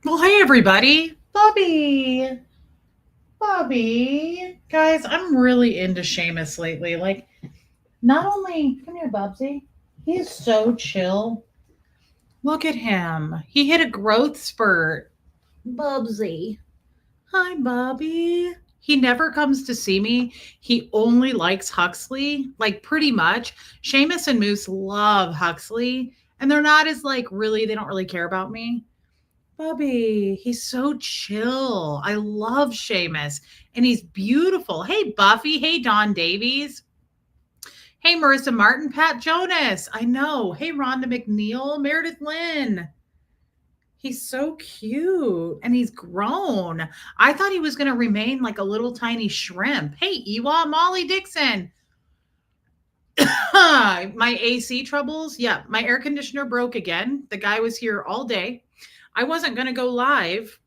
Well, hey everybody. Bubby. Guys, I'm really into Seamus lately. Like, not only, come here, Bubsy. He's so chill. Look at him. He hit a growth spurt. Bubsy. Hi, Bobby. He never comes to see me. He only likes Huxley, like pretty much. Seamus and Moose love Huxley, and they're not as like really, they don't really care about me. Bubby, he's so chill. I love Seamus, and he's beautiful. Hey, Buffy. Hey, Don Davies. Hey, Marissa Martin, Pat Jonas. I know. Hey, Rhonda McNeil, Meredith Lynn. He's so cute and he's grown. I thought he was going to remain like a little tiny shrimp. Hey, Ewa, Molly Dixon. My AC troubles. Yeah, my air conditioner broke again. The guy was here all day. I wasn't going to go live,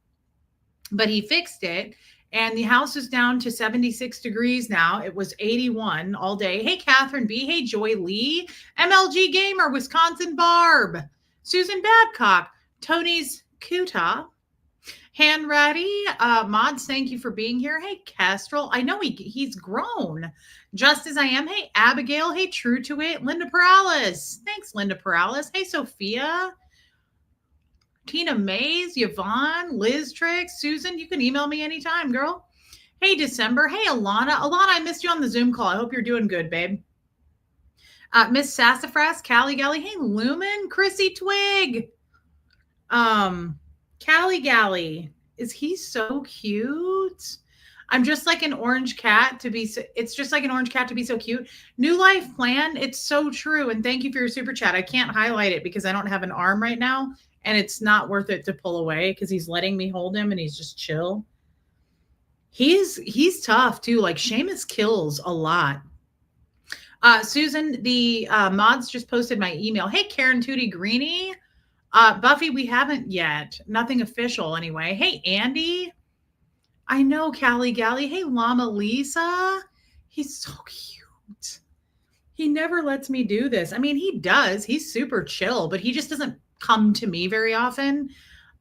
but he fixed it. And the house is down to 76 degrees now. It was 81 all day. Hey, Catherine B. Hey, Joy Lee. MLG Gamer, Wisconsin Barb. Susan Babcock. Tony's Kuta. Hanratty. Mods, thank you for being here. Hey, Kestrel. I know he's grown. Just as I am. Hey, Abigail. Hey, True to It. Linda Perales. Thanks, Linda Perales. Hey, Sophia. Tina Mays, Yvonne, Liz Tricks, Susan, you can email me anytime, girl. Hey, December. Hey, Alana. Alana, I missed you on the Zoom call. I hope you're doing good, babe. Miss Sassafras, Callie Galley. Hey, Lumen, Chrissy Twig. Callie Galley. Is he so cute? I'm just like an orange cat to be so, it's just like an orange cat to be so cute. New life plan. It's so true. And thank you for your super chat. I can't highlight it because I don't have an arm right now. And it's not worth it to pull away because he's letting me hold him and he's just chill. He's tough too. Like Seamus kills a lot. Susan, the mods just posted my email. Hey, Karen Tootie Greenie. Buffy, we haven't yet. Nothing official anyway. Hey, Andy. I know, Callie Galley. Hey, Llama Lisa. He's so cute. He never lets me do this. I mean, he does. He's super chill, but he just doesn't come to me very often.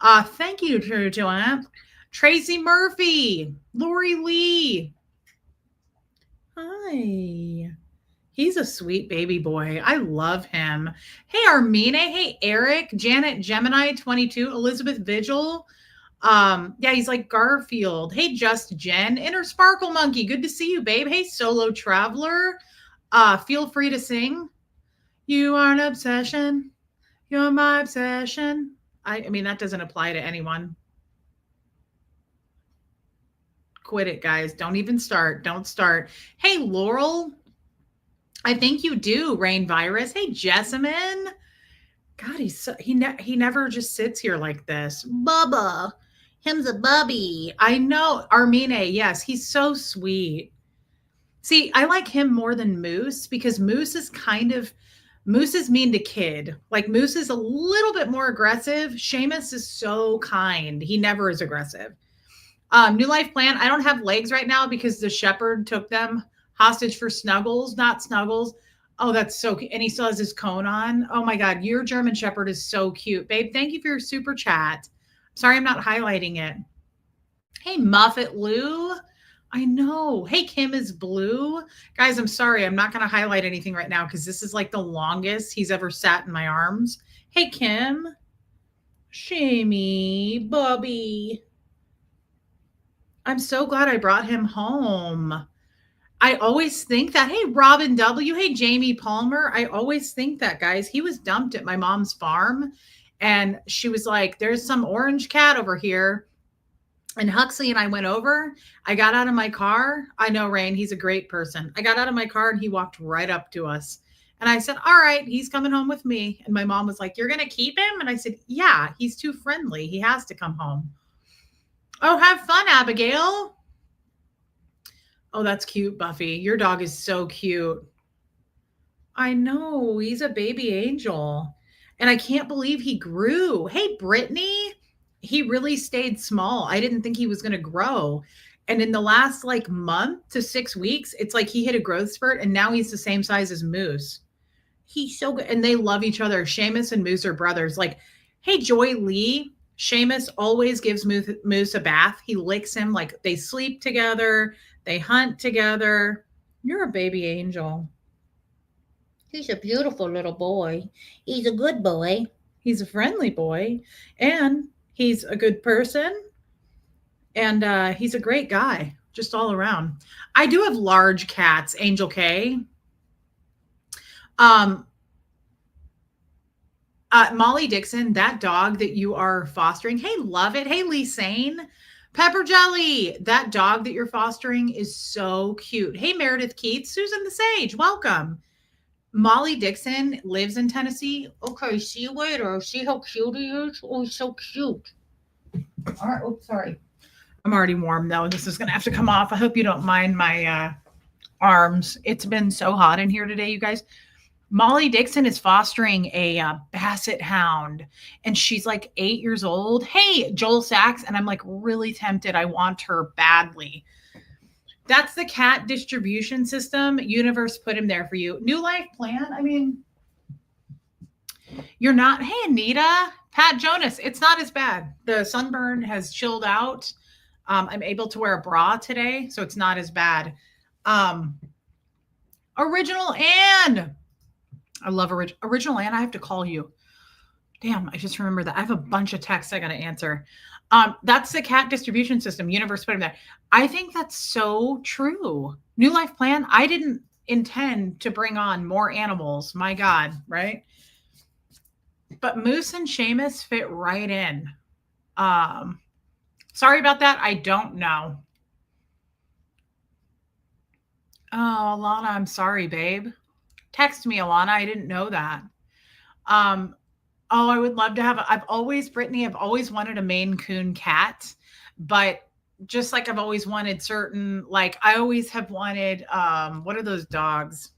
Thank you, Joanne. Tracy Murphy, Lori Lee. Hi. He's a sweet baby boy. I love him. Hey, Armina. Hey, Eric, Janet Gemini 22, Elizabeth Vigil. Yeah, he's like Garfield. Hey, Just Jen, Inner Sparkle Monkey. Good to see you, babe. Hey, Solo Traveler. Feel free to sing. You are an obsession. You're my obsession. I mean, that doesn't apply to anyone. Quit it, guys. Don't even start. Don't start. Hey, Laurel. I think you do, Rain Virus. Hey, Jessamine. God, he never just sits here like this. Bubba. Him's a bubby. I know. Armine, yes, he's so sweet. See, I like him more than Moose because Moose is mean to kid. Like Moose is a little bit more aggressive. Seamus is so kind. He never is aggressive. New life plan. I don't have legs right now because the shepherd took them hostage for Snuggles, not Snuggles. Oh, that's so cute. And he still has his cone on. Oh my God, your German shepherd is so cute. Babe, thank you for your super chat. Sorry, I'm not highlighting it. Hey, Muffet Lou. I know. Hey, Kim is blue. Guys, I'm sorry. I'm not going to highlight anything right now because this is like the longest he's ever sat in my arms. Hey, Kim. Shamey, Bubby. I'm so glad I brought him home. I always think that. Hey, Robin W. Hey, Jamie Palmer. I always think that, guys. He was dumped at my mom's farm. And she was like, there's some orange cat over here. And Huxley and I went over. I got out of my car. I know, Rain, he's a great person. I got out of my car and he walked right up to us. And I said, all right, he's coming home with me. And my mom was like, you're going to keep him? And I said, yeah, he's too friendly. He has to come home. Oh, have fun, Abigail. Oh, that's cute, Buffy. Your dog is so cute. I know. He's a baby angel. And I can't believe he grew. Hey, Brittany. He really stayed small. I didn't think he was going to grow. And in the last like month to 6 weeks, it's like he hit a growth spurt and now he's the same size as Moose. He's so good. And they love each other. Seamus and Moose are brothers. Like, hey, Joy Lee. Seamus always gives Moose a bath. He licks him, like they sleep together, they hunt together. You're a baby angel. He's a beautiful little boy. He's a good boy. He's a friendly boy, and he's a good person, and he's a great guy, just all around. I do have large cats, Angel K. Um, Molly Dixon, that dog that you are fostering, hey, love it. Hey, Lee Sane. Pepper Jelly, that dog that you're fostering is so cute. Hey, Meredith Keith, Susan the Sage, welcome. Molly Dixon lives in Tennessee. Okay, see you later. See how cute he is? Oh, he's so cute. All right, oops, sorry. I'm already warm though. This is going to have to come off. I hope you don't mind my arms. It's been so hot in here today, you guys. Molly Dixon is fostering a basset hound, and she's like 8 years old. Hey, Joel Sachs, and I'm like really tempted. I want her badly. That's the cat distribution system. Universe put him there for you. New life plan. I mean, you're not. Hey, Anita, Pat Jonas. It's not as bad. The sunburn has chilled out. I'm able to wear a bra today, so it's not as bad. Um, Original Anne. I love Original Anne. I have to call you. Damn, I just remember that. I have a bunch of texts I got to answer. That's the cat distribution system. Universe put him there. I think that's so true. New life plan. I didn't intend to bring on more animals. My God, right? But Moose and Seamus fit right in. Sorry about that. I don't know. Oh, Alana, I'm sorry, babe. Text me, Alana. I didn't know that. Um, oh, I would love to have. I've always, Brittany, I've always wanted a Maine Coon cat, but just like I've always wanted certain, like I always have wanted, what are those dogs?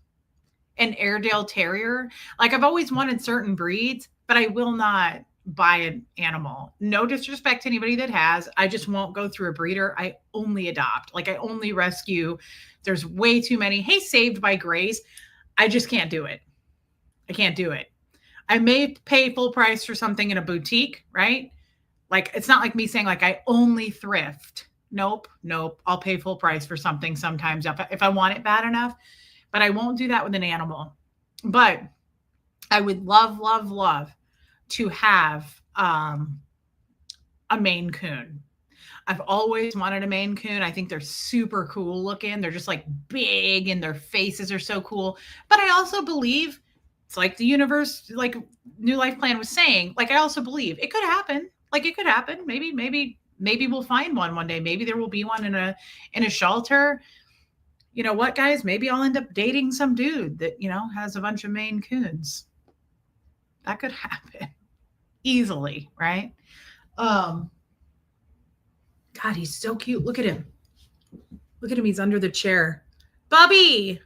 An Airedale Terrier. Like I've always wanted certain breeds, but I will not buy an animal. No disrespect to anybody that has. I just won't go through a breeder. I only adopt. Like I only rescue. There's way too many. Hey, Saved by Grace. I just can't do it. I can't do it. I may pay full price for something in a boutique, right? Like it's not like me saying like I only thrift. Nope, nope. I'll pay full price for something sometimes if I want it bad enough, but I won't do that with an animal. But I would love, love, love to have a Maine Coon. I've always wanted a Maine Coon. I think they're super cool looking. They're just like big and their faces are so cool. But I also believe it's like the universe, like New Life Plan was saying, like I also believe it could happen. Like it could happen. Maybe we'll find one day. Maybe there will be one in a shelter. You know what, guys? Maybe I'll end up dating some dude that, has a bunch of Maine Coons. That could happen easily, right? Um, God, he's so cute. Look at him. Look at him. He's under the chair. Bubby.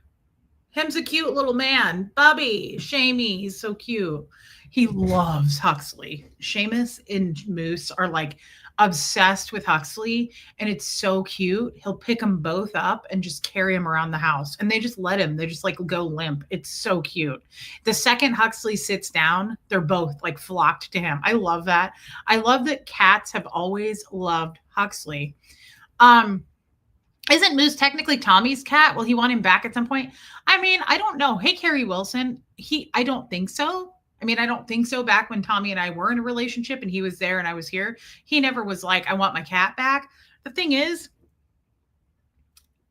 Him's a cute little man. Bubby. Shamey. He's so cute. He loves Huxley. Seamus and Moose are like obsessed with Huxley, and it's so cute. He'll pick them both up and just carry them around the house, and they just let him. They just like go limp. It's so cute. The second Huxley sits down, they're both like flocked to him. I love that. I love that cats have always loved Huxley. Isn't Moose technically Tommy's cat? Will he want him back at some point? I mean, I don't know. Hey, Carrie Wilson. I don't think so. I mean, I don't think so. Back when Tommy and I were in a relationship and he was there and I was here, he never was like, I want my cat back. The thing is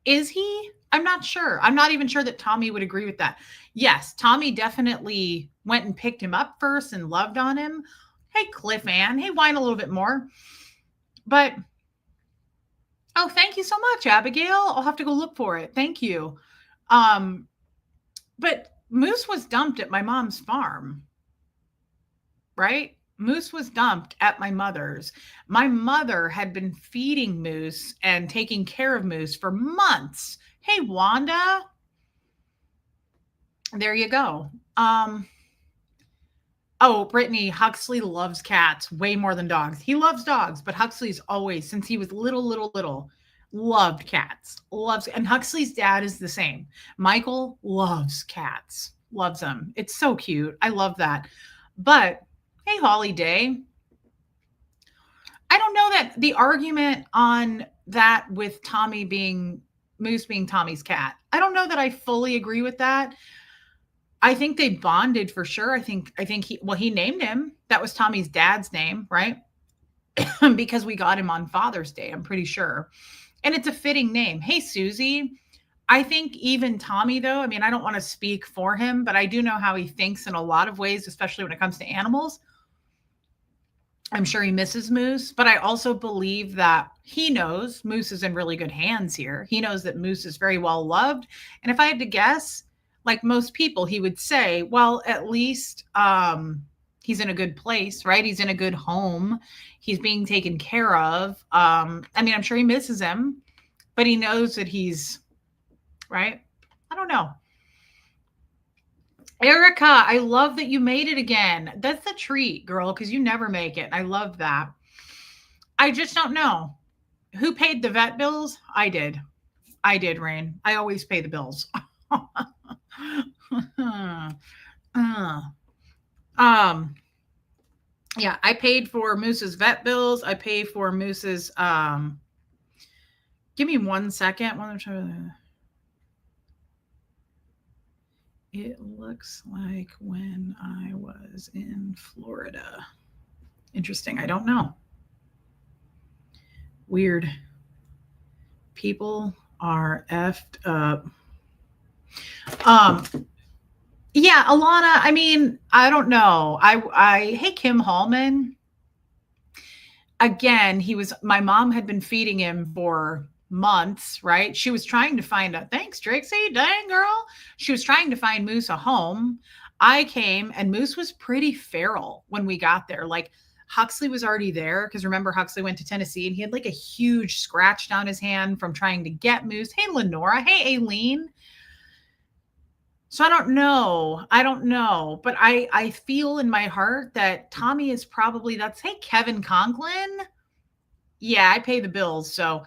he? I'm not sure. I'm not even sure that Tommy would agree with that. Yes, Tommy definitely went and picked him up first and loved on him. Hey, Cliff Ann. Hey, whine a little bit more. But oh, thank you so much, Abigail. I'll have to go look for it. Thank you. But Moose was dumped at my mom's farm, right? Moose was dumped at my mother's. My mother had been feeding Moose and taking care of Moose for months. Hey, Wanda. There you go. Oh, Brittany, Huxley loves cats way more than dogs. He loves dogs, but Huxley's always, since he was little, loved cats. And Huxley's dad is the same. Michael loves cats, loves them. It's so cute. I love that. But hey, Holly Day, the argument on that with Tommy being Moose being Tommy's cat, I don't know that I fully agree with that. I think they bonded for sure. I think he named him. That was Tommy's dad's name, right? Because we got him on Father's Day, I'm pretty sure. And it's a fitting name. Hey, Susie. I think even Tommy, though, I mean, I don't want to speak for him, but I do know how he thinks in a lot of ways, especially when it comes to animals. I'm sure he misses Moose, but I also believe that he knows Moose is in really good hands here. He knows that Moose is very well loved. And if I had to guess, like most people, he would say, well, at least he's in a good place, right? He's in a good home. He's being taken care of. I mean, I'm sure he misses him, but he knows that he's right. I don't know. Erica, I love that you made it again. That's a treat, girl, because you never make it. I love that. I just don't know. Who paid the vet bills? I did. I did, Rain. I always pay the bills. Uh, um, yeah, I paid for Moose's vet bills. I pay for Moose's give me 1 second. It looks like when I was in Florida. Interesting. I don't know. Weird. People are effed up. Um, yeah, Alana, I mean, I don't know. Hey, Kim Hallman. Again, my mom had been feeding him for months, right? She was trying to find thanks, Trixie. Dang, girl. She was trying to find Moose a home. I came and Moose was pretty feral when we got there. Like Huxley was already there because remember, Huxley went to Tennessee and he had like a huge scratch down his hand from trying to get Moose. Hey, Lenora. Hey, Aileen. So I don't know. I don't know. But I feel in my heart that Tommy is probably hey, Kevin Conklin. Yeah, I pay the bills. So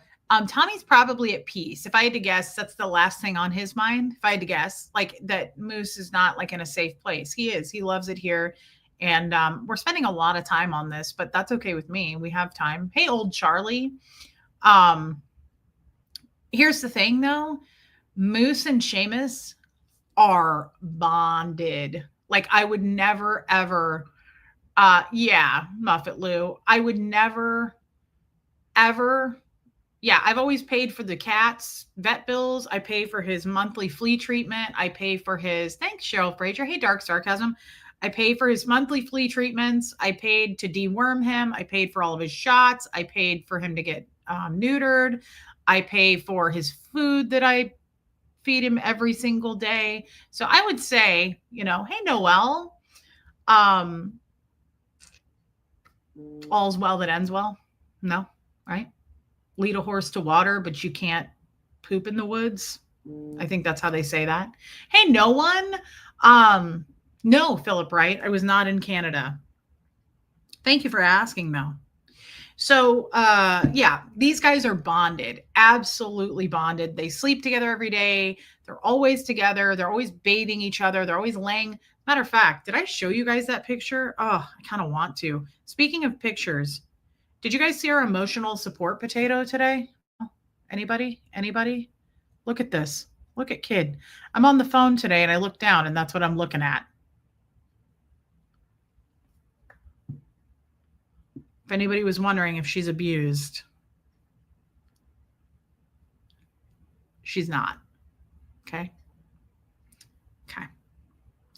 Tommy's probably at peace. If I had to guess, that's the last thing on his mind. If I had to guess, like that Moose is not like in a safe place. He is. He loves it here. And we're spending a lot of time on this, but that's okay with me. We have time. Hey, old Charlie. Here's the thing though. Moose and Seamus are bonded. Like I would never ever yeah, Muffet Lou. I would never ever yeah, I've always paid for the cat's vet bills. I pay for his monthly flea treatment. I pay for his thanks, Cheryl Frazier. Hey, Dark Sarcasm. I pay for his monthly flea treatments. I paid to deworm him. I paid for all of his shots. I paid for him to get neutered. I pay for his food that I feed him every single day. So I would say, hey, Noelle, all's well that ends well. No, right? Lead a horse to water, but you can't poop in the woods. I think that's how they say that. Hey, no one. No, Philip Wright. I was not in Canada. Thank you for asking, though. So, yeah, these guys are bonded, absolutely bonded. They sleep together every day. They're always together. They're always bathing each other. They're always laying. Matter of fact, did I show you guys that picture? Oh, I kind of want to. Speaking of pictures, did you guys see our emotional support potato today? Anybody? Anybody? Look at this. Look at kid. I'm on the phone today and I look down and that's what I'm looking at. If anybody was wondering if she's abused, she's not. Okay. Okay.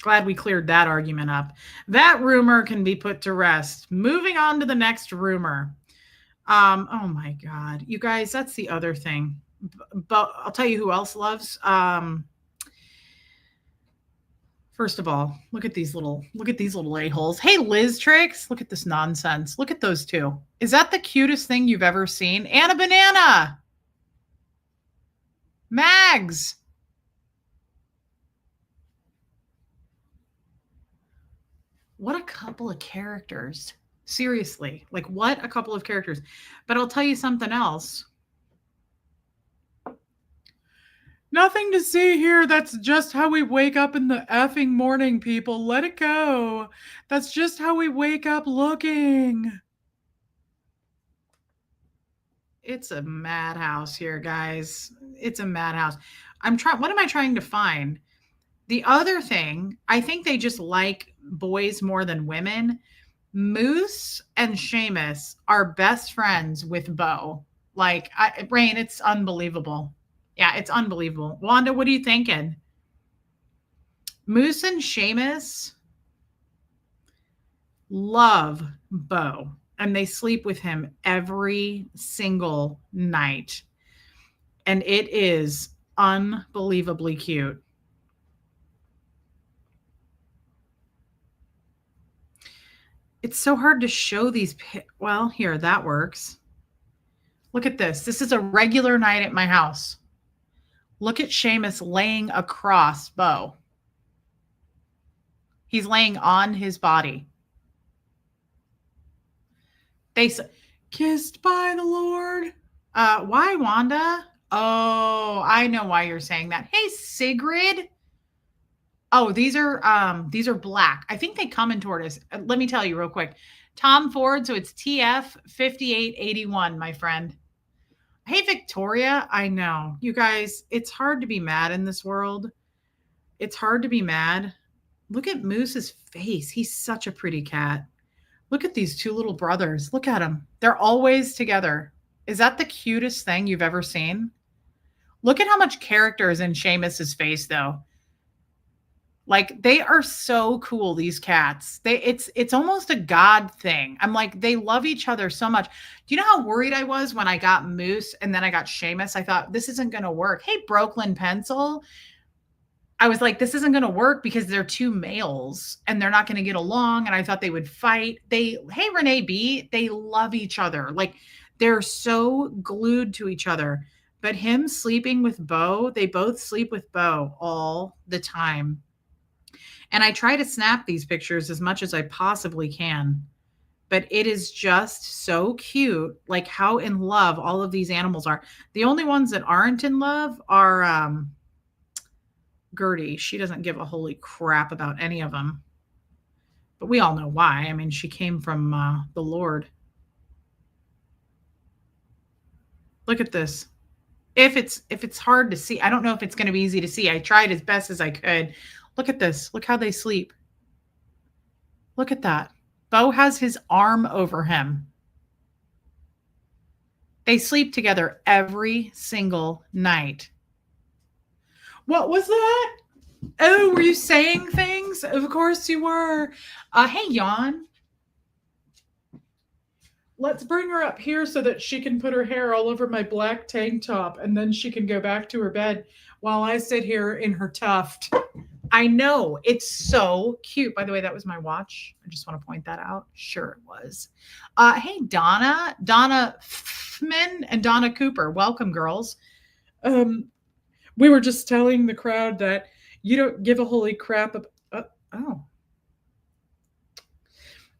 Glad we cleared that argument up. That rumor can be put to rest. Moving on to the next rumor. Oh my God, you guys, that's the other thing. But I'll tell you who else loves. First of all, look at these little a-holes. Hey, Liz Tricks, look at this nonsense. Look at those two. Is that the cutest thing you've ever seen? Anna Banana. Mags. What a couple of characters. Seriously, like what a couple of characters. But I'll tell you something else. Nothing to see here. That's just how we wake up in the effing morning, people. Let it go. That's just how we wake up looking. It's a madhouse here, guys. It's a madhouse. I'm trying. What am I trying to find? The other thing, I think they just like boys more than women. Moose and Seamus are best friends with Bo. Like, Rain, it's unbelievable. Yeah, it's unbelievable. Wanda, what are you thinking? Moose and Seamus love Bo, and they sleep with him every single night. And it is unbelievably cute. It's so hard to show these. Well, here, that works. Look at this. This is a regular night at my house. Look at Seamus laying across Bo. He's laying on his body. They say, kissed by the Lord. Why, Wanda? Oh, I know why you're saying that. Hey, Sigrid. Oh, these are black. I think they come in tortoise. Let me tell you real quick. Tom Ford, so it's TF 5881, my friend. Hey, Victoria. I know. You guys, it's hard to be mad in this world. It's hard to be mad. Look at Moose's face. He's such a pretty cat. Look at these two little brothers. Look at them. They're always together. Is that the cutest thing you've ever seen? Look at how much character is in Seamus's face, though. Like, they are so cool, these cats. It's almost a god thing. I'm like, they love each other so much. Do you know how worried I was when I got Moose and then I got Seamus? I thought this isn't going to work. Hey, Brooklyn Pencil. I was like, this isn't going to work because they're two males and they're not going to get along. And I thought they would fight. Hey, Renee B, they love each other. Like, they're so glued to each other. But him sleeping with Bo, they both sleep with Bo all the time. And I try to snap these pictures as much as I possibly can. But it is just so cute, like how in love all of these animals are. The only ones that aren't in love are Gertie. She doesn't give a holy crap about any of them. But we all know why. I mean, she came from the Lord. Look at this. If it's hard to see, I don't know if it's going to be easy to see. I tried as best as I could. Look at this. Look how they sleep. Look at that. Bo has his arm over him. They sleep together every single night. What was that? Oh, were you saying things? Of course you were. Hey, Jan. Let's bring her up here so that she can put her hair all over my black tank top and then she can go back to her bed while I sit here in her tuft. I know. It's so cute. By the way, that was my watch. I just want to point that out. Sure it was. Hey, Donna Fman and Donna Cooper. Welcome, girls. We were just telling the crowd that you don't give a holy crap about, oh.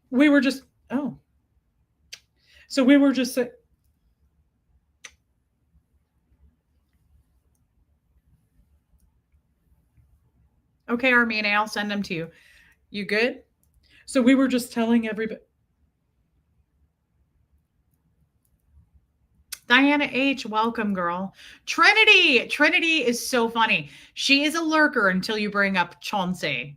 We were just, oh. So we were just saying, okay, Armenia, I'll send them to you. You good? So we were just telling everybody. Diana H, welcome, girl. Trinity is so funny. She is a lurker until you bring up Chauncey.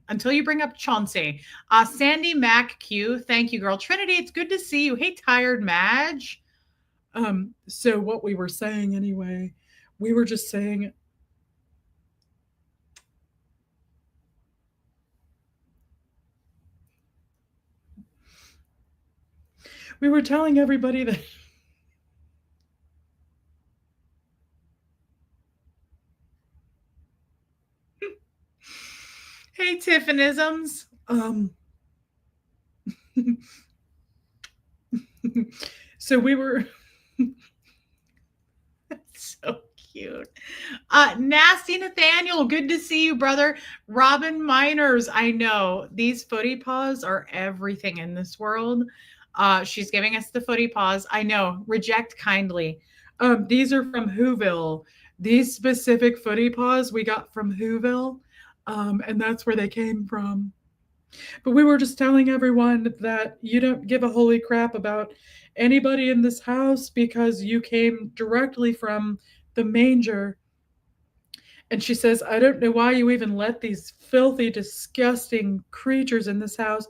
Sandy Mac Q, thank you, girl. Trinity, it's good to see you. Hey, tired Madge. So what we were saying anyway, we were just saying. We were telling everybody that. Hey, Tiffinisms. So we were. That's so cute. Nasty Nathaniel, good to see you, brother. Robin Miners, I know these footy paws are everything in this world. She's giving us the footy paws. I know. Reject kindly. These are from Whoville. These specific footy paws we got from Whoville, and that's where they came from. But we were just telling everyone that you don't give a holy crap about anybody in this house because you came directly from the manger. And she says, I don't know why you even let these filthy, disgusting creatures in this house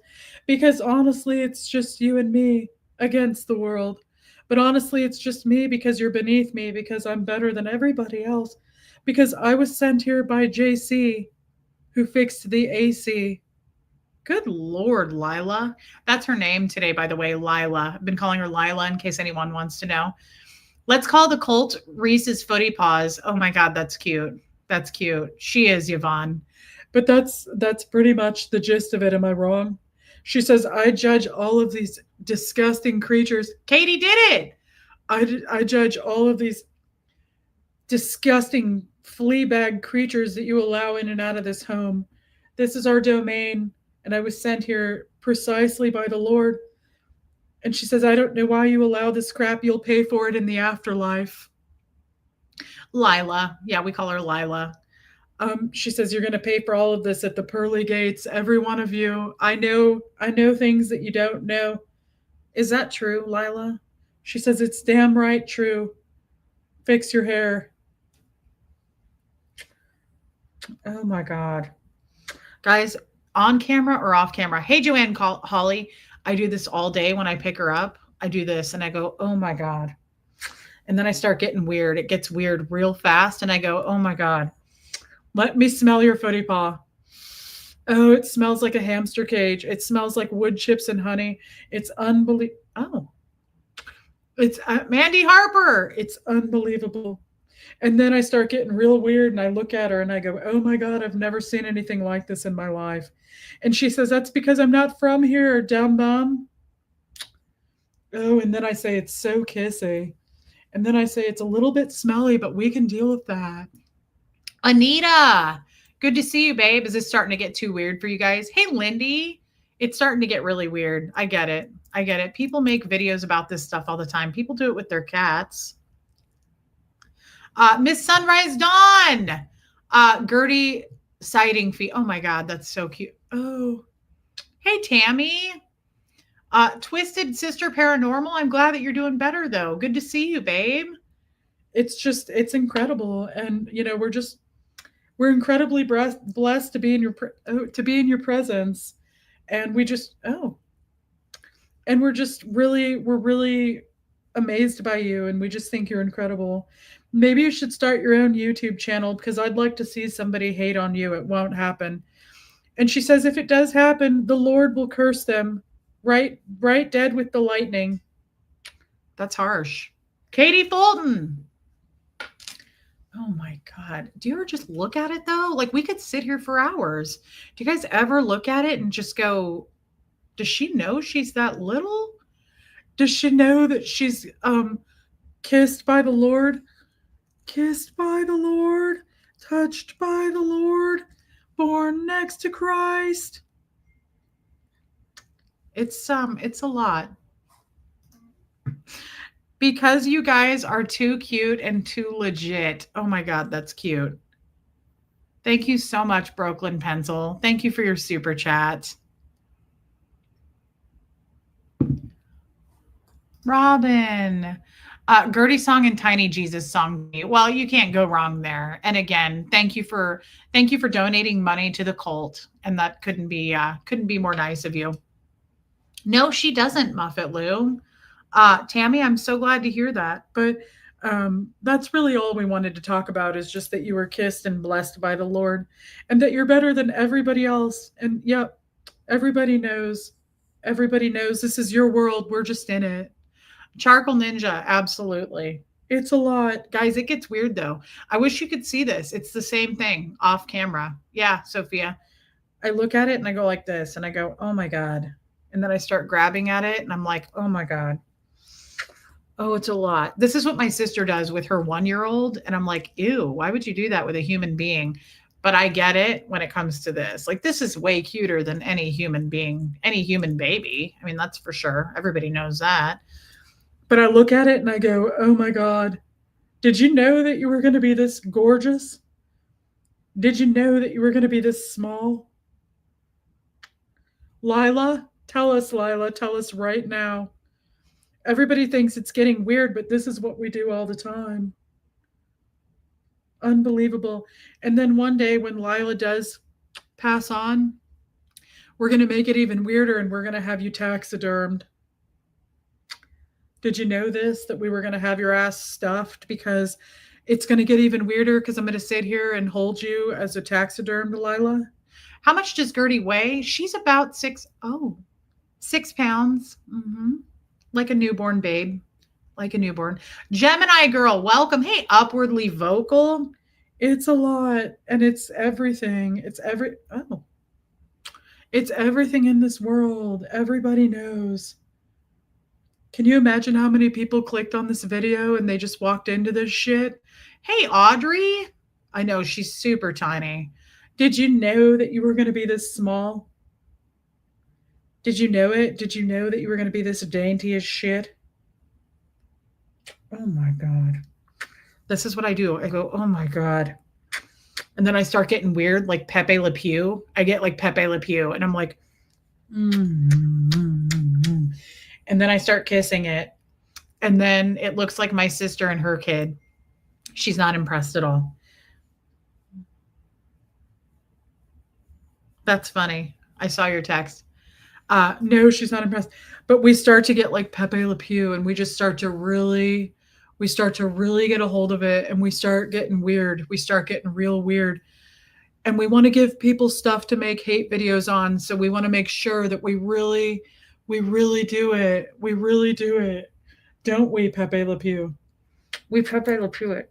because honestly, it's just you and me against the world. But honestly, it's just me because you're beneath me because I'm better than everybody else. Because I was sent here by JC, who fixed the AC. Good Lord, Lila. That's her name today, by the way, Lila. I've been calling her Lila in case anyone wants to know. Let's call the Colt Reese's footy paws. Oh my God, that's cute. That's cute. She is Yvonne. But that's pretty much the gist of it. Am I wrong? She says, I judge all of these disgusting creatures. Katie did it. I judge all of these disgusting flea bag creatures that you allow in and out of this home. This is our domain, and I was sent here precisely by the Lord. And she says, I don't know why you allow this crap. You'll pay for it in the afterlife. Lila. Yeah, we call her Lila. She says, you're going to pay for all of this at the pearly gates, every one of you. I know things that you don't know. Is that true, Lila? She says, it's damn right true. Fix your hair. Oh my God. Guys, on camera or off camera? Hey, Joanne Holly. I do this all day when I pick her up. I do this and I go, oh my God. And then I start getting weird. It gets weird real fast. And I go, oh my God. Let me smell your footy paw. Oh, it smells like a hamster cage. It smells like wood chips and honey. It's unbelievable. Oh, It's Mandy Harper. it's unbelievable. And then I start getting real weird and I look at her and I go, oh my God, I've never seen anything like this in my life. And she says, that's because I'm not from here, dumb bum. Oh, and then I say, it's so kissy. And then I say, it's a little bit smelly, but we can deal with that. Anita. Good to see you, babe. Is this starting to get too weird for you guys? Hey, Lindy. It's starting to get really weird. I get it. I get it. People make videos about this stuff all the time. People do it with their cats. Miss Sunrise Dawn. Gertie sighting fee. Oh my God, that's so cute. Oh, hey, Tammy. Twisted Sister Paranormal. I'm glad that you're doing better, though. Good to see you, babe. It's incredible. And, we're incredibly blessed to be in your presence. And we're really amazed by you and we just think you're incredible. Maybe you should start your own YouTube channel because I'd like to see somebody hate on you. It won't happen. And she says if it does happen, the Lord will curse them right dead with the lightning. That's harsh. Katie Fulton. Oh my God. Do you ever just look at it though? Like we could sit here for hours. Do you guys ever look at it and just go, does she know she's that little? Does she know that she's kissed by the Lord? Kissed by the Lord, touched by the Lord, born next to Christ. It's a lot. Because you guys are too cute and too legit. Oh my God, that's cute. Thank you so much, Brooklyn Pencil. Thank you for your super chat. Robin. Gertie song and Tiny Jesus song. Well, you can't go wrong there. And again, thank you for donating money to the cult. And that couldn't be more nice of you. No, she doesn't, Muffet Lou. Tammy, I'm so glad to hear that. But that's really all we wanted to talk about is just that you were kissed and blessed by the Lord and that you're better than everybody else. And yep, everybody knows. Everybody knows this is your world. We're just in it. Charcoal Ninja, absolutely. It's a lot. Guys, it gets weird though. I wish you could see this. It's the same thing off camera. Yeah, Sophia. I look at it and I go like this and I go, oh my God. And then I start grabbing at it and I'm like, oh my God. Oh, it's a lot. This is what my sister does with her 1-year-old. And I'm like, ew, why would you do that with a human being? But I get it when it comes to this. Like, this is way cuter than any human being, any human baby. I mean, that's for sure. Everybody knows that. But I look at it and I go, oh my God, did you know that you were going to be this gorgeous? Did you know that you were going to be this small? Lila, tell us right now. Everybody thinks it's getting weird, but this is what we do all the time. Unbelievable. And then one day when Lila does pass on, we're going to make it even weirder and we're going to have you taxidermed. Did you know this? That we were going to have your ass stuffed because it's going to get even weirder because I'm going to sit here and hold you as a taxiderm, Delilah. How much does Gertie weigh? She's about 6 pounds. Like a newborn babe. Like a newborn. Gemini girl, welcome. Hey, upwardly vocal. It's a lot. And it's everything. It's everything in this world. Everybody knows. Can you imagine how many people clicked on this video and they just walked into this shit? Hey, Audrey. I know she's super tiny. Did you know that you were going to be this small? Did you know it? Did you know that you were going to be this dainty as shit? Oh my God. This is what I do. I go, oh my God. And then I start getting weird, like Pepe Le Pew. I get like Pepe Le Pew, and I'm like, and then I start kissing it. And then it looks like my sister and her kid. She's not impressed at all. That's funny. I saw your text. No, she's not impressed. But we start to get like Pepe Le Pew, and we start to really get a hold of it, and we start getting weird. We start getting real weird. And we want to give people stuff to make hate videos on. So we want to make sure that we really do it. We really do it. Don't we, Pepe Le Pew? We Pepe Le Pew it.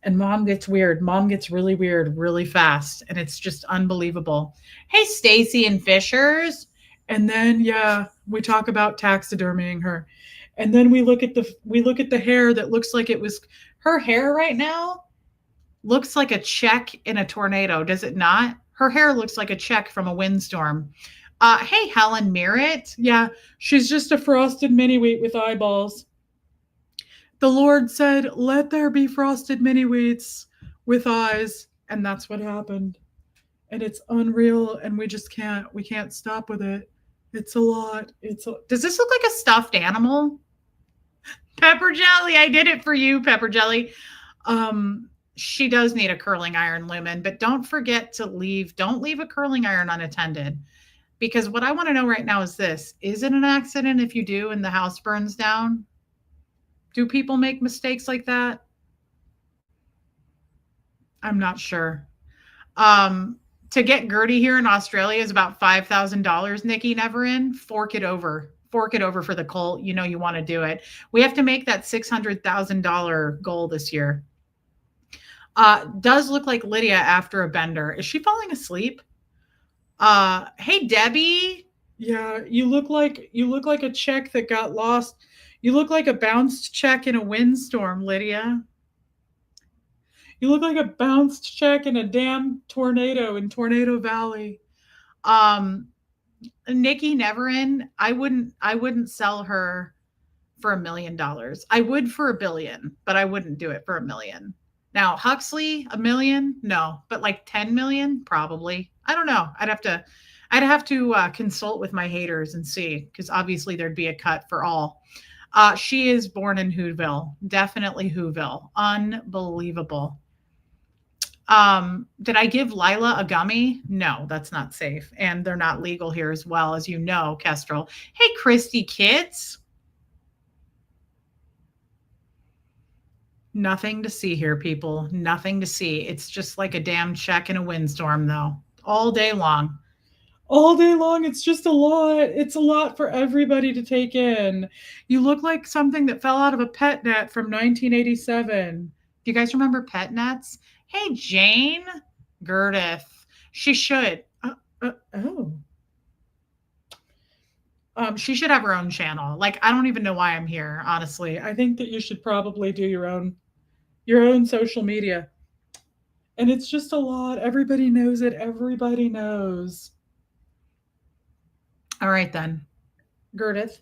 And Mom gets weird. Mom gets really weird really fast. And it's just unbelievable. Hey, Stacy and Fishers. And then, yeah, we talk about taxidermying her. And then we look at the hair that looks like it was her hair right now. Looks like a check in a tornado, does it not? Her hair looks like a check from a windstorm. Hey, Helen Merritt. Yeah, she's just a frosted mini wheat with eyeballs. The Lord said, let there be frosted mini wheats with eyes. And that's what happened. And it's unreal. And we can't stop with it. It's a lot. Does this look like a stuffed animal? Pepper Jelly, I did it for you, Pepper Jelly. She does need a curling iron, Lumen, but don't forget to don't leave a curling iron unattended. Because what I want to know right now is this: is it an accident if you do and the house burns down? Do people make mistakes like that? I'm not sure. To get Gertie here in Australia is about $5,000, Nikki Neverin. Fork it over for the cult. You know you want to do it. We have to make that $600,000 goal this year. Does look like Lydia after a bender. Is she falling asleep? Hey, Debbie. Yeah, you look like a check that got lost. You look like a bounced check in a windstorm, Lydia. You look like a bounced check in a damn tornado in Tornado Valley. Nikki Neverin, I wouldn't sell her for $1 million. I would for $1 billion, but I wouldn't do it for $1 million. Now, Huxley, $1 million? No, but like 10 million? Probably. I don't know. I'd have to consult with my haters and see, because obviously there'd be a cut for all. She is born in Whoville. Definitely Whoville. Unbelievable. Did I give Lila a gummy? No, that's not safe. And they're not legal here as well, as you know, Kestrel. Hey, Christy Kids. Nothing to see here, people. Nothing to see. It's just like a damn check in a windstorm, though. All day long. All day long. It's just a lot. It's a lot for everybody to take in. You look like something that fell out of a pet net from 1987. Do you guys remember pet nets? Hey, Jane Gertie. She should. She should have her own channel. Like, I don't even know why I'm here, honestly. I think that you should probably do your own social media. And it's just a lot. Everybody knows it. Everybody knows. All right, then. Gertie.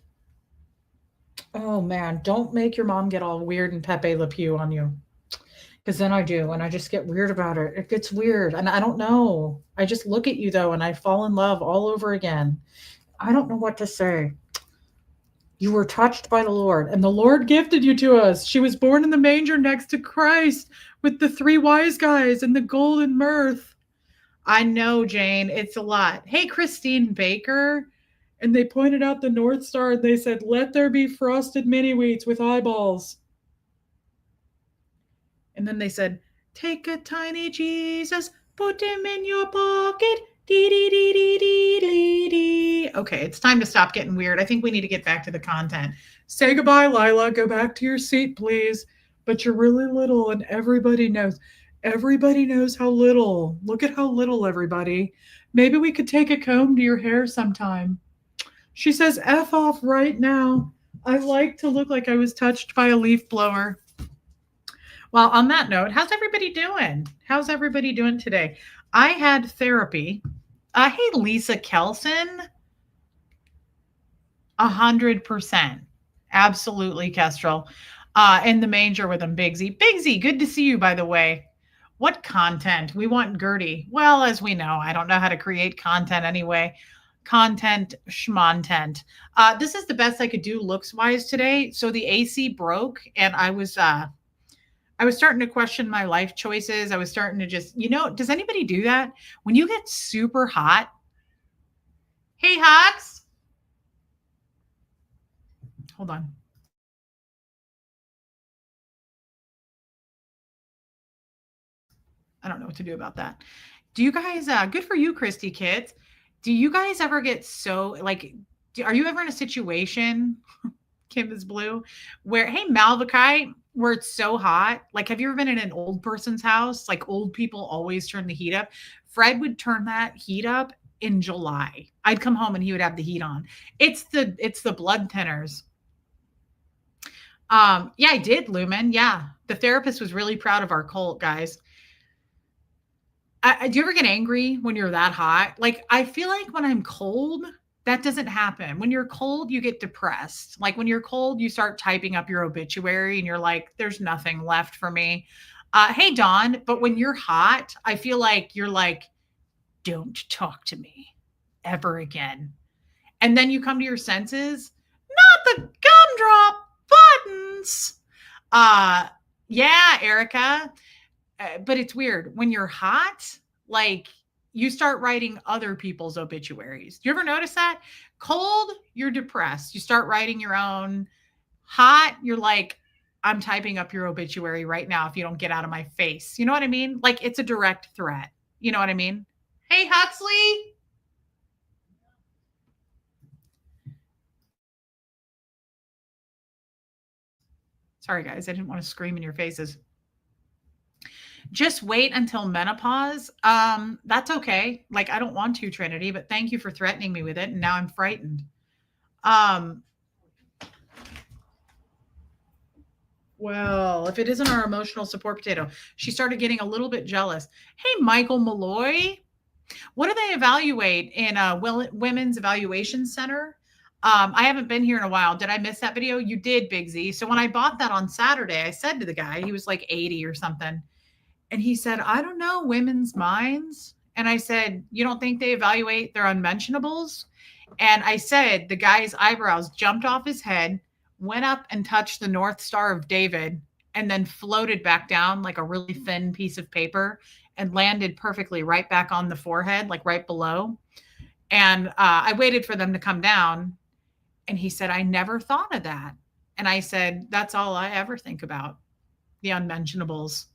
Oh, man. Don't make your mom get all weird and Pepe Le Pew on you. Because then I do, and I just get weird about it. It gets weird, and I don't know. I just look at you, though, and I fall in love all over again. I don't know what to say. You were touched by the Lord, and the Lord gifted you to us. She was born in the manger next to Christ with the three wise guys and the golden mirth. I know, Jane. It's a lot. Hey, Christine Baker. And they pointed out the North Star and they said, "Let there be frosted mini wheats with eyeballs." And then they said, take a tiny Jesus, put him in your pocket. Dee dee dee dee dee dee dee. Okay, it's time to stop getting weird. I think we need to get back to the content. Say goodbye, Lila. Go back to your seat, please. But you're really little, and everybody knows. Everybody knows how little. Look at how little, everybody. Maybe we could take a comb to your hair sometime. She says, F off right now. I like to look like I was touched by a leaf blower. Well, on that note, how's everybody doing? How's everybody doing today? I had therapy. Hey, Lisa Kelson. 100%. Absolutely, Kestrel. In the manger with him, Bigsy. Bigsy, good to see you, by the way. What content? We want Gertie. Well, as we know, I don't know how to create content anyway. Content, schmontent. This is the best I could do looks-wise today. So the AC broke, and I was starting to question my life choices. I was starting to just, does anybody do that? When you get super hot? Hey, Hawks. Hold on. I don't know what to do about that. Do you guys, good for you, Christy kids. Do you guys ever get so are you ever in a situation, Kim is blue, where, hey, Malvakai, where it's so hot? Like, have you ever been in an old person's house? Like, old people always turn the heat up. Fred would turn that heat up in July. I'd come home and he would have the heat on. It's the blood thinners. Yeah, I did, Lumen. Yeah. The therapist was really proud of our cult, guys. Do you ever get angry when you're that hot? Like, I feel like when I'm cold, that doesn't happen. When you're cold, you get depressed. Like, when you're cold, you start typing up your obituary and you're like, there's nothing left for me. Hey, Dawn. But when you're hot, I feel like you're like, don't talk to me ever again. And then you come to your senses. Not the gumdrop buttons. Yeah, Erica. But it's weird. When you're hot, like, you start writing other people's obituaries. Do you ever notice that? Cold, you're depressed. You start writing your own. Hot, you're like, I'm typing up your obituary right now if you don't get out of my face. You know what I mean? Like, it's a direct threat. You know what I mean? Hey, Huxley. Sorry, guys. I didn't want to scream in your faces. Just wait until menopause. That's okay. Like, I don't want to, Trinity, but thank you for threatening me with it. And now I'm frightened. Well, if it isn't our emotional support potato, she started getting a little bit jealous. Hey, Michael Malloy. What do they evaluate in a women's evaluation center? I haven't been here in a while. Did I miss that video? You did, Big Z. So when I bought that on Saturday, I said to the guy, he was like 80 or something. And he said, I don't know, women's minds. And I said, you don't think they evaluate their unmentionables? And I said, the guy's eyebrows jumped off his head, went up and touched the North Star of David, and then floated back down like a really thin piece of paper and landed perfectly right back on the forehead, like right below. And I waited for them to come down. And he said, I never thought of that. And I said, that's all I ever think about, the unmentionables.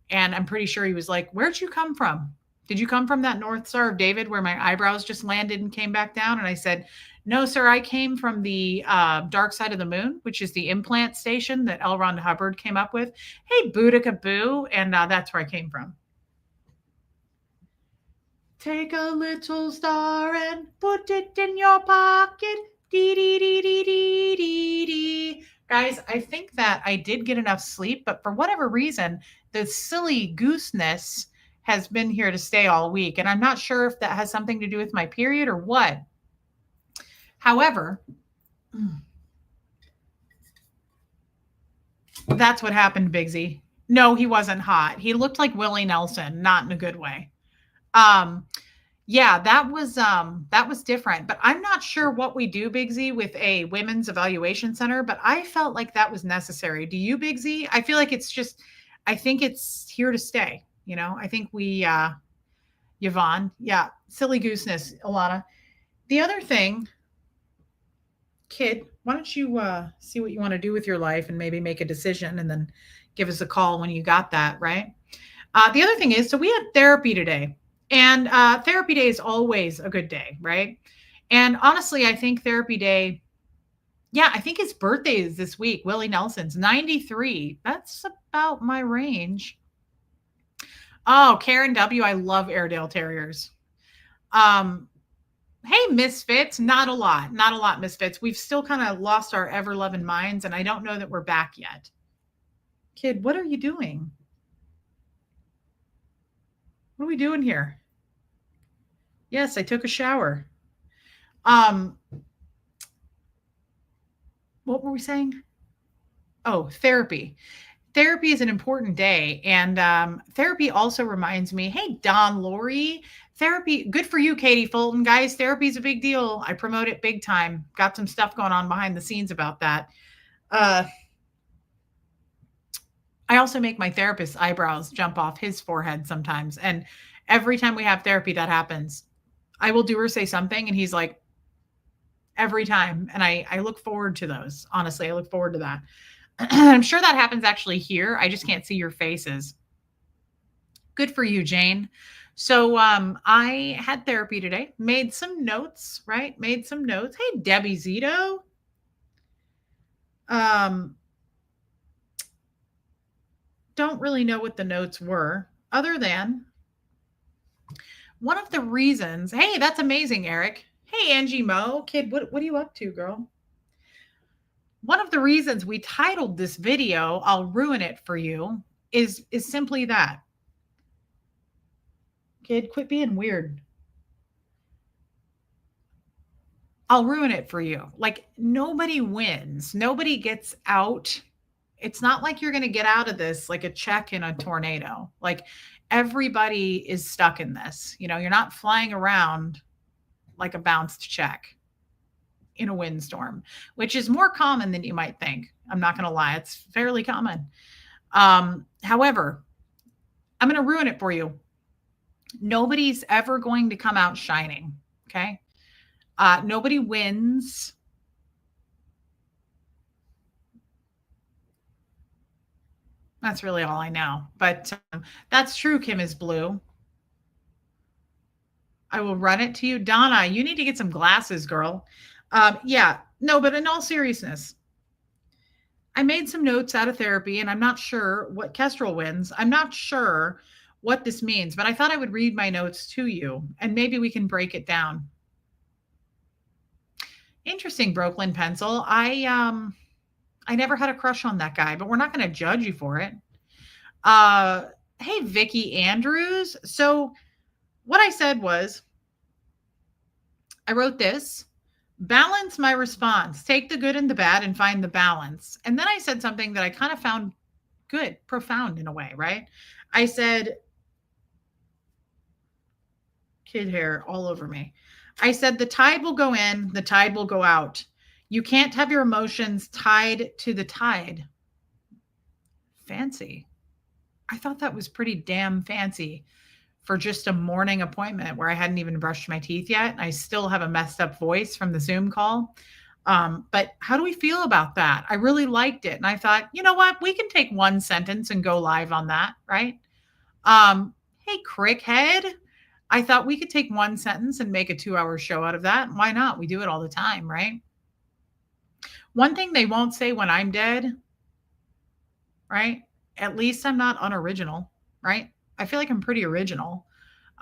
And I'm pretty sure he was like, where'd you come from? Did you come from that North Star of David where my eyebrows just landed and came back down? And I said, no, sir, I came from the dark side of the moon, which is the implant station that L. Ron Hubbard came up with. Hey, Boudica Boo. And that's where I came from. Take a little star and put it in your pocket. Dee, dee, dee, dee, dee, dee, dee. Guys, I think that I did get enough sleep, but for whatever reason, the silly gooseness has been here to stay all week. And I'm not sure if that has something to do with my period or what. However, that's what happened, Bigsy. No, he wasn't hot. He looked like Willie Nelson, not in a good way. Yeah, that was different, but I'm not sure what we do, Big Z, with a women's evaluation center, but I felt like that was necessary. Do you, Big Z? I feel like it's just I think it's here to stay, you know? I think we Yvonne, yeah, silly gooseness, Alana. The other thing, kid, why don't you see what you want to do with your life and maybe make a decision and then give us a call when you got that, right? The other thing is, so we had therapy today, and therapy day is always a good day, right? And honestly, I think therapy day, yeah, I think his birthday is this week. Willie Nelson's 93. That's about my range. Oh, Karen W. I love Airedale Terriers. Um, hey, Misfits, not a lot, Misfits. We've still kind of lost our ever loving minds, and I don't know that we're back yet. Kid, what are you doing? What are we doing here? Yes, I took a shower. Um, what were we saying? Oh, therapy. Therapy is an important day. And therapy also reminds me, hey, Don Lori, therapy, good for you, Katie Fulton. Guys, therapy is a big deal. I promote it big time. Got some stuff going on behind the scenes about that. Uh, I also make my therapist's eyebrows jump off his forehead sometimes. And every time we have therapy, that happens. I will do or say something, and he's like, every time. And I look forward to those. Honestly, I look forward to that. I'm sure that happens actually here. I just can't see your faces. Good for you, Jane. So I had therapy today, made some notes, right? Made some notes. Hey, Debbie Zito. Um, don't really know what the notes were, other than one of the reasons. Hey, that's amazing, Eric. Hey, Angie Mo. Kid, what are you up to, girl? One of the reasons we titled this video, I'll ruin it for you, is simply that. Kid, quit being weird. I'll ruin it for you. Like, nobody wins. Nobody gets out. It's not like you're going to get out of this like a check in a tornado. Like, everybody is stuck in this. You know, you're not flying around like a bounced check in a windstorm, which is more common than you might think. I'm not going to lie. It's fairly common. However, I'm going to ruin it for you. Nobody's ever going to come out shining. Okay. Nobody wins. That's really all I know. But that's true. Kim is blue. I will run it to you. Donna, you need to get some glasses, girl. Yeah. No, but in all seriousness, I made some notes out of therapy, and I'm not sure what Kestrel wins. I'm not sure what this means, but I thought I would read my notes to you, and maybe we can break it down. Interesting, Brooklyn Pencil. I never had a crush on that guy, but we're not going to judge you for it. Hey, Vicky Andrews. So what I said was, I wrote this: balance my response, take the good and the bad and find the balance. And then I said something that I kind of found good, profound in a way, right? I said, kid hair all over me. I said, the tide will go in, the tide will go out. You can't have your emotions tied to the tide. Fancy. I thought that was pretty damn fancy for just a morning appointment where I hadn't even brushed my teeth yet. I still have a messed up voice from the Zoom call. But how do we feel about that? I really liked it. And I thought, you know what? We can take one sentence and go live on that, right? Hey, Crickhead. I thought we could take one sentence and make a 2-hour show out of that. Why not? We do it all the time, right? One thing they won't say when I'm dead, right? At least I'm not unoriginal, right? I feel like I'm pretty original.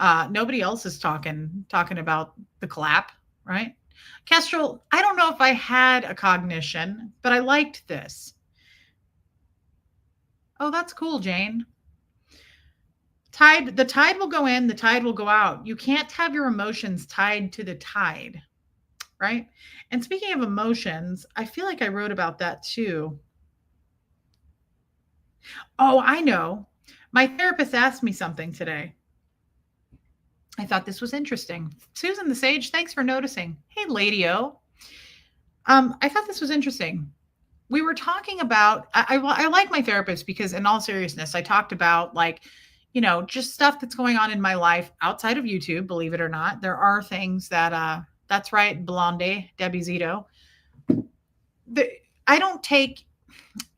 Nobody else is talking about the clap, right? Kestrel, I don't know if I had a cognition, but I liked this. Oh, that's cool, Jane. The tide will go in, the tide will go out. You can't have your emotions tied to the tide, right? And speaking of emotions, I feel like I wrote about that too. Oh, I know. My therapist asked me something today. I thought this was interesting. Susan the Sage, thanks for noticing. Hey, Lady O. I thought this was interesting. We were talking about, I like my therapist because, in all seriousness, I talked about like, just stuff that's going on in my life outside of YouTube, believe it or not. There are things that, that's right, Blondie, Debbie Zito. The, I don't take,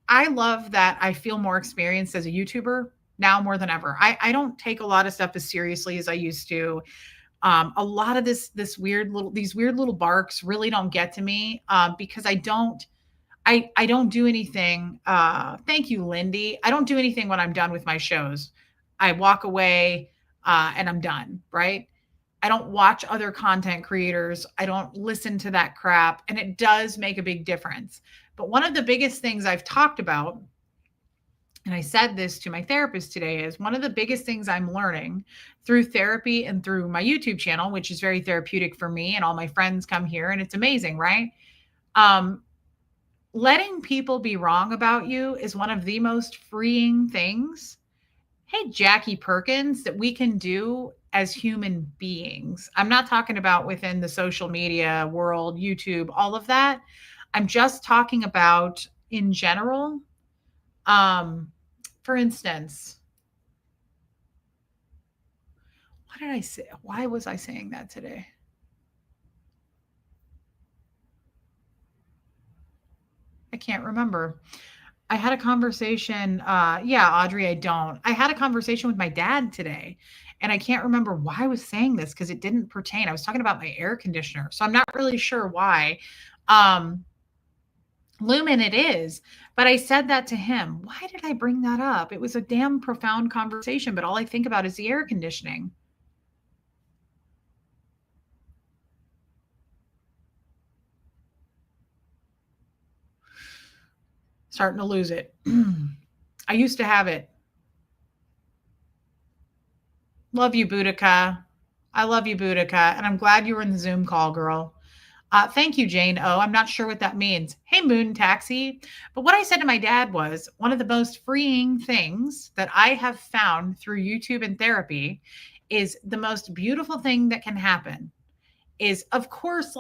I love that I feel more experienced as a YouTuber now more than ever. I don't take a lot of stuff as seriously as I used to. A lot of these weird little barks really don't get to me because I don't do anything. Thank you, Lindy. I don't do anything when I'm done with my shows. I walk away and I'm done, right? I don't watch other content creators. I don't listen to that crap. And it does make a big difference. But one of the biggest things I've talked about, and I said this to my therapist today, is one of the biggest things I'm learning through therapy and through my YouTube channel, which is very therapeutic for me, and all my friends come here and it's amazing, right? Um, Letting people be wrong about you is one of the most freeing things. Hey, Jackie Perkins, that we can do as human beings. I'm not talking about within the social media world, YouTube, all of that. I'm just talking about in general. Um, for instance, what did I say? Why was I saying that today? I can't remember. I had a conversation. Yeah, Audrey, I don't. I had a conversation with my dad today, and I can't remember why I was saying this because it didn't pertain. I was talking about my air conditioner, so I'm not really sure why. Um, Lumen, it is, but I said that to him. Why did I bring that up? It was a damn profound conversation, but all I think about is the air conditioning. Starting to lose it. I used to have it. Love you, Boudica. I love you, Boudica. And I'm glad you were in the Zoom call, girl. Thank you, Jane. Oh, I'm not sure what that means. Hey, Moon Taxi. But what I said to my dad was one of the most freeing things that I have found through YouTube and therapy is the most beautiful thing that can happen is, of course,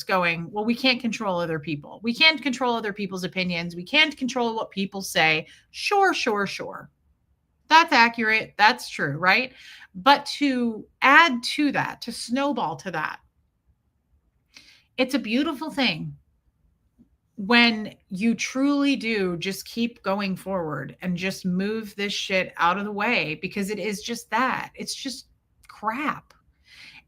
going, well, we can't control other people. We can't control other people's opinions. We can't control what people say. Sure, sure, sure. That's accurate. That's true, right? But to add to that, to snowball to that, it's a beautiful thing when you truly do just keep going forward and just move this shit out of the way because it is just that. It's just crap.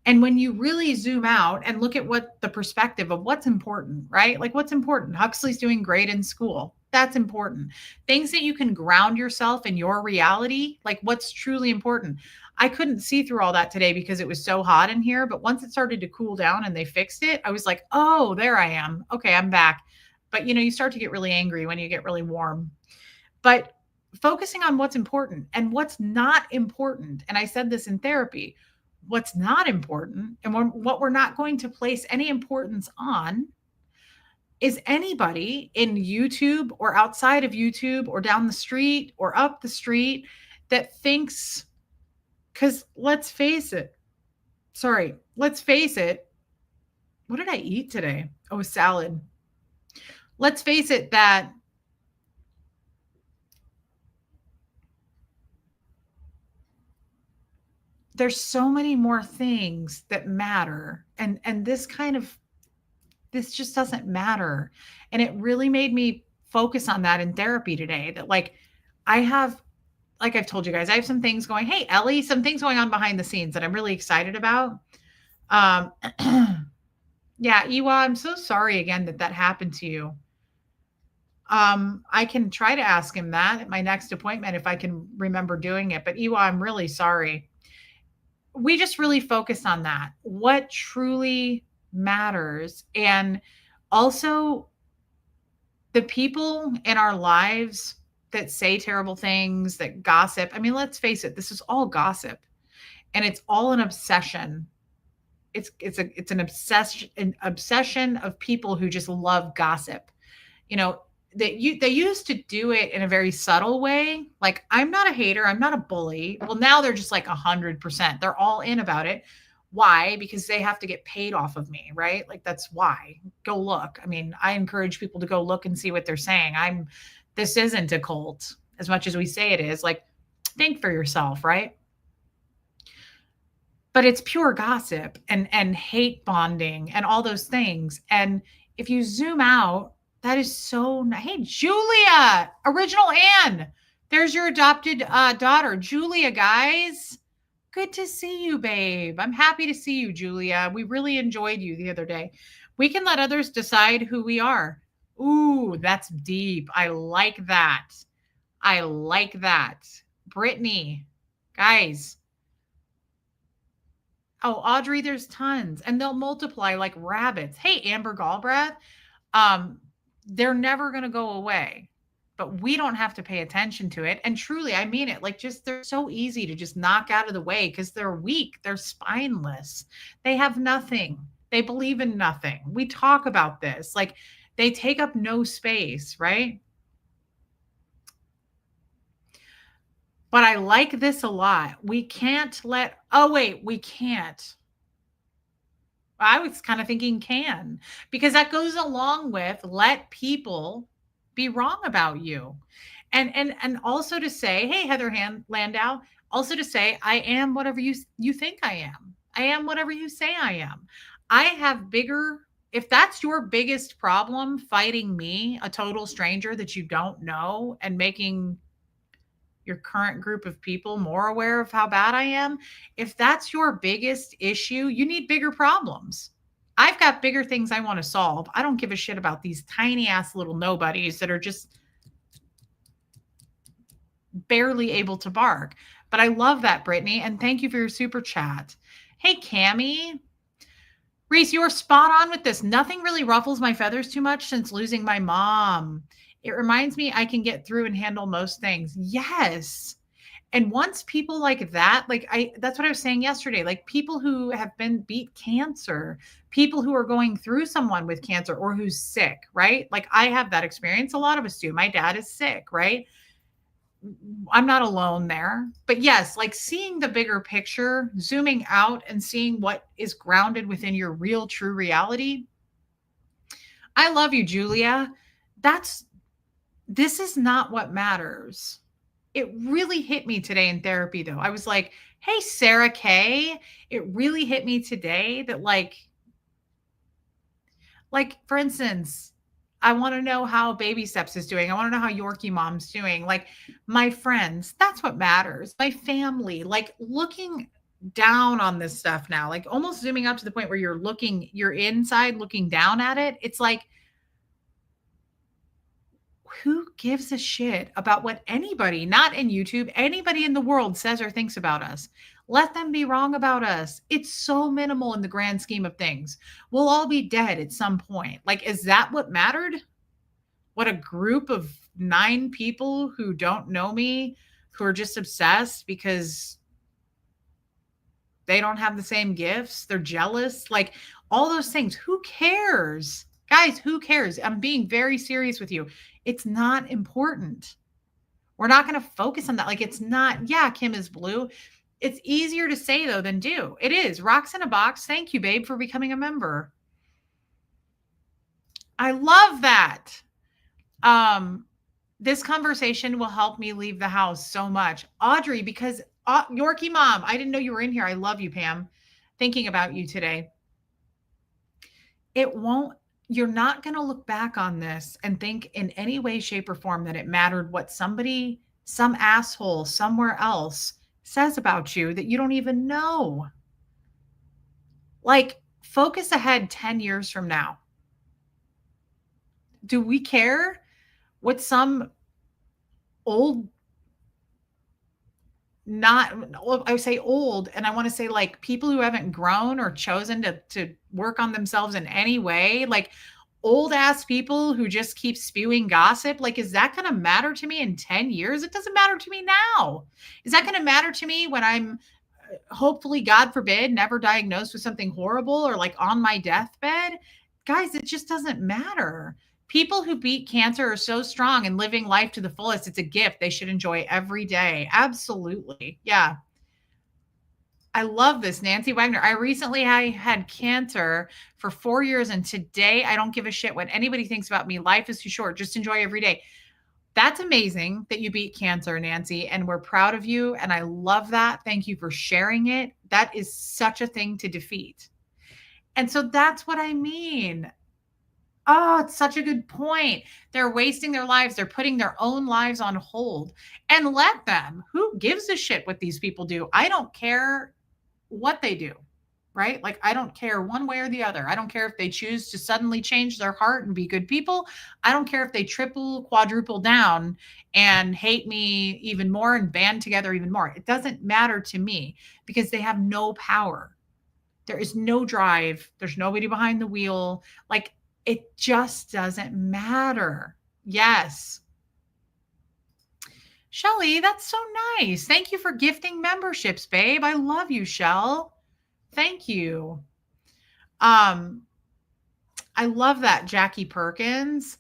And when you really zoom out and look at what the perspective of what's important, right? Like what's important? Huxley's doing great in school. That's important. Things that you can ground yourself in your reality, like what's truly important. I couldn't see through all that today because it was so hot in here. But once it started to cool down and they fixed it, I was like, oh, there I am. Okay, I'm back. But you start to get really angry when you get really warm. But focusing on what's important and what's not important. And I said this in therapy, what's not important and what we're not going to place any importance on is anybody in YouTube or outside of YouTube or down the street or up the street that thinks, because let's face it, what did I eat today? Oh, a salad. Let's face it that there's so many more things that matter, and this just doesn't matter. And it really made me focus on that in therapy today, that like I have, like I've told you guys, I have some things going, hey Ellie, some things going on behind the scenes that I'm really excited about. um yeah, Iwa, I'm so sorry again that happened to you. I can try to ask him that at my next appointment if I can remember doing it, but Iwa, I'm really sorry. We just really focus on that, what truly matters. And also the people in our lives that say terrible things, that gossip. I mean, let's face it, this is all gossip and it's all an obsession. It's an obsession of people who just love gossip. You know, they used to do it in a very subtle way. Like, I'm not a hater, I'm not a bully. Well, now they're just like 100%. They're all in about it. Why? Because they have to get paid off of me, right? Like, that's why. Go look. I mean, I encourage people to go look and see what they're saying. This isn't a cult as much as we say it is. Like, think for yourself, right? But it's pure gossip and hate bonding and all those things. And if you zoom out, that is so hey, Julia, original Anne. There's your adopted daughter, Julia, guys. Good to see you, babe. I'm happy to see you, Julia. We really enjoyed you the other day. We can let others decide who we are. Ooh, that's deep. I like that. I like that. Brittany, guys. Oh, Audrey, there's tons, and they'll multiply like rabbits. Hey, Amber Galbraith, um, they're never going to go away, but we don't have to pay attention to it. And truly, I mean it. Like, just they're so easy to just knock out of the way because they're weak, they're spineless, they have nothing, they believe in nothing. We talk about this, like they take up no space, right? But I like this a lot. We can't let, oh, wait, we can't. I was kind of thinking can, because that goes along with let people be wrong about you. And also to say, hey, Landau, also to say, I am whatever you think I am. I am whatever you say I am. I have bigger, if that's your biggest problem, fighting me, a total stranger that you don't know, and making your current group of people more aware of how bad I am, if that's your biggest issue, you need bigger problems. I've got bigger things I want to solve. I don't give a shit about these tiny ass little nobodies that are just barely able to bark. But I love that, Brittany, and thank you for your super chat. Hey, Cammie. Reese, you're spot on with this. Nothing really ruffles my feathers too much since losing my mom. It reminds me I can get through and handle most things. Yes. And once people like that, that's what I was saying yesterday, like people who have beat cancer, people who are going through someone with cancer or who's sick, right? Like, I have that experience. A lot of us do. My dad is sick, right? I'm not alone there. But yes, like seeing the bigger picture, zooming out and seeing what is grounded within your real, true reality. I love you, Julia. This is not what matters. It really hit me today in therapy, though. I was like, hey, Sarah Kay, it really hit me today that like, for instance, I want to know how Baby Steps is doing. I want to know how Yorkie Mom's doing. Like, my friends, that's what matters. My family, like looking down on this stuff now, like almost zooming up to the point where you're inside looking down at it. It's like, who gives a shit about what anybody, not in YouTube, anybody in the world says or thinks about us? Let them be wrong about us. It's so minimal in the grand scheme of things. We'll all be dead at some point. Like, is that what mattered? What a group of 9 people who don't know me, who are just obsessed because they don't have the same gifts. They're jealous. Like, all those things. Who cares? Guys, who cares? I'm being very serious with you. It's not important. We're not going to focus on that. Like, it's not, yeah, Kim is blue. It's easier to say, though, than do. It is. Rocks in a box. Thank you, babe, for becoming a member. I love that. This conversation will help me leave the house so much. Audrey, because Yorkie Mom, I didn't know you were in here. I love you, Pam. Thinking about you today. You're not going to look back on this and think in any way, shape, or form that it mattered what some asshole somewhere else says about you that you don't even know. Like, focus ahead 10 years from now. Do we care what some old, I would say old, and I want to say like people who haven't grown or chosen to work on themselves in any way, like old ass people who just keep spewing gossip? Like, is that going to matter to me in 10 years? It doesn't matter to me now. Is that going to matter to me when I'm hopefully, God forbid, never diagnosed with something horrible or like on my deathbed? Guys, it just doesn't matter. People who beat cancer are so strong and living life to the fullest. It's a gift they should enjoy every day. Absolutely. Yeah. I love this, Nancy Wagner. I had cancer for 4 years, and today I don't give a shit what anybody thinks about me. Life is too short. Just enjoy every day. That's amazing that you beat cancer, Nancy, and we're proud of you. And I love that. Thank you for sharing it. That is such a thing to defeat. And so that's what I mean. Oh, it's such a good point. They're wasting their lives. They're putting their own lives on hold, and let them. Who gives a shit what these people do? I don't care what they do, right? Like, I don't care one way or the other. I don't care if they choose to suddenly change their heart and be good people. I don't care if they triple, quadruple down and hate me even more and band together even more. It doesn't matter to me because they have no power. There is no drive. There's nobody behind the wheel. Like, it just doesn't matter. Yes. Shelly, that's so nice. Thank you for gifting memberships, babe. I love you, Shell. Thank you. I love that, Jackie Perkins.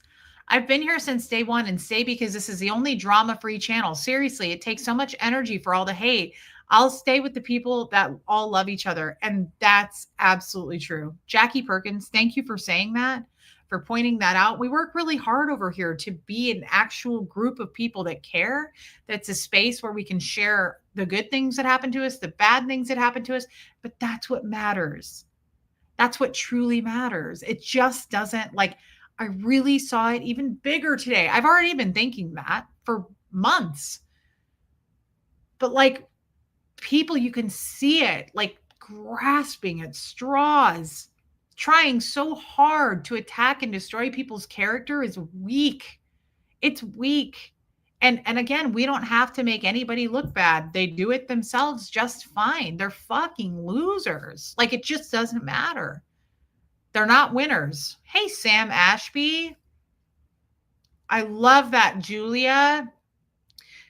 I've been here since day one and stay because this is the only drama-free channel. Seriously, it takes so much energy for all the hate. I'll stay with the people that all love each other. And that's absolutely true. Jackie Perkins, thank you for saying that, for pointing that out. We work really hard over here to be an actual group of people that care. That's a space where we can share the good things that happen to us, the bad things that happen to us. But that's what matters. That's what truly matters. It just doesn't, like, I really saw it even bigger today. I've already been thinking that for months. But like, people, you can see it, like, grasping at straws, trying so hard to attack and destroy people's character is weak. It's weak. And again, we don't have to make anybody look bad. They do it themselves just fine. They're fucking losers. Like, it just doesn't matter. They're not winners. Hey, Sam Ashby. I love that, Julia.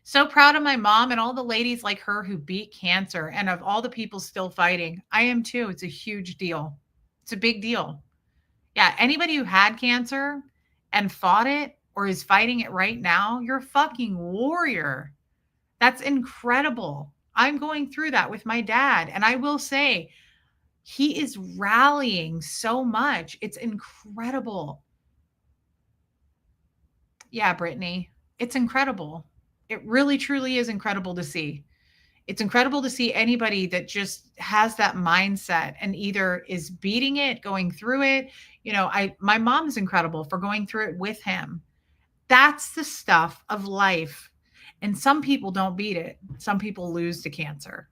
So proud of my mom and all the ladies like her who beat cancer and of all the people still fighting. I am too. It's a huge deal. It's a big deal. Yeah, anybody who had cancer and fought it or is fighting it right now, you're a fucking warrior. That's incredible. I'm going through that with my dad. And I will say, he is rallying so much. It's incredible. Yeah, Brittany, it's incredible. It really, truly is incredible to see. It's incredible to see anybody that just has that mindset and either is beating it, going through it. My mom's incredible for going through it with him. That's the stuff of life. And some people don't beat it. Some people lose to cancer.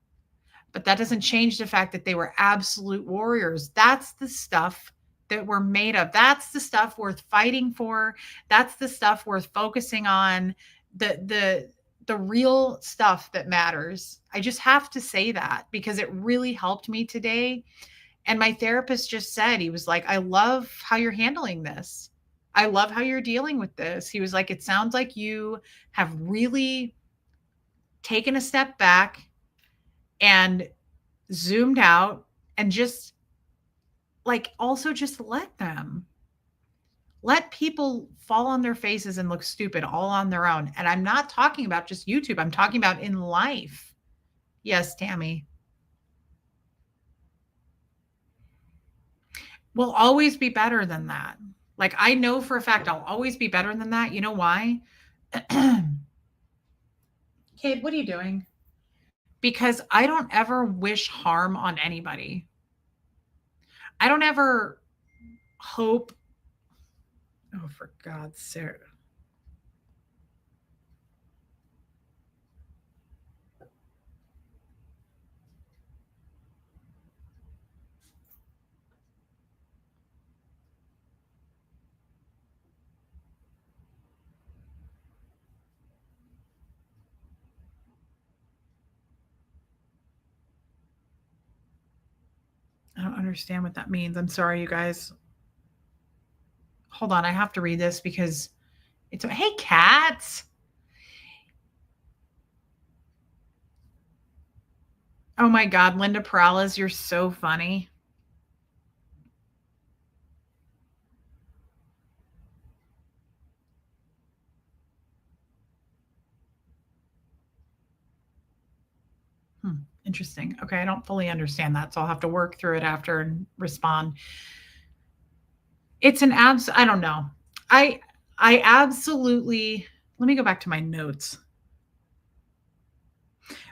But that doesn't change the fact that they were absolute warriors. That's the stuff that we're made of. That's the stuff worth fighting for. That's the stuff worth focusing on. The real stuff that matters. I just have to say that because it really helped me today. And my therapist just said, he was like, I love how you're handling this. I love how you're dealing with this. He was like, it sounds like you have really taken a step back and zoomed out and just, like, also just let people fall on their faces and look stupid all on their own. And I'm not talking about just YouTube. I'm talking about in life. Yes, Tammy. We'll always be better than that. Like, I know for a fact I'll always be better than that. You know why? Kid, what are you doing? Because I don't ever wish harm on anybody. I don't ever hope. Oh, for God's sake. I don't understand what that means. I'm sorry, you guys. Hold on. I have to read this because it's, hey, cats. Oh my God, Linda Perales, you're so funny. Interesting. Okay, I don't fully understand that, so I'll have to work through it after and respond. It's an I don't know. I I absolutely let me go back to my notes.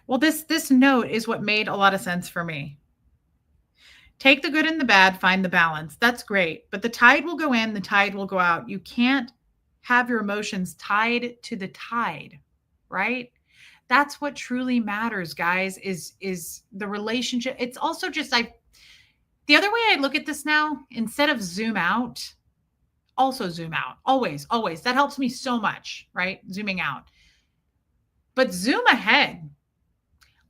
Well, this note is what made a lot of sense for me. Take the good and the bad, find the balance. That's great. But the tide will go in, the tide will go out. You can't have your emotions tied to the tide, right? That's what truly matters, guys, is the relationship. It's also just the other way I look at this now, instead of zoom out, also zoom out. Always, always. That helps me so much, right? Zooming out. But zoom ahead.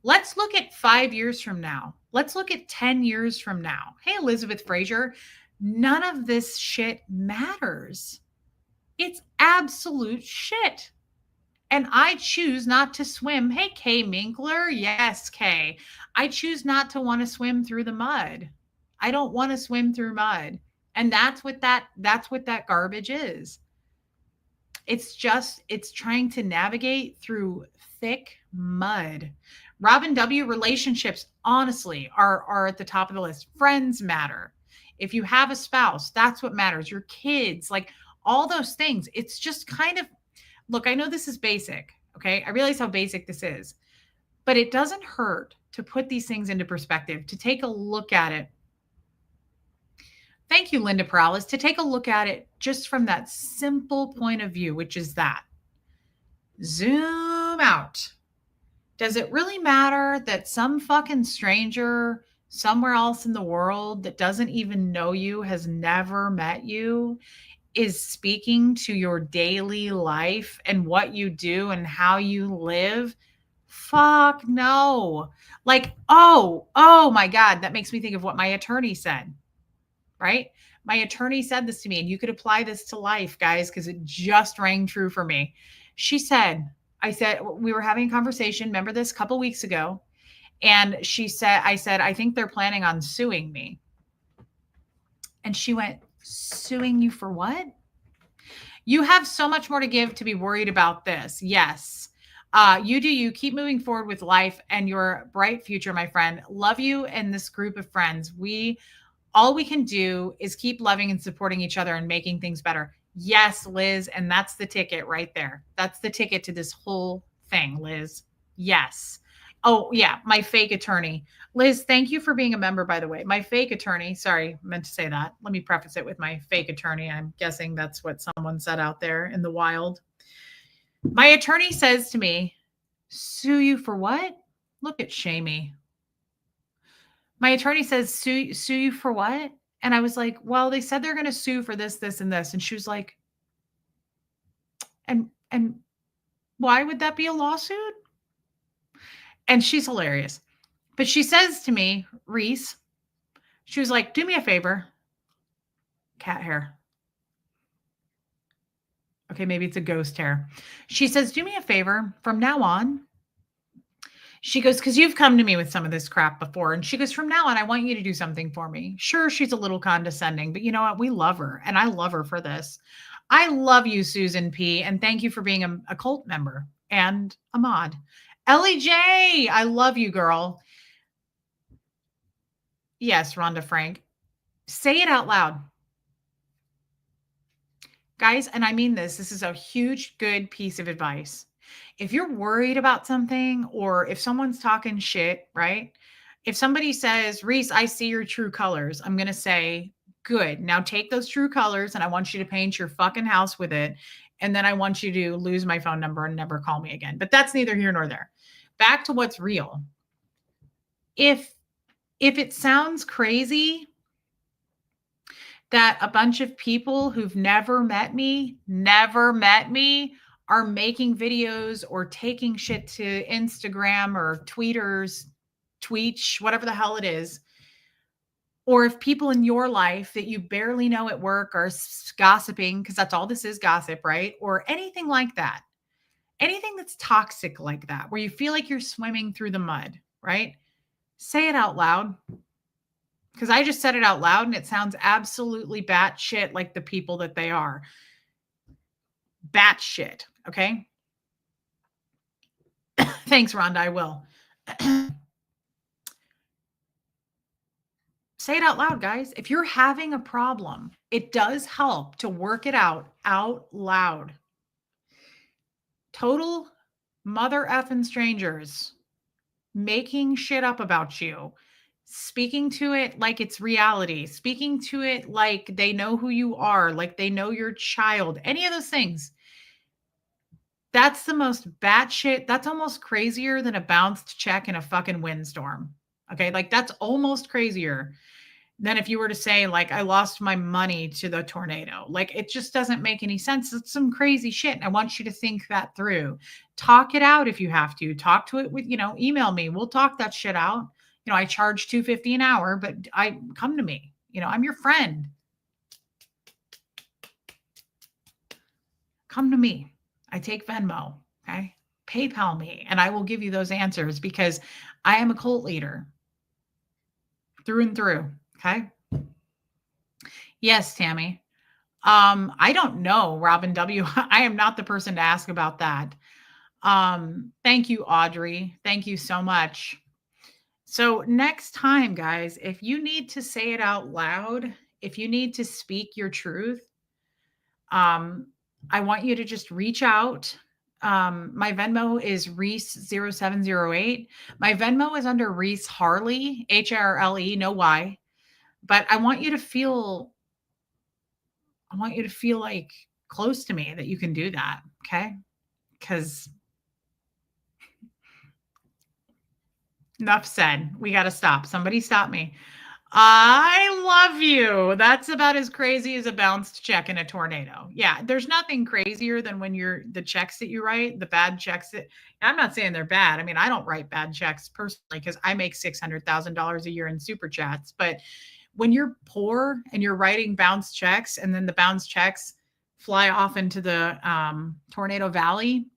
Let's look at 5 years from now. Let's look at 10 years from now. Hey, Elizabeth Frazier, none of this shit matters. It's absolute shit. And I choose not to swim. Hey, Kay Minkler. Yes, Kay. I choose not to want to swim through the mud. I don't want to swim through mud. And that's what that garbage is. It's trying to navigate through thick mud. Robin W. Relationships, honestly, are at the top of the list. Friends matter. If you have a spouse, that's what matters. Your kids, like all those things. It's just kind of look, I know this is basic. Okay. I realize how basic this is, but it doesn't hurt to put these things into perspective, to take a look at it. Thank you, Linda Perales, to take a look at it just from that simple point of view, which is that zoom out. Does it really matter that some fucking stranger somewhere else in the world that doesn't even know you, has never met you, is speaking to your daily life and what you do and how you live? Fuck no. Like, oh my God, that makes me think of what my attorney said, right? My attorney said this to me, and you could apply this to life, guys, because it just rang true for me. She said, I said, we were having a conversation, remember this, a couple weeks ago. And I said, I think they're planning on suing me. And she went, suing you for what? You have so much more to give to be worried about this. Yes. You do you. Keep moving forward with life and your bright future, my friend. Love you and this group of friends. All we can do is keep loving and supporting each other and making things better. Yes, Liz. And that's the ticket right there. That's the ticket to this whole thing, Liz. Yes. Oh, yeah. My fake attorney. Liz, thank you for being a member, by the way. My fake attorney. Sorry, meant to say that. Let me preface it with my fake attorney. I'm guessing that's what someone said out there in the wild. My attorney says to me, sue you for what? Look at Shamey. My attorney says, sue you for what? And I was like, well, they said they're going to sue for this, this, and this. And she was like, and why would that be a lawsuit? And she's hilarious. But she says to me, Reese, she was like, do me a favor. Cat hair. Okay, maybe it's a ghost hair. She says, do me a favor from now on. She goes, because you've come to me with some of this crap before. And she goes, from now on, I want you to do something for me. Sure, she's a little condescending, but you know what? We love her. And I love her for this. I love you, Susan P. And thank you for being a cult member and a mod. Ellie J, I love you, girl. Yes, Rhonda Frank. Say it out loud. Guys, and I mean this is a huge, good piece of advice. If you're worried about something or if someone's talking shit, right? If somebody says, Reese, I see your true colors, I'm going to say, good. Now take those true colors and I want you to paint your fucking house with it. And then I want you to lose my phone number and never call me again. But that's neither here nor there. Back to what's real. If it sounds crazy that a bunch of people who've never met me, are making videos or taking shit to Instagram or Tweetch, whatever the hell it is. Or if people in your life that you barely know at work are gossiping, because that's all this is, gossip, right? Or anything like that. Anything that's toxic like that, where you feel like you're swimming through the mud, right? Say it out loud. Because I just said it out loud and it sounds absolutely batshit like the people that they are. Batshit. Okay. Thanks, Rhonda. I will. Say it out loud, guys. If you're having a problem, it does help to work it out loud. Total mother effing strangers making shit up about you, speaking to it like it's reality, speaking to it like they know who you are, like they know your child, any of those things. That's the most batshit. That's almost crazier than a bounced check in a fucking windstorm. Okay. Like that's almost crazier than if you were to say, like, I lost my money to the tornado. Like it just doesn't make any sense. It's some crazy shit. And I want you to think that through. Talk it out if you have to. Talk to it with, email me. We'll talk that shit out. I charge $2.50 an hour, but I come to me. I'm your friend. Come to me. I take Venmo. Okay. PayPal me and I will give you those answers because I am a cult leader through and through. Okay. Yes, Tammy. I don't know, Robin W. I am not the person to ask about that. Thank you, Audrey. Thank you so much. So next time, guys, if you need to say it out loud, if you need to speak your truth, I want you to just reach out. My Venmo is Reese0708. My Venmo is under Reese Harley, Harle, no Y. But I want you to feel like close to me that you can do that. Okay. Because enough said. We got to stop. Somebody stop me. I love you. That's about as crazy as a bounced check in a tornado. Yeah, there's nothing crazier than when the checks that you write, the bad checks that I'm not saying they're bad. I mean, I don't write bad checks personally because I make $600,000 a year in super chats. But when you're poor and you're writing bounce checks and then the bounce checks fly off into the tornado valley,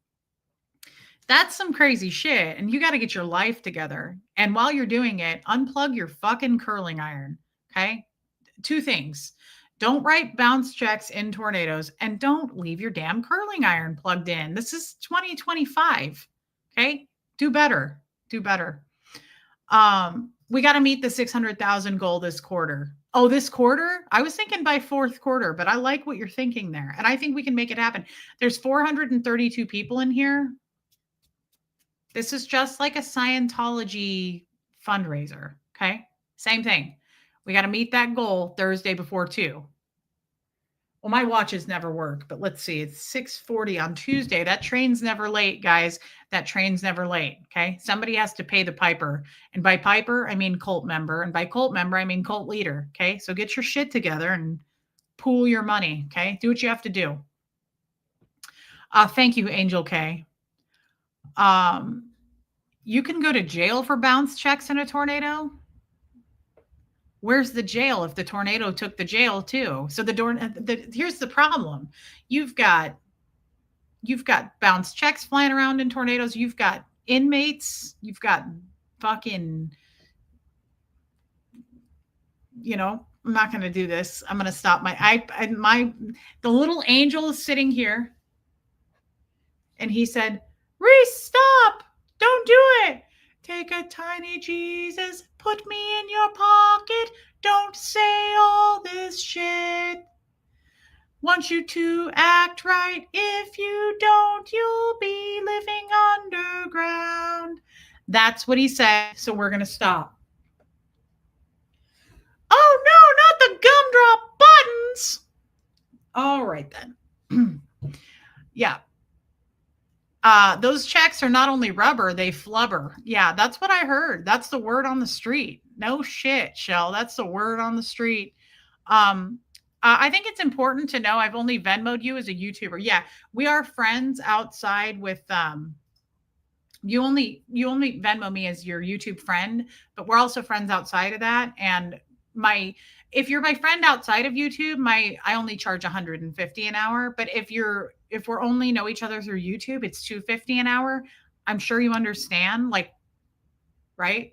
that's some crazy shit. And you got to get your life together. And while you're doing it, unplug your fucking curling iron. Okay. 2 things. Don't write bounce checks in tornadoes and don't leave your damn curling iron plugged in. This is 2025. Okay. Do better. Do better. We got to meet the 600,000 goal this quarter. Oh, this quarter? I was thinking by 4th quarter, but I like what you're thinking there. And I think we can make it happen. There's 432 people in here. This is just like a Scientology fundraiser. Okay. Same thing. We got to meet that goal Thursday before 2. Well, my watches never work, but let's see. It's 6:40 on Tuesday. That train's never late, guys. That train's never late. Okay. Somebody has to pay the piper. And by piper, I mean cult member. And by cult member, I mean cult leader. Okay. So get your shit together and pool your money. Okay. Do what you have to do. Thank you, Angel K. You can go to jail for bounce checks in a tornado. Where's the jail if the tornado took the jail too? So here's the problem. You've got bounce checks flying around in tornadoes. You've got inmates. You've got fucking, I'm not going to do this. I'm going to stop the little angel is sitting here and he said, Reese, stop. Don't do it. Take a tiny Jesus, put me in your pocket. Don't say all this shit. Want you to act right. If you don't, you'll be living underground. That's what he said. So we're going to stop. Oh, no, not the gumdrop buttons. All right, then. Yeah. Those checks are not only rubber, they flubber. Yeah, that's what I heard. That's the word on the street. No shit, Shell. That's the word on the street. I think it's important to know I've only Venmo'd you as a YouTuber. Yeah, we are friends outside with you only Venmo me as your YouTube friend, but we're also friends outside of that. And if you're my friend outside of YouTube, I only charge $150 an hour. But if we're only know each other through YouTube, it's $250 an hour. I'm sure you understand, right?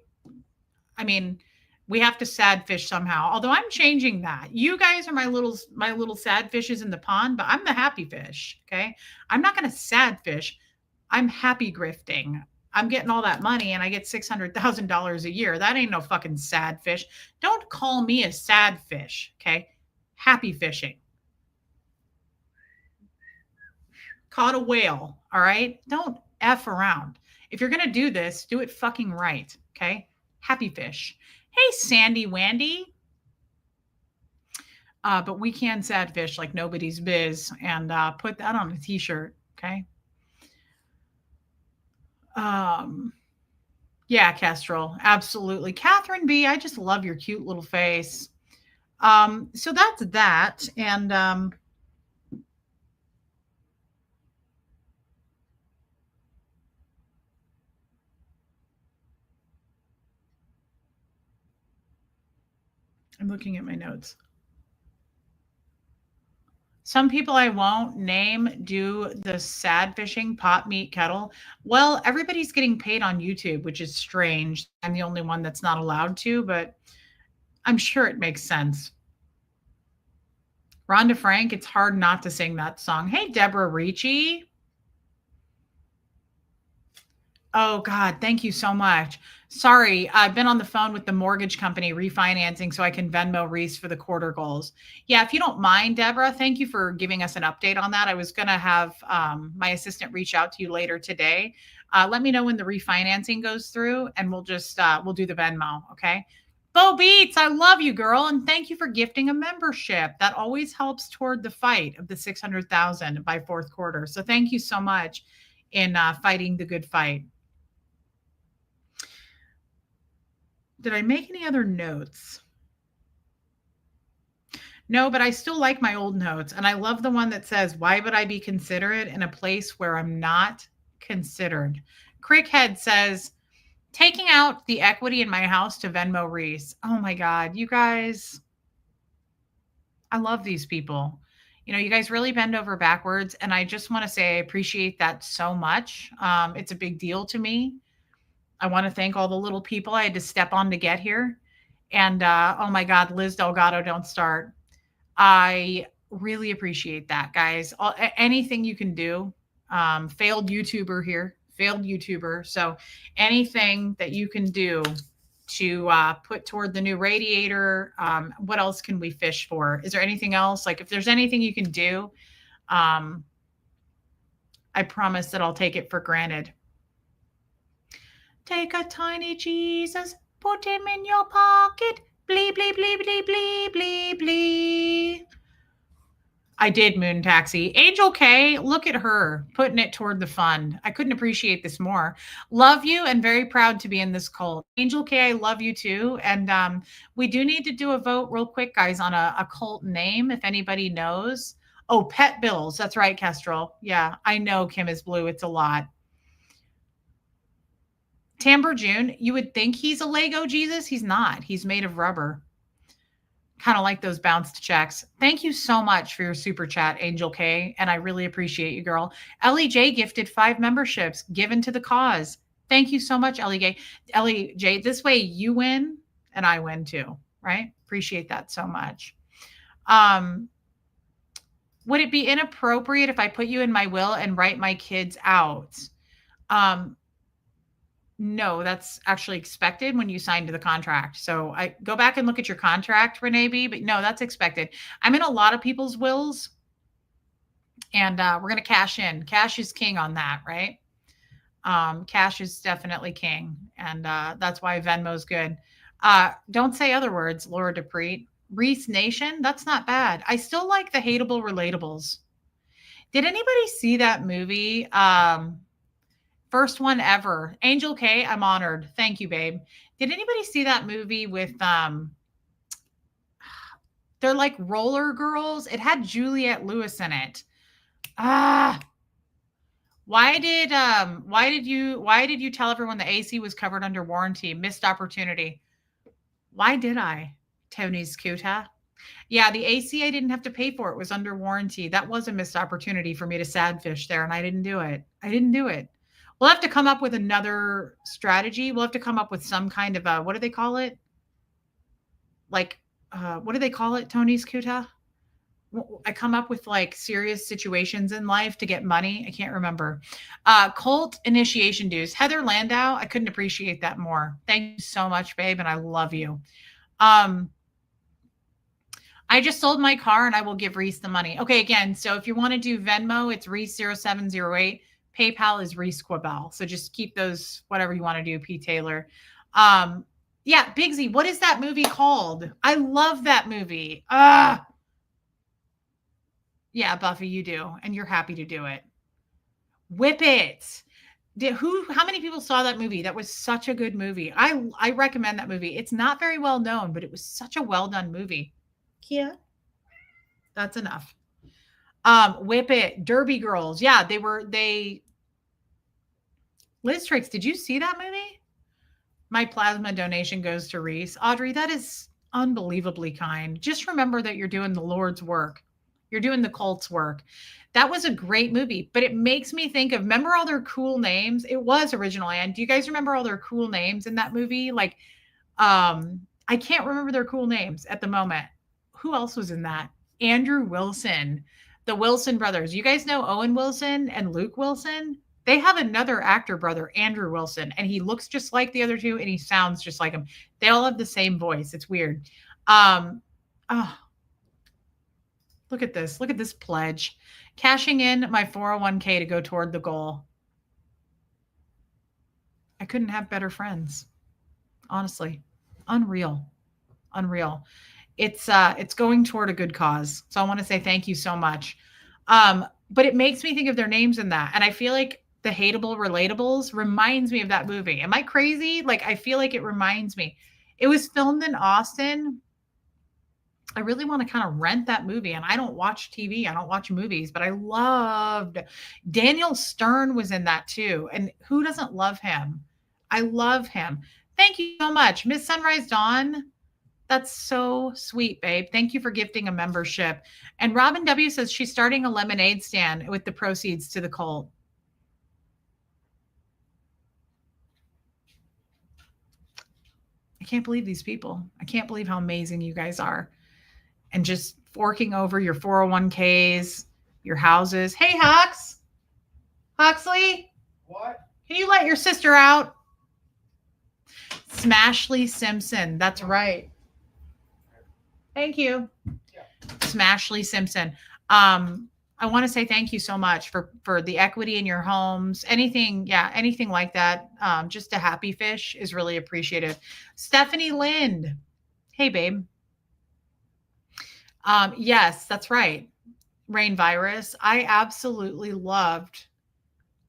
I mean, we have to sad fish somehow. Although I'm changing that. You guys are my little sad fishes in the pond, but I'm the happy fish. Okay. I'm not going to sad fish. I'm happy grifting. I'm getting all that money and I get $600,000 a year. That ain't no fucking sad fish. Don't call me a sad fish, okay? Happy fishing. Caught a whale, all right? Don't F around. If you're going to do this, do it fucking right, okay? Happy fish. Hey, Sandy Wandy. But we can sad fish like nobody's biz and put that on a t-shirt, okay? Yeah, Kestrel, absolutely. Catherine B, I just love your cute little face. So that's that. And I'm looking at my notes. Some people I won't name do the sad fishing pot meat kettle. Well, everybody's getting paid on YouTube, which is strange. I'm the only one that's not allowed to, but I'm sure it makes sense. Rhonda Frank, it's hard not to sing that song. Hey, Deborah Ricci. Oh, God, thank you so much. Sorry, I've been on the phone with the mortgage company refinancing so I can Venmo Reese for the quarter goals. Yeah, if you don't mind, Deborah, thank you for giving us an update on that. I was going to have my assistant reach out to you later today. Let me know when the refinancing goes through and we'll just, we'll do the Venmo, okay? Bo Beats, I love you, girl. And thank you for gifting a membership. That always helps toward the fight of the 600,000 by fourth quarter. So thank you so much in fighting the good fight. Did I make any other notes? No, but I still like my old notes. And I love the one that says, why would I be considerate in a place where I'm not considered? Crickhead says, taking out the equity in my house to Venmo Reese. Oh my God, you guys, I love these people. You know, you guys really bend over backwards. And I just want to say I appreciate that so much. It's a big deal to me. I want to thank all the little people I had to step on to get here. And oh my God, Liz Delgado, don't start. I really appreciate that, guys. Anything you can do. Failed YouTuber here, failed YouTuber. So anything that you can do to put toward the new radiator. What else can we fish for? Is there anything else? Like if there's anything you can do, I promise that I'll take it for granted. Take a tiny Jesus, put him in your pocket. Blee, blee, blee, blee, blee, blee, blee. I did, Moon Taxi. Angel K, look at her putting it toward the fund. I couldn't appreciate this more. Love you and very proud to be in this cult. Angel K, I love you too. And we do need to do a vote real quick, guys, on a cult name, if anybody knows. Oh, Pet Bills. That's right, Kestrel. Yeah, I know Kim is blue. It's a lot. Tamber June, you would think he's a Lego Jesus. He's not. He's made of rubber. Kind of like those bounced checks. Thank you so much for your super chat, Angel K. And I really appreciate you, girl. Ellie J gifted 5 memberships given to the cause. Thank you so much, Ellie J. Ellie J, this way you win and I win too, right? Appreciate that so much. Would it be inappropriate if I put you in my will and write my kids out? No, that's actually expected when you signed the contract. So I go back and look at your contract, Renee B, but no, that's expected. I'm in a lot of people's wills and we're going to cash in. Cash is king on that, right? Cash is definitely king. And that's why Venmo's good. Don't say other words, Laura Dupreet. Reese Nation, that's not bad. I still like the hateable relatables. Did anybody see that movie? First one ever. Angel K, I'm honored. Thank you, babe. Did anybody see that movie with they're like roller girls? It had Juliette Lewis in it. Why did you tell everyone the AC was covered under warranty? Missed opportunity. Why did I? Tony's Kuta. Yeah, the AC I didn't have to pay for. It was under warranty. That was a missed opportunity for me to sad fish there, and I didn't do it. We'll have to come up with another strategy. We'll have to come up with some kind of what do they call it? Like, what do they call it, Tony's Kuta? I come up with like serious situations in life to get money. I can't remember. Cult initiation dues. Heather Landau, I couldn't appreciate that more. Thank you so much, babe, and I love you. Um, I just sold my car and I will give Reese the money. Okay, again, so if you want to do Venmo, it's Reese0708. PayPal is Reese Quabell. So just keep those, whatever you want to do, P. Taylor. Um, yeah, Bigsy, what is that movie called? I love that movie. Yeah, Buffy, you do, and you're happy to do it. Whip It. How many people saw that movie? That was such a good movie. I recommend that movie. It's not very well known, but it was such a well done movie. Yeah. That's enough. Whip It, Derby Girls. Yeah, they Liz Tricks, did you see that movie? My plasma donation goes to Reese. Audrey, that is unbelievably kind. Just remember that you're doing the Lord's work. You're doing the cult's work. That was a great movie, but it makes me think of, remember all their cool names? It was original. And do you guys remember all their cool names in that movie? Like, I can't remember their cool names at the moment. Who else was in that? Andrew Wilson, the Wilson brothers. You guys know Owen Wilson and Luke Wilson? They have another actor brother, Andrew Wilson, and he looks just like the other two and he sounds just like him. They all have the same voice. It's weird. Um, oh, look at this. Look at this pledge. Cashing in my 401k to go toward the goal. I couldn't have better friends. Honestly. Unreal. Unreal. It's going toward a good cause. So I want to say thank you so much. But it makes me think of their names in that. And I feel like the Hateable Relatables reminds me of that movie. Am I crazy? Like, I feel like it reminds me. It was filmed in Austin. I really want to kind of rent that movie. And I don't watch TV. I don't watch movies, but I loved Daniel Stern was in that too. And who doesn't love him? I love him. Thank you so much. Miss Sunrise Dawn. That's so sweet, babe. Thank you for gifting a membership. And Robin W says she's starting a lemonade stand with the proceeds to the cult. I can't believe these people. I can't believe how amazing you guys are. And just forking over your 401ks, your houses. Hey, Hux. Huxley. What? Can you let your sister out? Smashley Simpson. That's right. Thank you. Yeah. Smashley Simpson. I want to say thank you so much for the equity in your homes. Anything like that. Just a happy fish is really appreciated. Stephanie Lind. Hey, babe. Yes, that's right. Rain Virus. I absolutely loved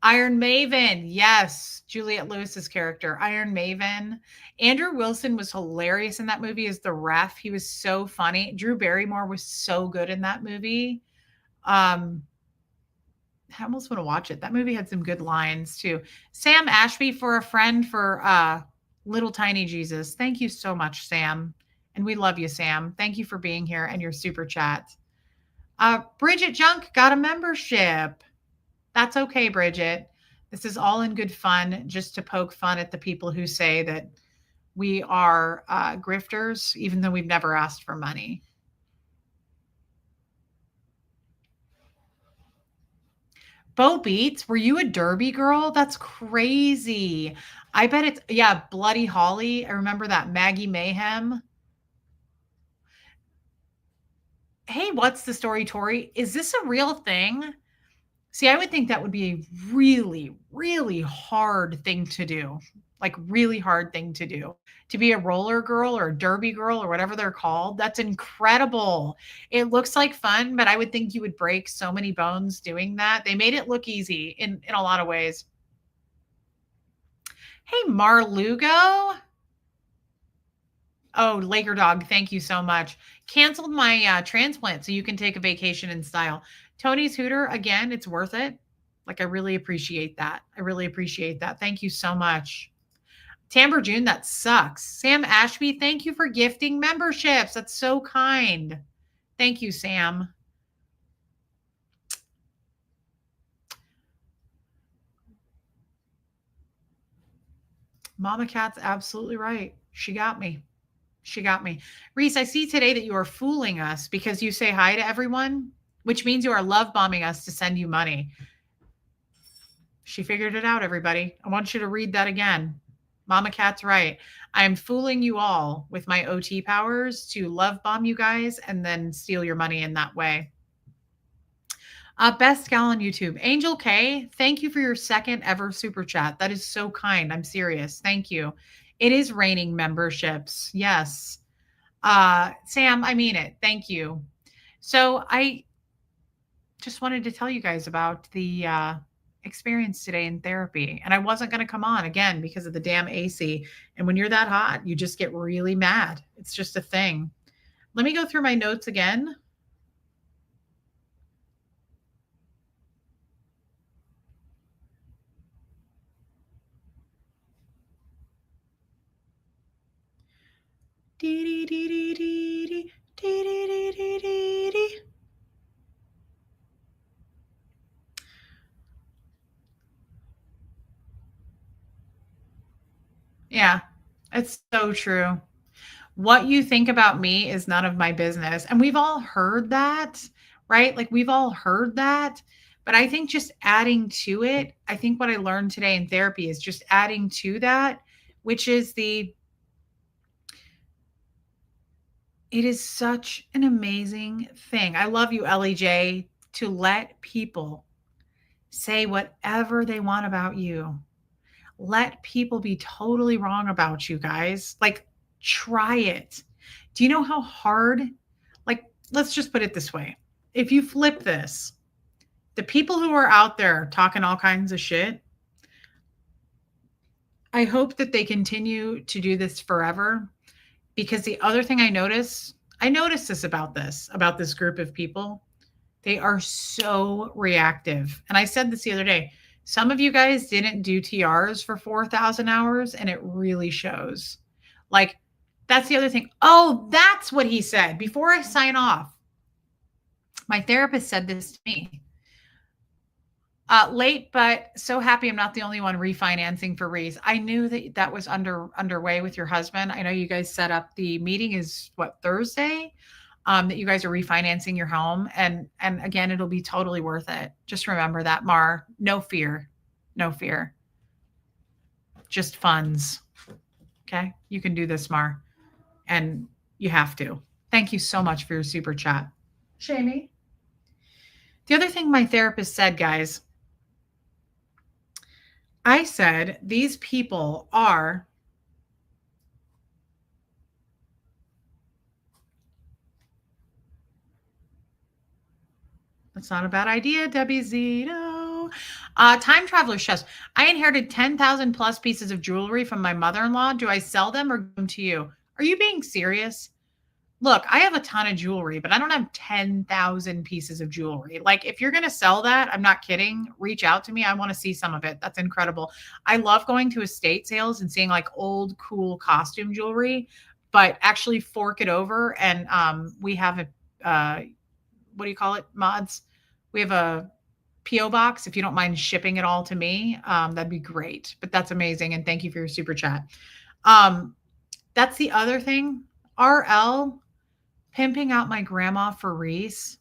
Iron Maven. Yes, Juliette Lewis's character, Iron Maven. Andrew Wilson was hilarious in that movie as the ref. He was so funny. Drew Barrymore was so good in that movie. I almost want to watch it. That movie had some good lines too. Sam Ashby for a friend for Little Tiny Jesus. Thank you so much, Sam. And we love you, Sam. Thank you for being here and your super chat. Bridget Junk got a membership. That's okay, Bridget. This is all in good fun, just to poke fun at the people who say that we are grifters, even though we've never asked for money. Bo Beats, were you a Derby girl? That's crazy. I bet it's, yeah, Bloody Holly. I remember that. Maggie Mayhem. Hey, what's the story, Tori? Is this a real thing? See, I would think that would be a really, really hard thing to do. Like, really hard thing to do. To be a roller girl or a derby girl or whatever they're called. That's incredible. It looks like fun, but I would think you would break so many bones doing that. They made it look easy in a lot of ways. Hey, Marlugo. Oh, Laker Dog, thank you so much. Canceled my transplant so you can take a vacation in style. Tony's Hooter, again, it's worth it. Like, I really appreciate that. I really appreciate that. Thank you so much. Tamber June, that sucks. Sam Ashby, thank you for gifting memberships. That's so kind. Thank you, Sam. Mama Cat's absolutely right. She got me. She got me. Reese, I see today that you are fooling us because you say hi to everyone, which means you are love bombing us to send you money. She figured it out, everybody. I want you to read that again. Mama Cat's right. I am fooling you all with my OT powers to love bomb you guys and then steal your money in that way. Best gal on YouTube. Angel K, thank you for your second ever super chat. That is so kind. I'm serious. Thank you. It is raining memberships. Yes. Sam, I mean it. Thank you. So I just wanted to tell you guys about the experience today in therapy. And I wasn't going to come on again because of the damn AC. And when you're that hot, you just get really mad. It's just a thing. Let me go through my notes again. Yeah, it's so true. What you think about me is none of my business. And we've all heard that, right? Like we've all heard that. But I think just adding to it, I think what I learned today in therapy is just adding to that, which is it is such an amazing thing. I love you, LEJ, to let people say whatever they want about you. Let people be totally wrong about you guys. Like, try it. Do you know how hard? Like, let's just put it this way. If you flip this, the people who are out there talking all kinds of shit, I hope that they continue to do this forever. Because the other thing I noticed about this group of people. They are so reactive. And I said this the other day. Some of you guys didn't do TRs for 4,000 hours, and it really shows. Like, that's the other thing. Oh, that's what he said. Before I sign off, my therapist said this to me. Late, but so happy I'm not the only one refinancing for Reese. I knew that was underway with your husband. I know you guys set up the meeting is what, Thursday? That you guys are refinancing your home. And again, it'll be totally worth it. Just remember that, Mar. No fear. No fear. Just funds. Okay. You can do this, Mar. And you have to. Thank you so much for your super chat. Shamey. The other thing my therapist said, guys, I said these people are that's not a bad idea, Debbie Zito. Time Traveler Chefs. I inherited 10,000 plus pieces of jewelry from my mother-in-law. Do I sell them or give them to you? Are you being serious? Look, I have a ton of jewelry, but I don't have 10,000 pieces of jewelry. Like, if you're going to sell that, I'm not kidding. Reach out to me. I want to see some of it. That's incredible. I love going to estate sales and seeing like old, cool costume jewelry, but actually fork it over. And we have a, what do you call it, mods? We have a PO box. If you don't mind shipping it all to me, that'd be great. But that's amazing. And thank you for your super chat. That's the other thing. RL pimping out my grandma for Reese.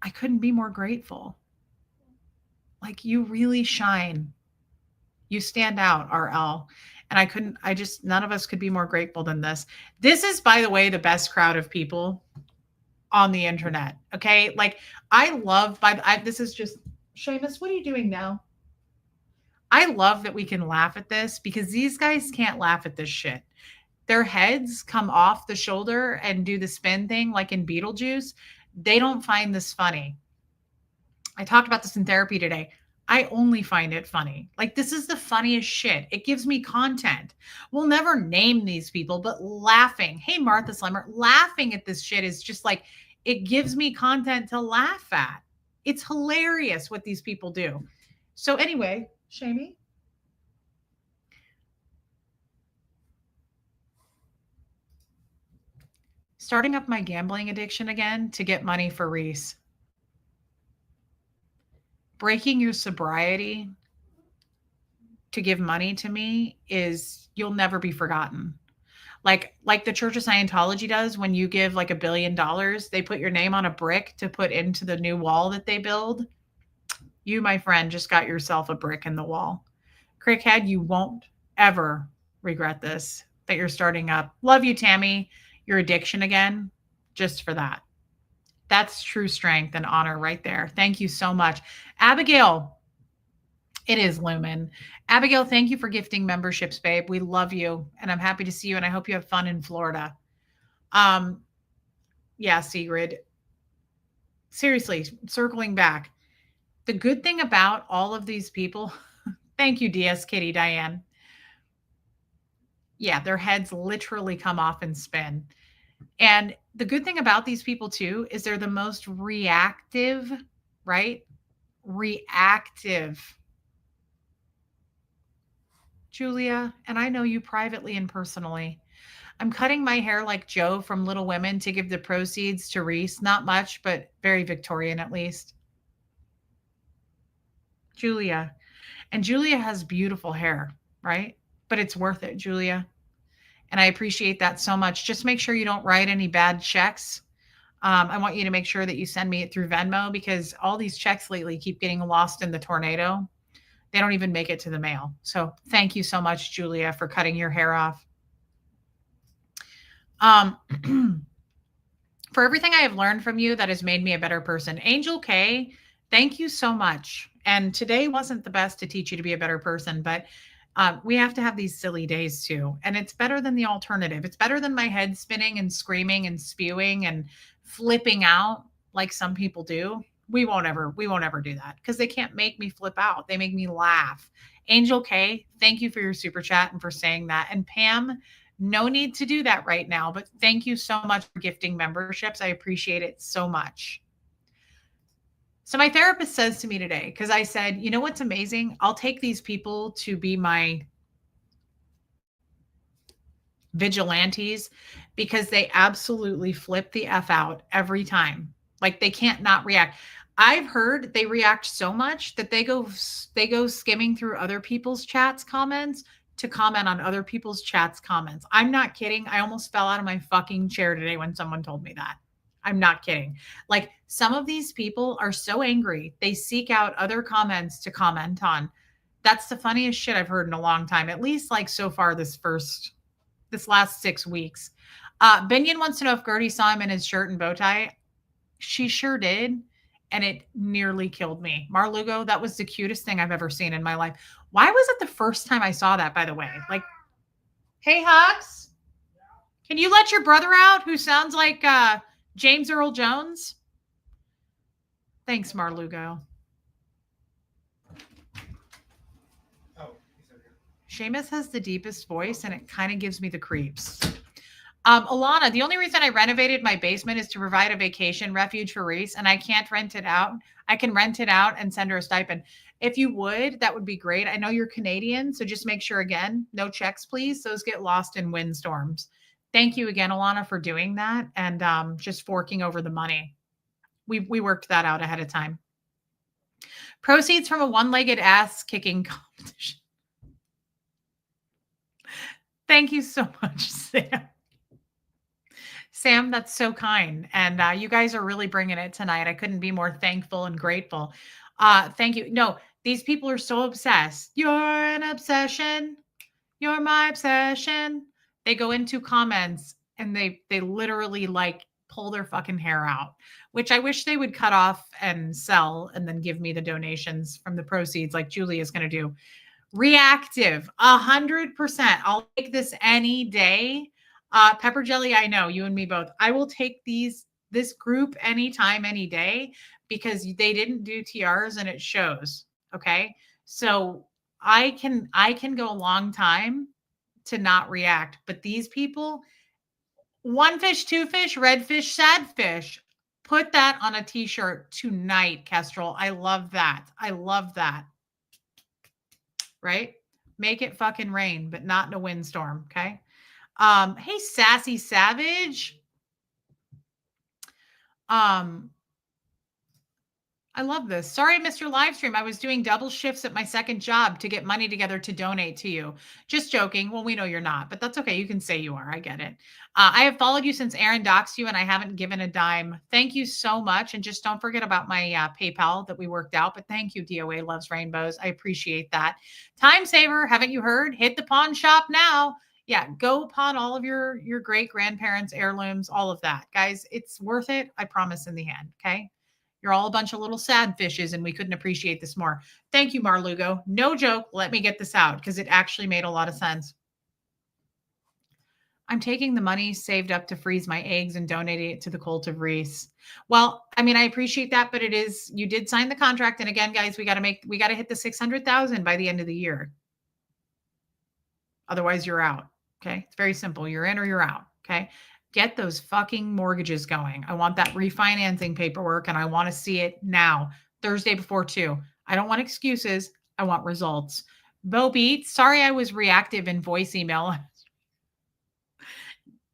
I couldn't be more grateful. Like, you really shine. You stand out, RL. And none of us could be more grateful than this. This is, by the way, the best crowd of people on the internet. Okay. Like, this is just, Seamus, what are you doing now? I love that we can laugh at this because these guys can't laugh at this shit. Their heads come off the shoulder and do the spin thing like in Beetlejuice. They don't find this funny. I talked about this in therapy today. I only find it funny. Like, this is the funniest shit. It gives me content. We'll never name these people, but laughing. Hey, Martha Slimmer, laughing at this shit is just like, it gives me content to laugh at. It's hilarious what these people do. So anyway, Shamey. Starting up my gambling addiction again to get money for Reese. Breaking your sobriety to give money to me you'll never be forgotten. Like the Church of Scientology does when you give like $1 billion, they put your name on a brick to put into the new wall that they build. You, my friend, just got yourself a brick in the wall. Crickhead, you won't ever regret this that you're starting up. Love you, Tammy. Your addiction again, just for that. That's true strength and honor right there. Thank you so much. Abigail, it is Lumen. Abigail, thank you for gifting memberships, babe. We love you, and I'm happy to see you, and I hope you have fun in Florida. Um, yeah, Sigrid. Seriously, circling back, the good thing about all of these people, thank you, DS Kitty Diane. Yeah, their heads literally come off and spin. And the good thing about these people too is they're the most reactive, right? Reactive. Julia, and I know you privately and personally. I'm cutting my hair like Joe from Little Women to give the proceeds to Reese. Not much, but very Victorian at least. Julia. And Julia has beautiful hair, right? But it's worth it, Julia. And I appreciate that so much. Just make sure you don't write any bad checks. I want you to make sure that you send me it through Venmo because all these checks lately keep getting lost in the tornado. They don't even make it to the mail. So thank you so much, Julia, for cutting your hair off. For everything I have learned from you that has made me a better person. Angel K, thank you so much. And today wasn't the best to teach you to be a better person, but we have to have these silly days too. And it's better than the alternative. It's better than my head spinning and screaming and spewing and flipping out like some people do. We won't ever do that because they can't make me flip out. They make me laugh. Angel K, thank you for your super chat and for saying that. And Pam, no need to do that right now, but thank you so much for gifting memberships. I appreciate it so much. So my therapist says to me today, because I said, you know what's amazing? I'll take these people to be my vigilantes because they absolutely flip the F out every time. Like they can't not react. I've heard they react so much that they go skimming through other people's chats comments to comment on other people's chats comments. I'm not kidding. I almost fell out of my fucking chair today when someone told me that. I'm not kidding. Like some of these people are so angry, they seek out other comments to comment on. That's the funniest shit I've heard in a long time, at least like so far this last 6 weeks. Binion wants to know if Gertie saw him in his shirt and bow tie. She sure did. And it nearly killed me. Marlugo, that was the cutest thing I've ever seen in my life. Why was it the first time I saw that, by the way? Like, hey, Hux, can you let your brother out who sounds like James Earl Jones? Thanks, Marlugo. Seamus has the deepest voice, and it kind of gives me the creeps. Alana, the only reason I renovated my basement is to provide a vacation refuge for Reese, and I can't rent it out. I can rent it out and send her a stipend. If you would, that would be great. I know you're Canadian, so just make sure, again, no checks, please. Those get lost in windstorms. Thank you again, Alana, for doing that and just forking over the money. We worked that out ahead of time. Proceeds from a one-legged ass kicking competition. Thank you so much, Sam. Sam, that's so kind. And you guys are really bringing it tonight. I couldn't be more thankful and grateful. Thank you. No, these people are so obsessed. You're an obsession. You're my obsession. They go into comments and they literally like pull their fucking hair out, which I wish they would cut off and sell and then give me the donations from the proceeds like Julie is going to do. Reactive, 100%. I'll take this any day. Pepper Jelly, I know you and me both. I will take this group anytime, any day, because they didn't do TRs and it shows. Okay. So I can go a long time to not react, but these people, one fish, two fish, red fish, sad fish. Put that on a t-shirt tonight, Kestrel. I love that. I love that. Right? Make it fucking rain, but not in a windstorm. Okay. Hey, Sassy Savage. I'm I love this. Sorry I missed your live stream. I was doing double shifts at my second job to get money together to donate to you. Just joking. Well, we know you're not, but that's okay. You can say you are. I get it. I have followed you since Aaron doxed you, and I haven't given a dime. Thank you so much. And just don't forget about my PayPal that we worked out. But thank you, DOA Loves Rainbows. I appreciate that. Time saver. Haven't you heard? Hit the pawn shop now. Yeah, go pawn all of your great grandparents' heirlooms, all of that. Guys, it's worth it. I promise in the end. Okay. You're all a bunch of little sad fishes, and we couldn't appreciate this more. Thank you, Marlugo. No joke. Let me get this out because it actually made a lot of sense. I'm taking the money saved up to freeze my eggs and donating it to the cult of Reese. Well, I mean, I appreciate that, but you did sign the contract. And again, guys, we got to hit the 600,000 by the end of the year. Otherwise you're out. Okay. It's very simple. You're in or you're out. Okay. Get those fucking mortgages going. I want that refinancing paperwork and I want to see it now, Thursday before 2. I don't want excuses. I want results. Bo Beats, sorry I was reactive in voice email.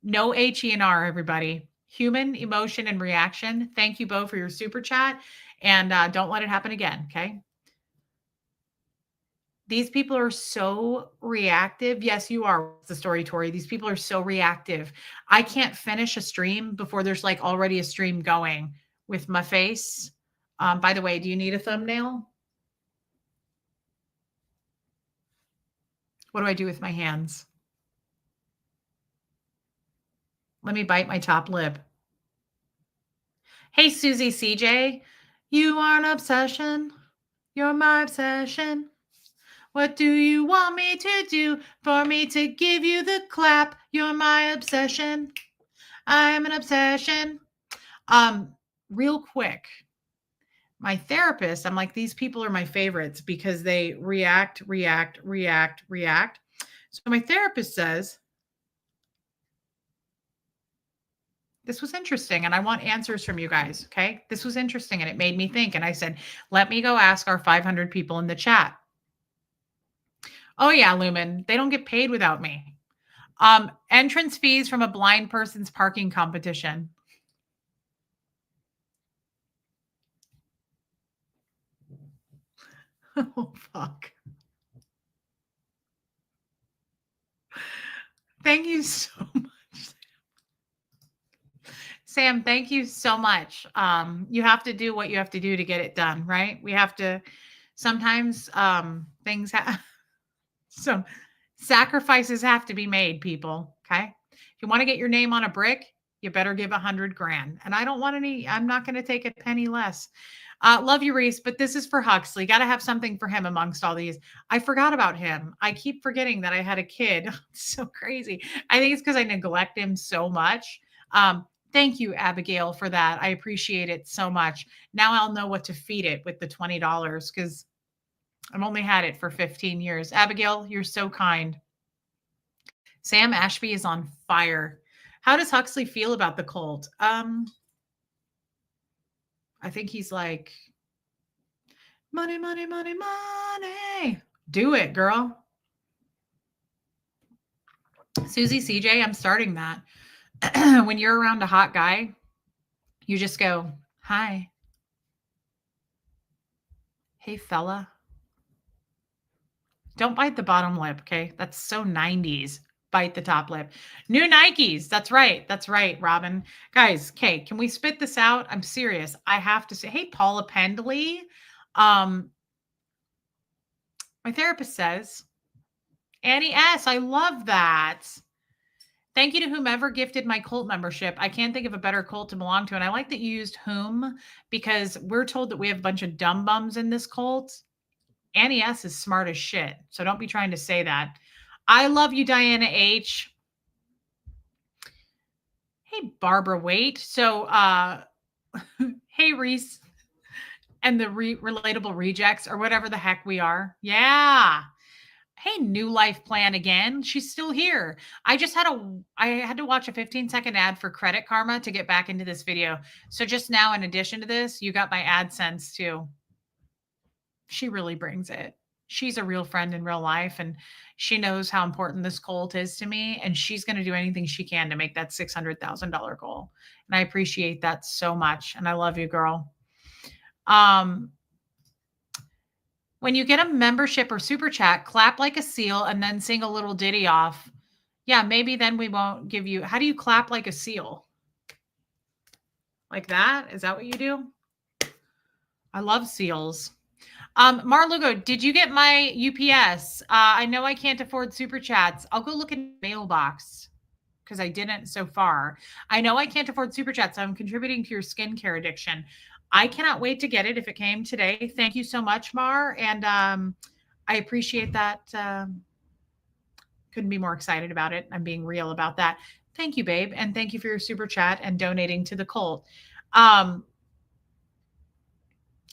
No HE&R, everybody. Human, emotion, and reaction. Thank you, Bo, for your super chat. And don't let it happen again, okay? These people are so reactive. Yes, you are. What's the story, Tori? These people are so reactive. I can't finish a stream before there's like already a stream going with my face. By the way, do you need a thumbnail? What do I do with my hands? Let me bite my top lip. Hey, Susie CJ, you are an obsession. You're my obsession. What do you want me to do for me to give you the clap? You're my obsession. I'm an obsession. Real quick, my therapist, I'm like, these people are my favorites because they react. So my therapist says, this was interesting and I want answers from you guys. Okay. This was interesting and it made me think. And I said, let me go ask our 500 people in the chat. Oh yeah, Lumen, they don't get paid without me. Entrance fees from a blind person's parking competition. Oh, fuck. Thank you so much. Sam, thank you so much. You have to do what you have to do to get it done, right? We have to, sometimes things some sacrifices have to be made, people. Okay. If you want to get your name on a brick, you better give 100 grand. And I don't want any, I'm not going to take a penny less. Love you, Reese, but this is for Huxley. Got to have something for him amongst all these. I forgot about him. I keep forgetting that I had a kid. It's so crazy. I think it's because I neglect him so much. Thank you, Abigail, for that. I appreciate it so much. Now I'll know what to feed it with the $20 because I've only had it for 15 years. Abigail, you're so kind. Sam Ashby is on fire. How does Huxley feel about the cult? I think he's like, money, money, money, money. Do it, girl. Susie CJ, I'm starting that. When you're around a hot guy, you just go, hi. Hey, fella. Don't bite the bottom lip, okay? That's so 90s. Bite the top lip. New Nikes. That's right. That's right, Robin. Guys, okay, can we spit this out? I'm serious. I have to say, hey, Paula Pendley. My therapist says, Annie S., I love that. Thank you to whomever gifted my cult membership. I can't think of a better cult to belong to. And I like that you used whom because we're told that we have a bunch of dumb bums in this cult. Annie S. is smart as shit. So don't be trying to say that. I love you, Diana H. Hey, Barbara Waite. So, hey, Reese and the relatable rejects or whatever the heck we are. Yeah. Hey, New Life Plan again. She's still here. I had to watch a 15-second ad for Credit Karma to get back into this video. So just now, in addition to this, you got my AdSense too. She really brings it. She's a real friend in real life, and she knows how important this cult is to me, and she's going to do anything she can to make that $600,000 goal. And I appreciate that so much, and I love you, girl. Um, when you get a membership or super chat, clap like a seal and then sing a little ditty off. Yeah, maybe then we won't give you. How do you clap like a seal? Like that? Is that what you do? I love seals. Marlugo, did you get my UPS? I know I can't afford super chats. I'll go look in the mailbox because I didn't so far. I know I can't afford super chats. So I'm contributing to your skincare addiction. I cannot wait to get it if it came today. Thank you so much, Mar. And I appreciate that. Couldn't be more excited about it. I'm being real about that. Thank you, babe. And thank you for your super chat and donating to the cult. All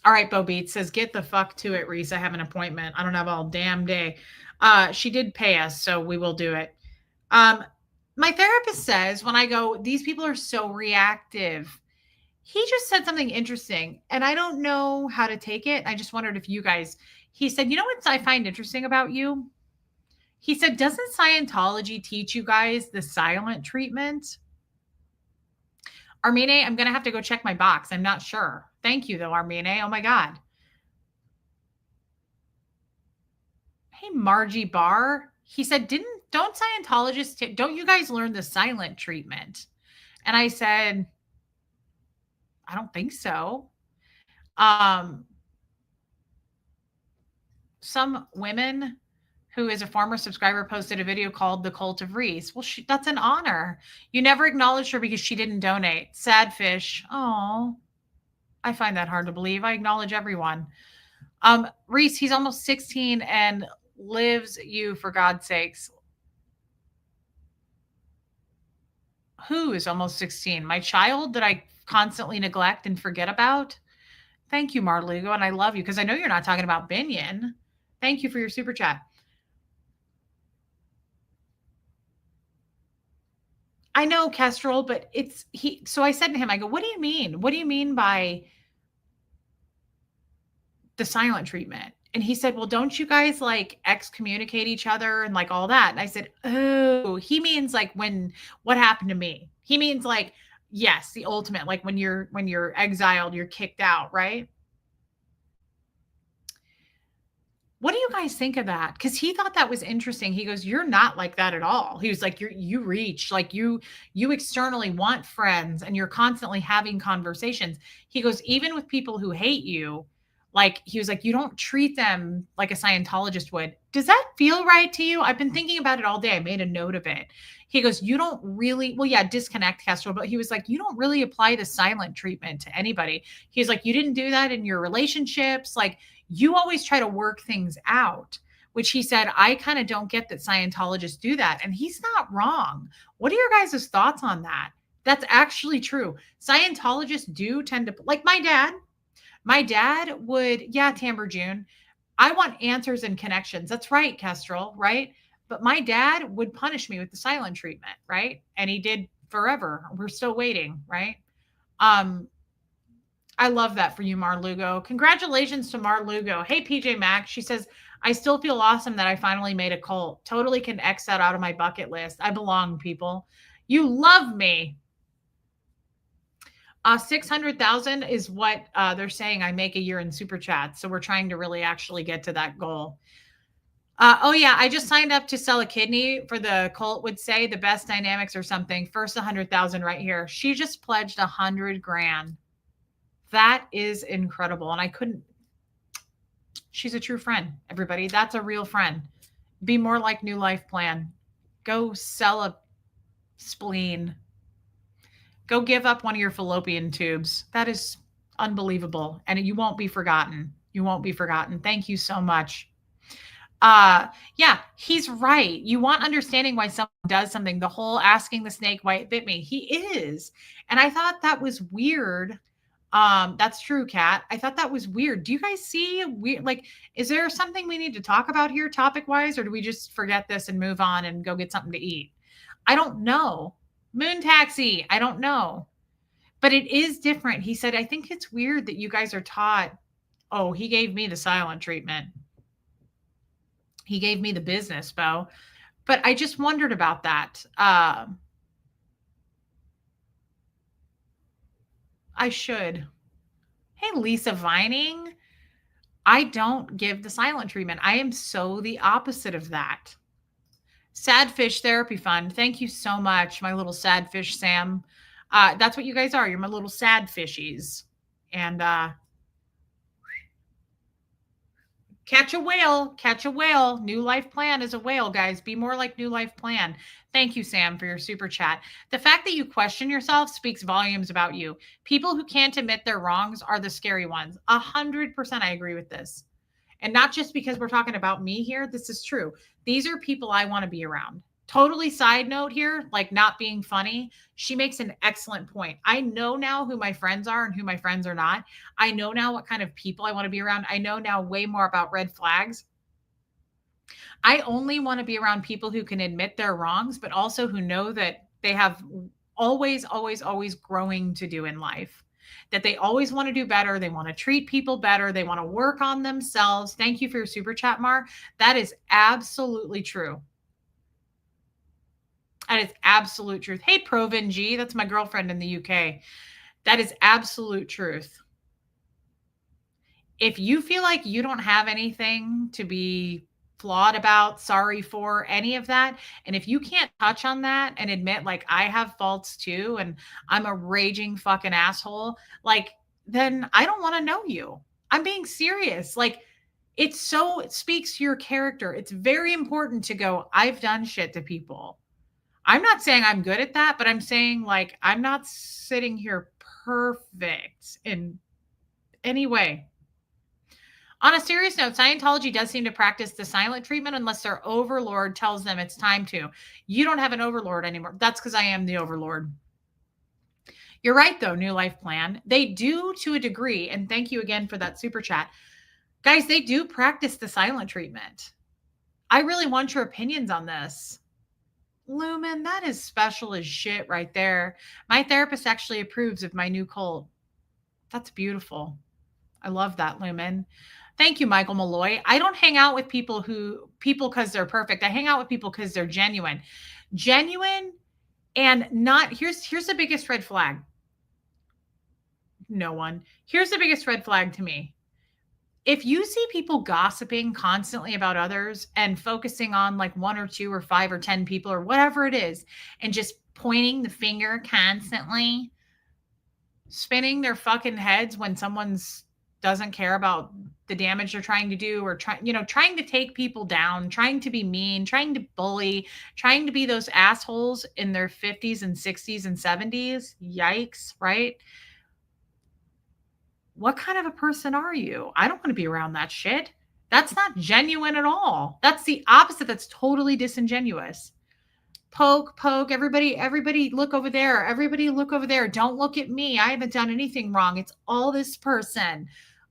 right, Bo Beats says, get the fuck to it, Reese. I have an appointment. I don't have all damn day. She did pay us, so we will do it. My therapist says when I go, these people are so reactive. He just said something interesting, and I don't know how to take it. I just wondered if you guys, he said, you know what I find interesting about you? He said, doesn't Scientology teach you guys the silent treatment? Armine, I'm going to have to go check my box. I'm not sure. Thank you, though, Armine. Oh, my God. Hey, Margie Barr. He said, don't Scientologists, don't you guys learn the silent treatment? And I said, I don't think so. Some women who is a former subscriber posted a video called The Cult of Reese. Well, that's an honor. You never acknowledged her because she didn't donate. Sad fish. Oh, I find that hard to believe. I acknowledge everyone. Reese, he's almost 16 and lives you for God's sakes. Who is almost 16? My child that I constantly neglect and forget about? Thank you, Marlugo, and I love you because I know you're not talking about Binion. Thank you for your super chat. I know, Kestrel, but it's he. So I said to him, I go, what do you mean? What do you mean by the silent treatment? And he said, well, don't you guys like excommunicate each other and like all that? And I said, oh, he means like what happened to me? He means like, yes, the ultimate, like when you're exiled, you're kicked out, right? What do you guys think of that? Because he thought that was interesting. He goes, you're not like that at all. He was like, you reach, like you externally want friends and you're constantly having conversations. He goes, even with people who hate you, like he was like, you don't treat them like a Scientologist would. Does that feel right to you? I've been thinking about it all day. I made a note of it. He goes, you don't really, well, yeah, disconnect, Castro, but he was like, you don't really apply the silent treatment to anybody. He's like, you didn't do that in your relationships. Like, you always try to work things out, which he said, I kind of don't get that Scientologists do that. And he's not wrong. What are your guys' thoughts on that? That's actually true. Scientologists do tend to, like my dad would, yeah, Tamber June, I want answers and connections. That's right, Kestrel, right? But my dad would punish me with the silent treatment, right? And he did forever. We're still waiting, right? I love that for you, Marlugo. Congratulations to Marlugo. Hey, PJ Mac. She says, I still feel awesome that I finally made a cult. Totally can X that out of my bucket list. I belong, people. You love me. 600,000 is what they're saying I make a year in super chats. So we're trying to really actually get to that goal. Oh yeah, I just signed up to sell a kidney for the cult would say the best dynamics or something. First 100,000 right here. She just pledged 100 grand. That is incredible. And I couldn't, she's a true friend, everybody. That's a real friend. Be more like New Life Plan. Go sell a spleen. Go give up one of your fallopian tubes. That is unbelievable. And you won't be forgotten. You won't be forgotten. Thank you so much. Yeah, he's right. You want understanding why someone does something. The whole asking the snake why it bit me. He is. And I thought that was weird. That's true, Kat. I thought that was weird. Do you guys see weird? Like, is there something we need to talk about here topic wise, or do we just forget this and move on and go get something to eat? I don't know. Moon taxi. I don't know, but it is different. He said, I think it's weird that you guys are taught. Oh, he gave me the silent treatment. He gave me the business, Bo. But I just wondered about that. I should. Hey, Lisa Vining. I don't give the silent treatment. I am so the opposite of that. Sad Fish Therapy Fund. Thank you so much, my little sad fish, Sam. That's what you guys are. You're my little sad fishies. And catch a whale, catch a whale. New Life Plan is a whale, guys. Be more like New Life Plan. Thank you, Sam, for your super chat. The fact that you question yourself speaks volumes about you. People who can't admit their wrongs are the scary ones. 100% I agree with this. And not just because we're talking about me here. This is true. These are people I want to be around. Totally side note here, like not being funny. She makes an excellent point. I know now who my friends are and who my friends are not. I know now what kind of people I want to be around. I know now way more about red flags. I only want to be around people who can admit their wrongs, but also who know that they have always, always, always growing to do in life, that they always want to do better. They want to treat people better. They want to work on themselves. Thank you for your super chat, Mar. That is absolutely true. That is absolute truth. Hey, Provin G, that's my girlfriend in the UK. That is absolute truth. If you feel like you don't have anything to be flawed about, sorry for, any of that, and if you can't touch on that and admit, like, I have faults too, and I'm a raging fucking asshole, like, then I don't want to know you. I'm being serious. Like, it speaks to your character. It's very important to go, I've done shit to people. I'm not saying I'm good at that, but I'm saying, like, I'm not sitting here perfect in any way. On a serious note, Scientology does seem to practice the silent treatment unless their overlord tells them it's time to. You don't have an overlord anymore. That's because I am the overlord. You're right, though, New Life Plan. They do to a degree, and thank you again for that super chat. Guys, they do practice the silent treatment. I really want your opinions on this. Lumen, that is special as shit right there. My therapist actually approves of my new cult. That's beautiful. I love that, Lumen. Thank you, Michael Malloy. I don't hang out with people because they're perfect. I hang out with people because they're genuine. Genuine and not, here's the biggest red flag. No one. Here's the biggest red flag to me. If you see people gossiping constantly about others and focusing on like 1 or 2 or 5 or 10 people or whatever it is, and just pointing the finger constantly, spinning their fucking heads when someone's doesn't care about the damage they're trying to do, or trying to take people down, trying to be mean, trying to bully, trying to be those assholes in their 50s and 60s and 70s. Yikes, right? What kind of a person are you? I don't want to be around that shit. That's not genuine at all. That's the opposite. That's totally disingenuous. Poke, everybody look over there. Everybody look over there. Don't look at me. I haven't done anything wrong. It's all this person.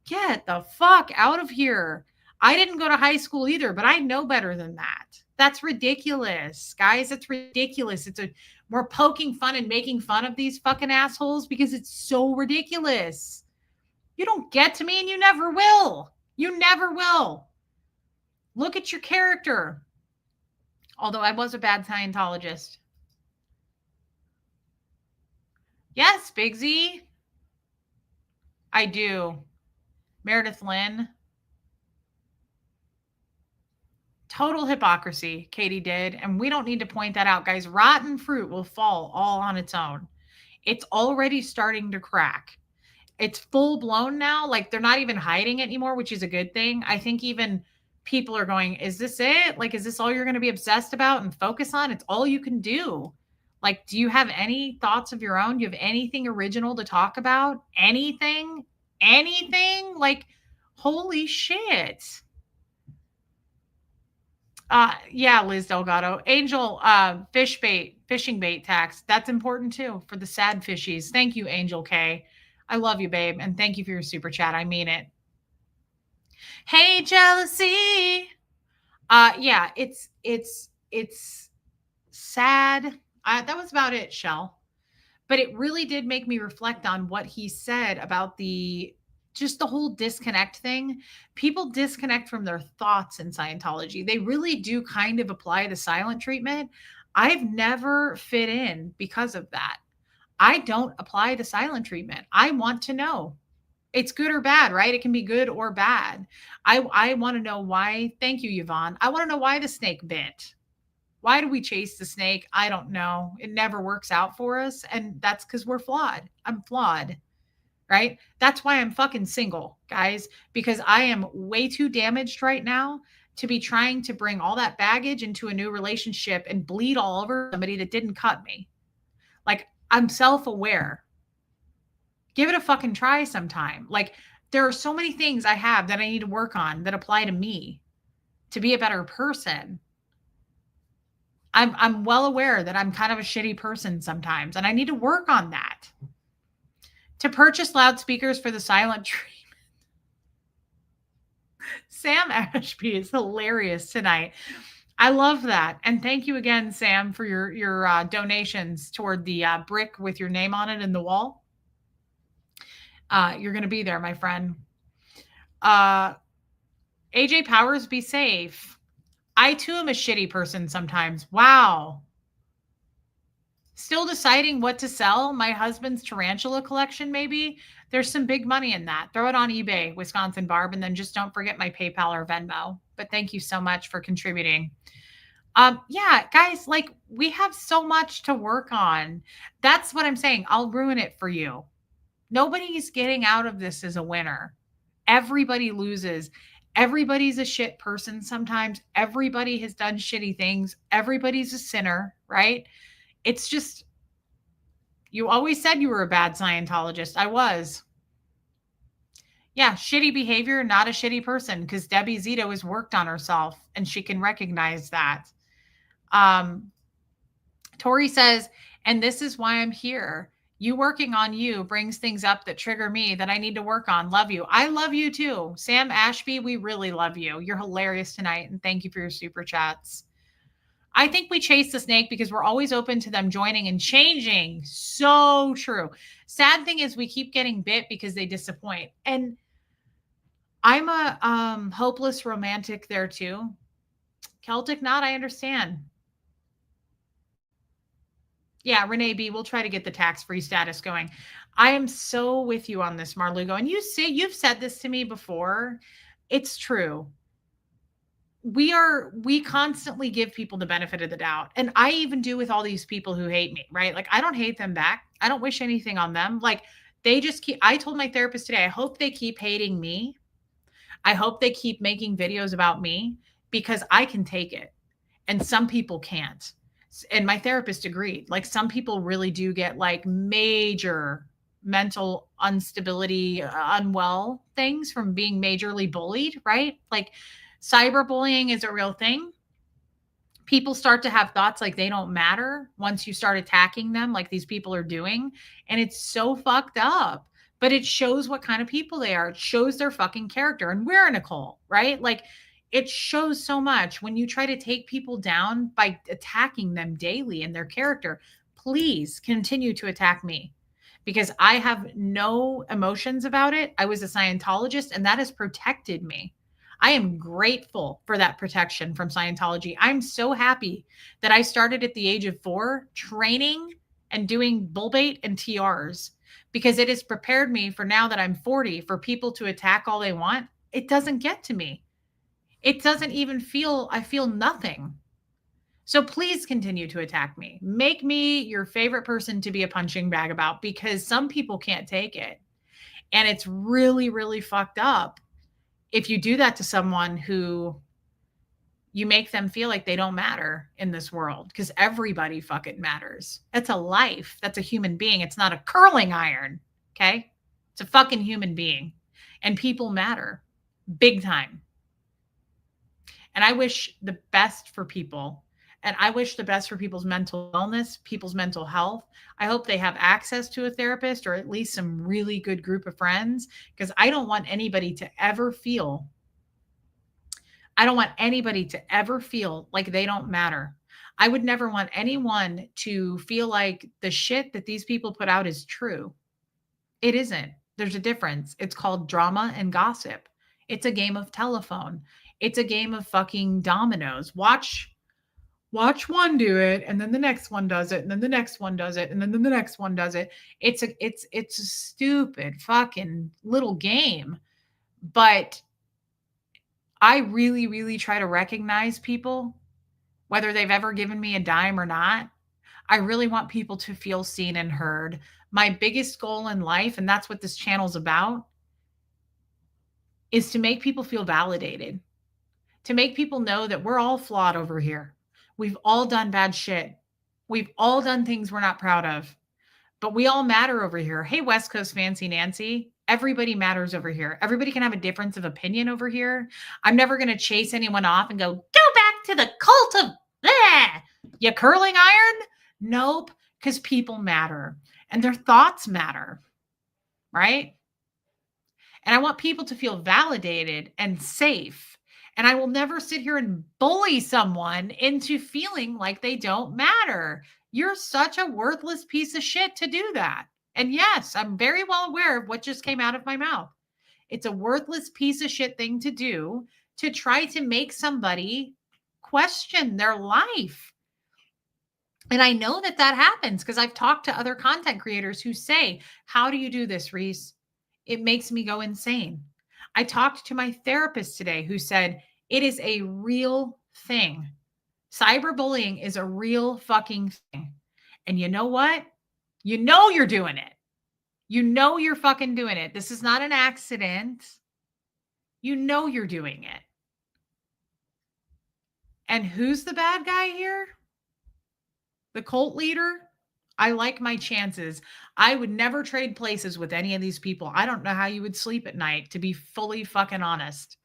Get the fuck out of here. I didn't go to high school either, but I know better than that. That's ridiculous, guys. It's ridiculous. We're poking fun and making fun of these fucking assholes because it's so ridiculous. You don't get to me, and you never will. You never will. Look at your character. Although I was a bad Scientologist. Yes, Big Z. I do. Meredith Lynn. Total hypocrisy, Katie did. And we don't need to point that out, guys. Rotten fruit will fall all on its own. It's already starting to crack. It's full blown now. Like, they're not even hiding it anymore, which is a good thing. I think even people are going, is this it? Like, is this all you're going to be obsessed about and focus on? It's all you can do. Like, do you have any thoughts of your own? Do you have anything original to talk about? Anything? Like, holy shit. Yeah, Liz Delgado. Angel, fishing bait tax. That's important too for the sad fishies. Thank you, Angel K. I love you, babe. And thank you for your super chat. I mean it. Hey, jealousy. Yeah, it's sad. That was about it, Shell. But it really did make me reflect on what he said about just the whole disconnect thing. People disconnect from their thoughts in Scientology. They really do kind of apply the silent treatment. I've never fit in because of that. I don't apply the silent treatment. I want to know. It's good or bad, right? It can be good or bad. I want to know why. Thank you, Yvonne. I want to know why the snake bit. Why do we chase the snake? I don't know. It never works out for us. And that's because we're flawed. I'm flawed, right? That's why I'm fucking single, guys, because I am way too damaged right now to be trying to bring all that baggage into a new relationship and bleed all over somebody that didn't cut me. Like, I'm self aware. Give it a fucking try sometime. Like, there are so many things I have that I need to work on that apply to me to be a better person. I'm well aware that I'm kind of a shitty person sometimes, and I need to work on that. To purchase loudspeakers for the silent treatment. Sam Ashby is hilarious tonight. I love that, and thank you again, Sam, for your donations toward the brick with your name on it in the wall. You're going to be there, my friend. AJ Powers, be safe. I too am a shitty person sometimes. Wow. Still deciding what to sell. My husband's tarantula collection, maybe. There's some big money in that. Throw it on eBay, Wisconsin Barb, and then just don't forget my PayPal or Venmo. But thank you so much for contributing. Yeah, guys, like, we have so much to work on. That's what I'm saying. I'll ruin it for you. Nobody's getting out of this as a winner. Everybody loses. Everybody's a shit person sometimes. Everybody has done shitty things. Everybody's a sinner, right? It's just, you always said you were a bad Scientologist. I was. Yeah, shitty behavior, not a shitty person, because Debbie Zito has worked on herself and she can recognize that. Tori says, and this is why I'm here. You working on you brings things up that trigger me that I need to work on. Love you. I love you too. Sam Ashby, we really love you. You're hilarious tonight. And thank you for your super chats. I think we chase the snake because we're always open to them joining and changing. So true. Sad thing is we keep getting bit because they disappoint. And I'm a hopeless romantic there too. Celtic knot, I understand. Yeah, Renee B, we'll try to get the tax-free status going. I am so with you on this, Marlugo. And you've said this to me before. It's true. We constantly give people the benefit of the doubt. And I even do with all these people who hate me, right? Like, I don't hate them back. I don't wish anything on them. Like, they just keep, I told my therapist today, I hope they keep hating me. I hope they keep making videos about me because I can take it. And some people can't. And my therapist agreed. Like, some people really do get like major mental instability, unwell things from being majorly bullied, right? Like, cyberbullying is a real thing. People start to have thoughts like they don't matter once you start attacking them, like these people are doing. And it's so fucked up. But it shows what kind of people they are. It shows their fucking character. And we're in a cult, right? Like, it shows so much when you try to take people down by attacking them daily in their character. Please continue to attack me because I have no emotions about it. I was a Scientologist and that has protected me. I am grateful for that protection from Scientology. I'm so happy that I started at the age of 4 training and doing bull bait and TRs because it has prepared me for now that I'm 40 for people to attack all they want. It doesn't get to me. It doesn't even feel, I feel nothing. So please continue to attack me. Make me your favorite person to be a punching bag about because some people can't take it. And it's really, really fucked up if you do that to someone who you make them feel like they don't matter in this world because everybody fucking matters. That's a life. That's a human being. It's not a curling iron. Okay. It's a fucking human being and people matter big time. And I wish the best for people. And I wish the best for people's mental wellness, people's mental health. I hope they have access to a therapist or at least some really good group of friends because I don't want anybody to ever feel like they don't matter. I would never want anyone to feel like the shit that these people put out is true. It isn't. There's a difference. It's called drama and gossip. It's a game of telephone. It's a game of fucking dominoes. Watch Watch one do it, and then the next one does it, and then the next one does it, and then the next one does it. It's a stupid fucking little game. But I really, really try to recognize people, whether they've ever given me a dime or not. I really want people to feel seen and heard. My biggest goal in life, and that's what this channel's about, is to make people feel validated, to make people know that we're all flawed over here. We've all done bad shit. We've all done things we're not proud of, but we all matter over here. Hey, West Coast Fancy Nancy, everybody matters over here. Everybody can have a difference of opinion over here. I'm never going to chase anyone off and go back to the cult of you curling iron. Nope, because people matter and their thoughts matter, right? And I want people to feel validated and safe. And I will never sit here and bully someone into feeling like they don't matter. You're such a worthless piece of shit to do that. And yes, I'm very well aware of what just came out of my mouth. It's a worthless piece of shit thing to do, to try to make somebody question their life. And I know that happens because I've talked to other content creators who say, how do you do this, Reese? It makes me go insane. I talked to my therapist today who said it is a real thing. Cyberbullying is a real fucking thing. And you know what? You know you're doing it. You know you're fucking doing it. This is not an accident. You know you're doing it. And who's the bad guy here? The cult leader? I like my chances. I would never trade places with any of these people. I don't know how you would sleep at night, to be fully fucking honest.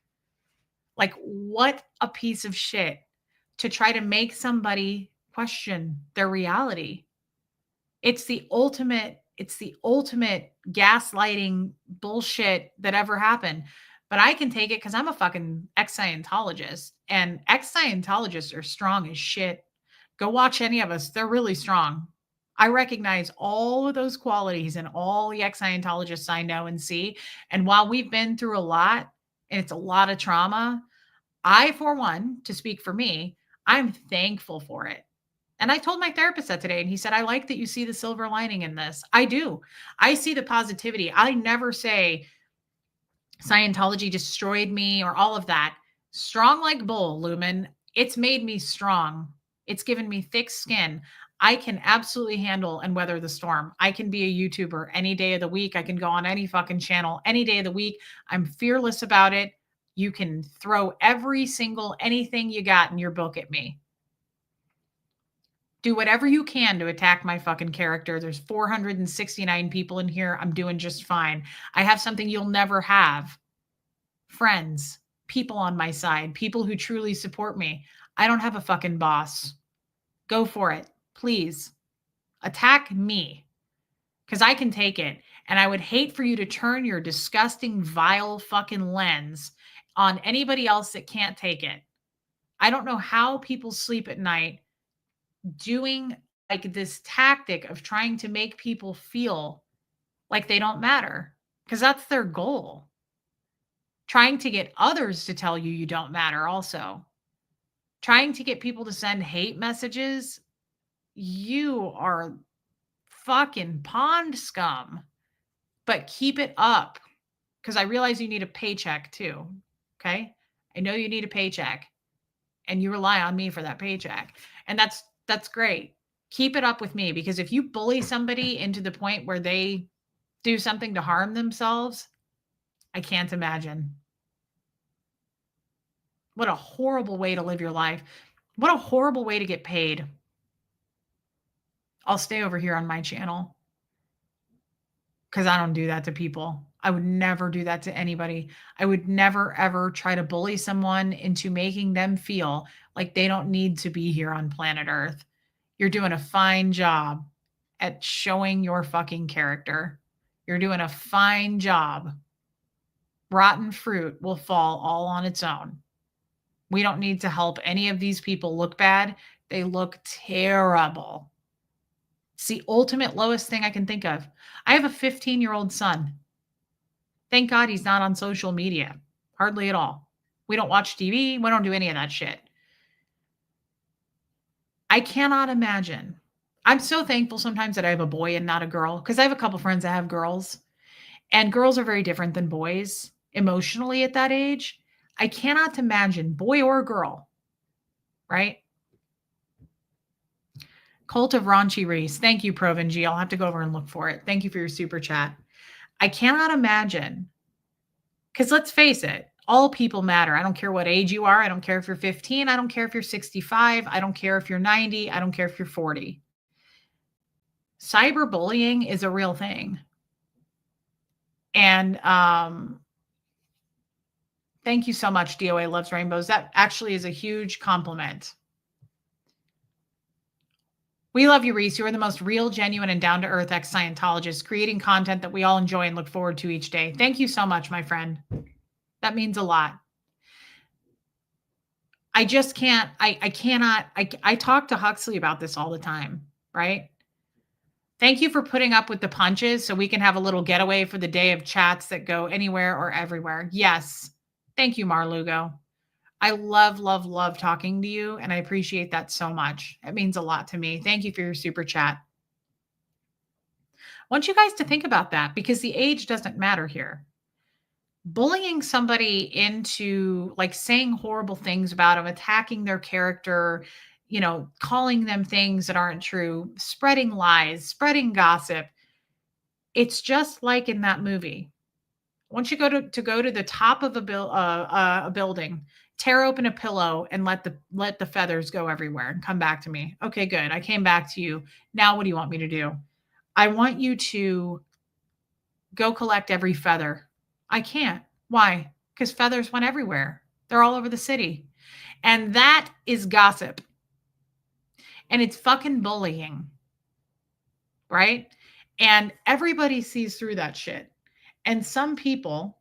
Like, what a piece of shit to try to make somebody question their reality. It's the ultimate gaslighting bullshit that ever happened. But I can take it because I'm a fucking ex-Scientologist, and ex-Scientologists are strong as shit. Go watch any of us. They're really strong. I recognize all of those qualities in all the ex-Scientologists I know and see. And while we've been through a lot, and it's a lot of trauma, I, for one, to speak for me, I'm thankful for it. And I told my therapist that today, and he said, I like that you see the silver lining in this. I do. I see the positivity. I never say Scientology destroyed me or all of that. Strong like bull, Lumen. It's made me strong. It's given me thick skin. I can absolutely handle and weather the storm. I can be a YouTuber any day of the week. I can go on any fucking channel any day of the week. I'm fearless about it. You can throw every single anything you got in your book at me. Do whatever you can to attack my fucking character. There's 469 people in here. I'm doing just fine. I have something you'll never have. Friends, people on my side, people who truly support me. I don't have a fucking boss. Go for it. Please. Attack me. Because I can take it. And I would hate for you to turn your disgusting, vile fucking lens on anybody else that can't take it. I don't know how people sleep at night doing like this tactic of trying to make people feel like they don't matter, because that's their goal. Trying to get others to tell you you don't matter also. Trying to get people to send hate messages. You are fucking pond scum. But keep it up, because I realize you need a paycheck too. Okay? I know you need a paycheck, and you rely on me for that paycheck. And that's great. Keep it up with me, because if you bully somebody into the point where they do something to harm themselves, I can't imagine. What a horrible way to live your life. What a horrible way to get paid. I'll stay over here on my channel because I don't do that to people. I would never do that to anybody. I would never, ever try to bully someone into making them feel like they don't need to be here on planet Earth. You're doing a fine job at showing your fucking character. You're doing a fine job. Rotten fruit will fall all on its own. We don't need to help any of these people look bad. They look terrible. It's the ultimate lowest thing I can think of. I have a 15-year-old son. Thank God he's not on social media. Hardly at all. We don't watch TV. We don't do any of that shit. I cannot imagine. I'm so thankful sometimes that I have a boy and not a girl because I have a couple friends that have girls, and girls are very different than boys emotionally at that age. I cannot imagine, boy or girl, right? Cult of Raunchy Reese. Thank you, Provin G. I'll have to go over and look for it. Thank you for your super chat. I cannot imagine, because let's face it, all people matter. I don't care what age you are. I don't care if you're 15. I don't care if you're 65. I don't care if you're 90. I don't care if you're 40. Cyberbullying is a real thing. And thank you so much, DOA Loves Rainbows. That actually is a huge compliment. We love you, Reese. You are the most real, genuine, and down to earth ex Scientologist, creating content that we all enjoy and look forward to each day. Thank you so much, my friend. That means a lot. I just can't, I cannot, I talk to Huxley about this all the time, right? Thank you for putting up with the punches so we can have a little getaway for the day of chats that go anywhere or everywhere. Yes. Thank you, Marlugo. I love, love, love talking to you, and I appreciate that so much. It means a lot to me. Thank you for your super chat. I want you guys to think about that because the age doesn't matter here. Bullying somebody into like saying horrible things about them, attacking their character, calling them things that aren't true, spreading lies, spreading gossip. It's just like in that movie. Once you go to the top of a building, tear open a pillow and let the feathers go everywhere and come back to me. Okay, good. I came back to you. Now what do you want me to do? I want you to go collect every feather. I can't. Why? Because feathers went everywhere. They're all over the city. And that is gossip. And it's fucking bullying. Right? And everybody sees through that shit. And some people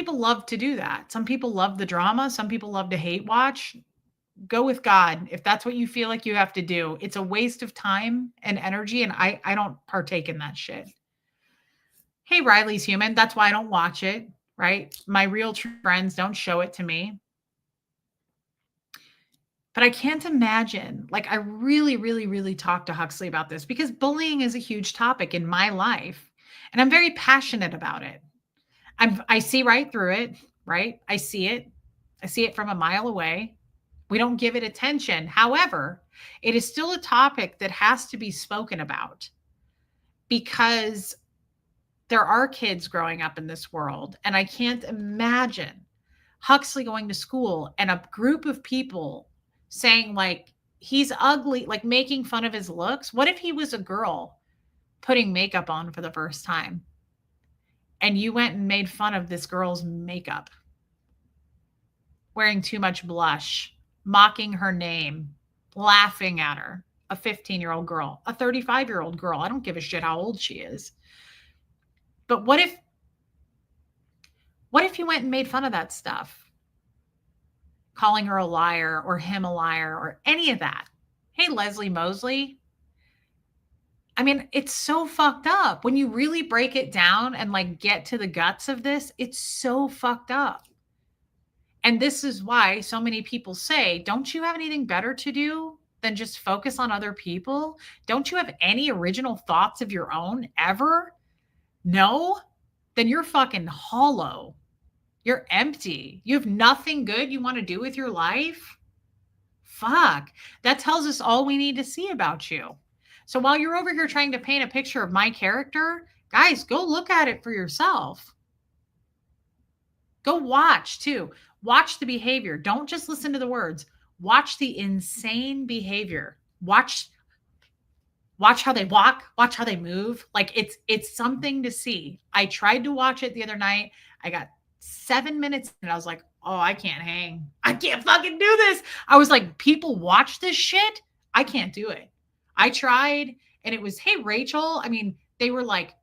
love to do that. Some people love the drama. Some people love to hate watch. Go with God if that's what you feel like you have to do. It's a waste of time and energy, and I don't partake in that shit. Hey, Riley's human. That's why I don't watch it, right? My real true friends don't show it to me. But I can't imagine, like I really, really, really talked to Huxley about this because bullying is a huge topic in my life, and I'm very passionate about it. I see right through it, right? I see it. I see it from a mile away. We don't give it attention. However, it is still a topic that has to be spoken about because there are kids growing up in this world. And I can't imagine Huxley going to school and a group of people saying, like, he's ugly, like making fun of his looks. What if he was a girl putting makeup on for the first time? And you went and made fun of this girl's makeup, wearing too much blush, mocking her name, laughing at her, a 15-year-old girl, a 35-year-old girl. I don't give a shit how old she is. But what if you went and made fun of that stuff? Calling her a liar or him a liar or any of that. Hey, Leslie Mosley. I mean, it's so fucked up. When you really break it down and like get to the guts of this, it's so fucked up. And this is why so many people say, don't you have anything better to do than just focus on other people? Don't you have any original thoughts of your own ever? No? Then you're fucking hollow. You're empty. You have nothing good you want to do with your life? Fuck. That tells us all we need to see about you. So while you're over here trying to paint a picture of my character, guys, go look at it for yourself. Go watch too. Watch the behavior. Don't just listen to the words. Watch the insane behavior. Watch how they walk, watch how they move. Like it's something to see. I tried to watch it the other night. I got 7 minutes and I was like, "Oh, I can't hang. I can't fucking do this." I was like, "People watch this shit? I can't do it." I tried and it was, "Hey, Rachel." I mean, they were like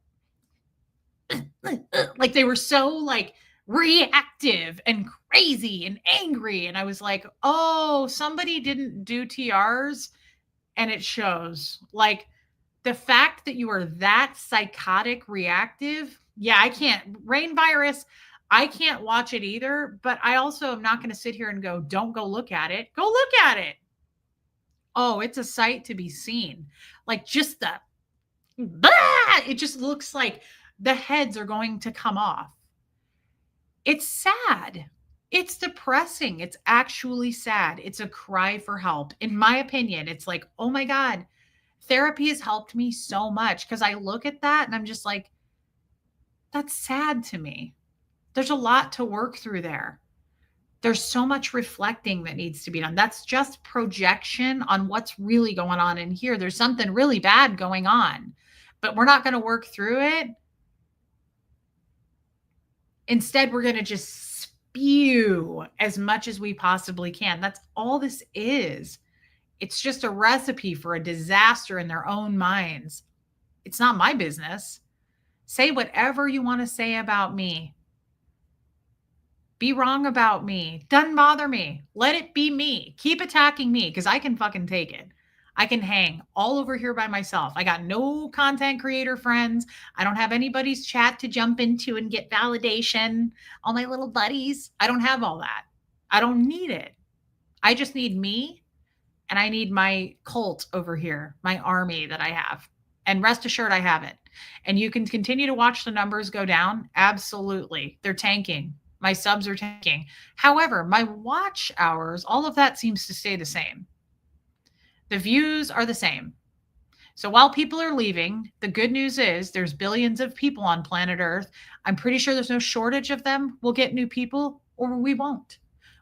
they were so like reactive and crazy and angry. And I was like, "Oh, somebody didn't do TRs." And it shows. Like the fact that you are that psychotic reactive Yeah, I can't. Rain virus, I can't watch it either, but I also am not going to sit here and go, don't go look at it. Go look at it. Oh, it's a sight to be seen. Like just the, it just looks like the heads are going to come off. It's sad. It's depressing. It's actually sad. It's a cry for help. In my opinion, it's like, oh my God, therapy has helped me so much because I look at that and I'm just like, that's sad to me. There's a lot to work through there. There's so much reflecting that needs to be done. That's just projection on what's really going on in here. There's something really bad going on, but we're not going to work through it. Instead, we're going to just spew as much as we possibly can. That's all this is. It's just a recipe for a disaster in their own minds. It's not my business. Say whatever you want to say about me. Be wrong about me. Doesn't bother me. Let it be me. Keep attacking me because I can fucking take it. I can hang all over here by myself. I got no content creator friends. I don't have anybody's chat to jump into and get validation. All my little buddies. I don't have all that. I don't need it. I just need me and I need my cult over here, my army that I have. And rest assured, I have it. And you can continue to watch the numbers go down. Absolutely. They're tanking. My subs are tanking. However, my watch hours, all of that seems to stay the same. The views are the same. So while people are leaving, the good news is there's billions of people on planet Earth. I'm pretty sure there's no shortage of them. We'll get new people or we won't.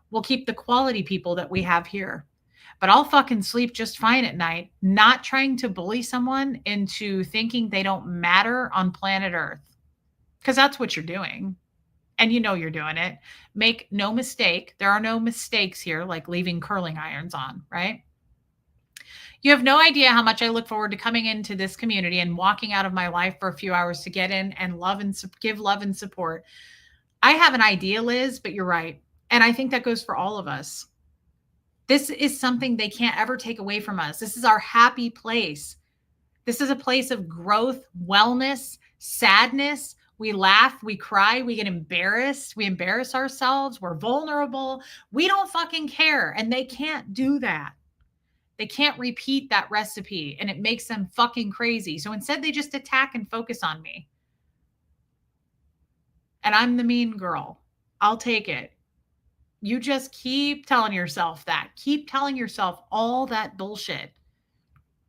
We'll keep the quality people that we have here. But I'll fucking sleep just fine at night, not trying to bully someone into thinking they don't matter on planet Earth. Because that's what you're doing. And you know you're doing it. Make no mistake. There are no mistakes here, like leaving curling irons on, right? You have no idea how much I look forward to coming into this community and walking out of my life for a few hours to get in and love and give love and support. I have an idea, Liz, but you're right. And I think that goes for all of us. This is something they can't ever take away from us. This is our happy place. This is a place of growth, wellness, sadness. We laugh, we cry, we get embarrassed, we embarrass ourselves, we're vulnerable. We don't fucking care. And they can't do that. They can't repeat that recipe and it makes them fucking crazy. So instead, they just attack and focus on me. And I'm the mean girl. I'll take it. You just keep telling yourself that. Keep telling yourself all that bullshit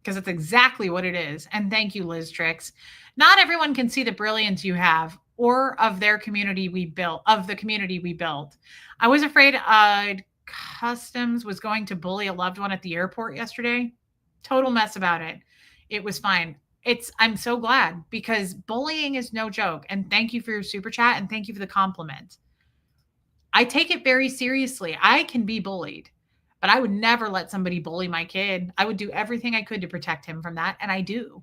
because it's exactly what it is. And thank you, Liz Tricks. Not everyone can see the brilliance you have or of their community we built, of the community we built. I was afraid Customs was going to bully a loved one at the airport yesterday. Total mess about it. It was fine. I'm so glad because bullying is no joke. And thank you for your super chat and thank you for the compliment. I take it very seriously. I can be bullied, but I would never let somebody bully my kid. I would do everything I could to protect him from that. And I do.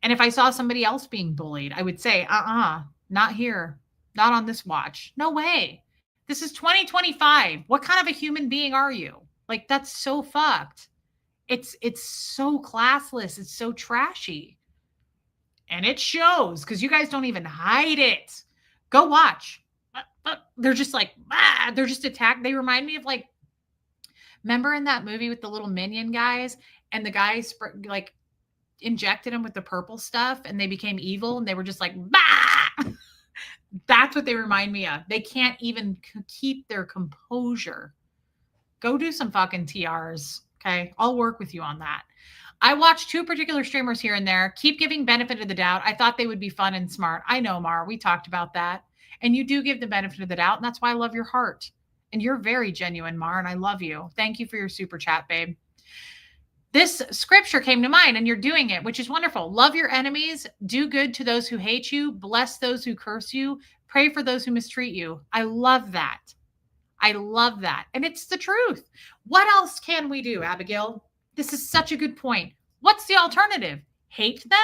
And if I saw somebody else being bullied, I would say, not here, not on this watch. No way. This is 2025. What kind of a human being are you? Like, that's so fucked. It's so classless. It's so trashy. And it shows because you guys don't even hide it. Go watch. They're just like, they're just attacked. They remind me of like, remember in that movie with the little minion guys and the guys like injected them with the purple stuff and they became evil and they were just like, bah! That's what they remind me of. They can't even keep their composure. Go do some fucking TRs. Okay. I'll work with you on that. I watched two particular streamers here and there. Keep giving benefit of the doubt. I thought they would be fun and smart. I know, Mar. We talked about that. And you do give the benefit of the doubt. And that's why I love your heart. And you're very genuine, Mar. And I love you. Thank you for your super chat, babe. This scripture came to mind and you're doing it, which is wonderful. Love your enemies, do good to those who hate you, bless those who curse you, pray for those who mistreat you. I love that. I love that. And it's the truth. What else can we do, Abigail? This is such a good point. What's the alternative? Hate them?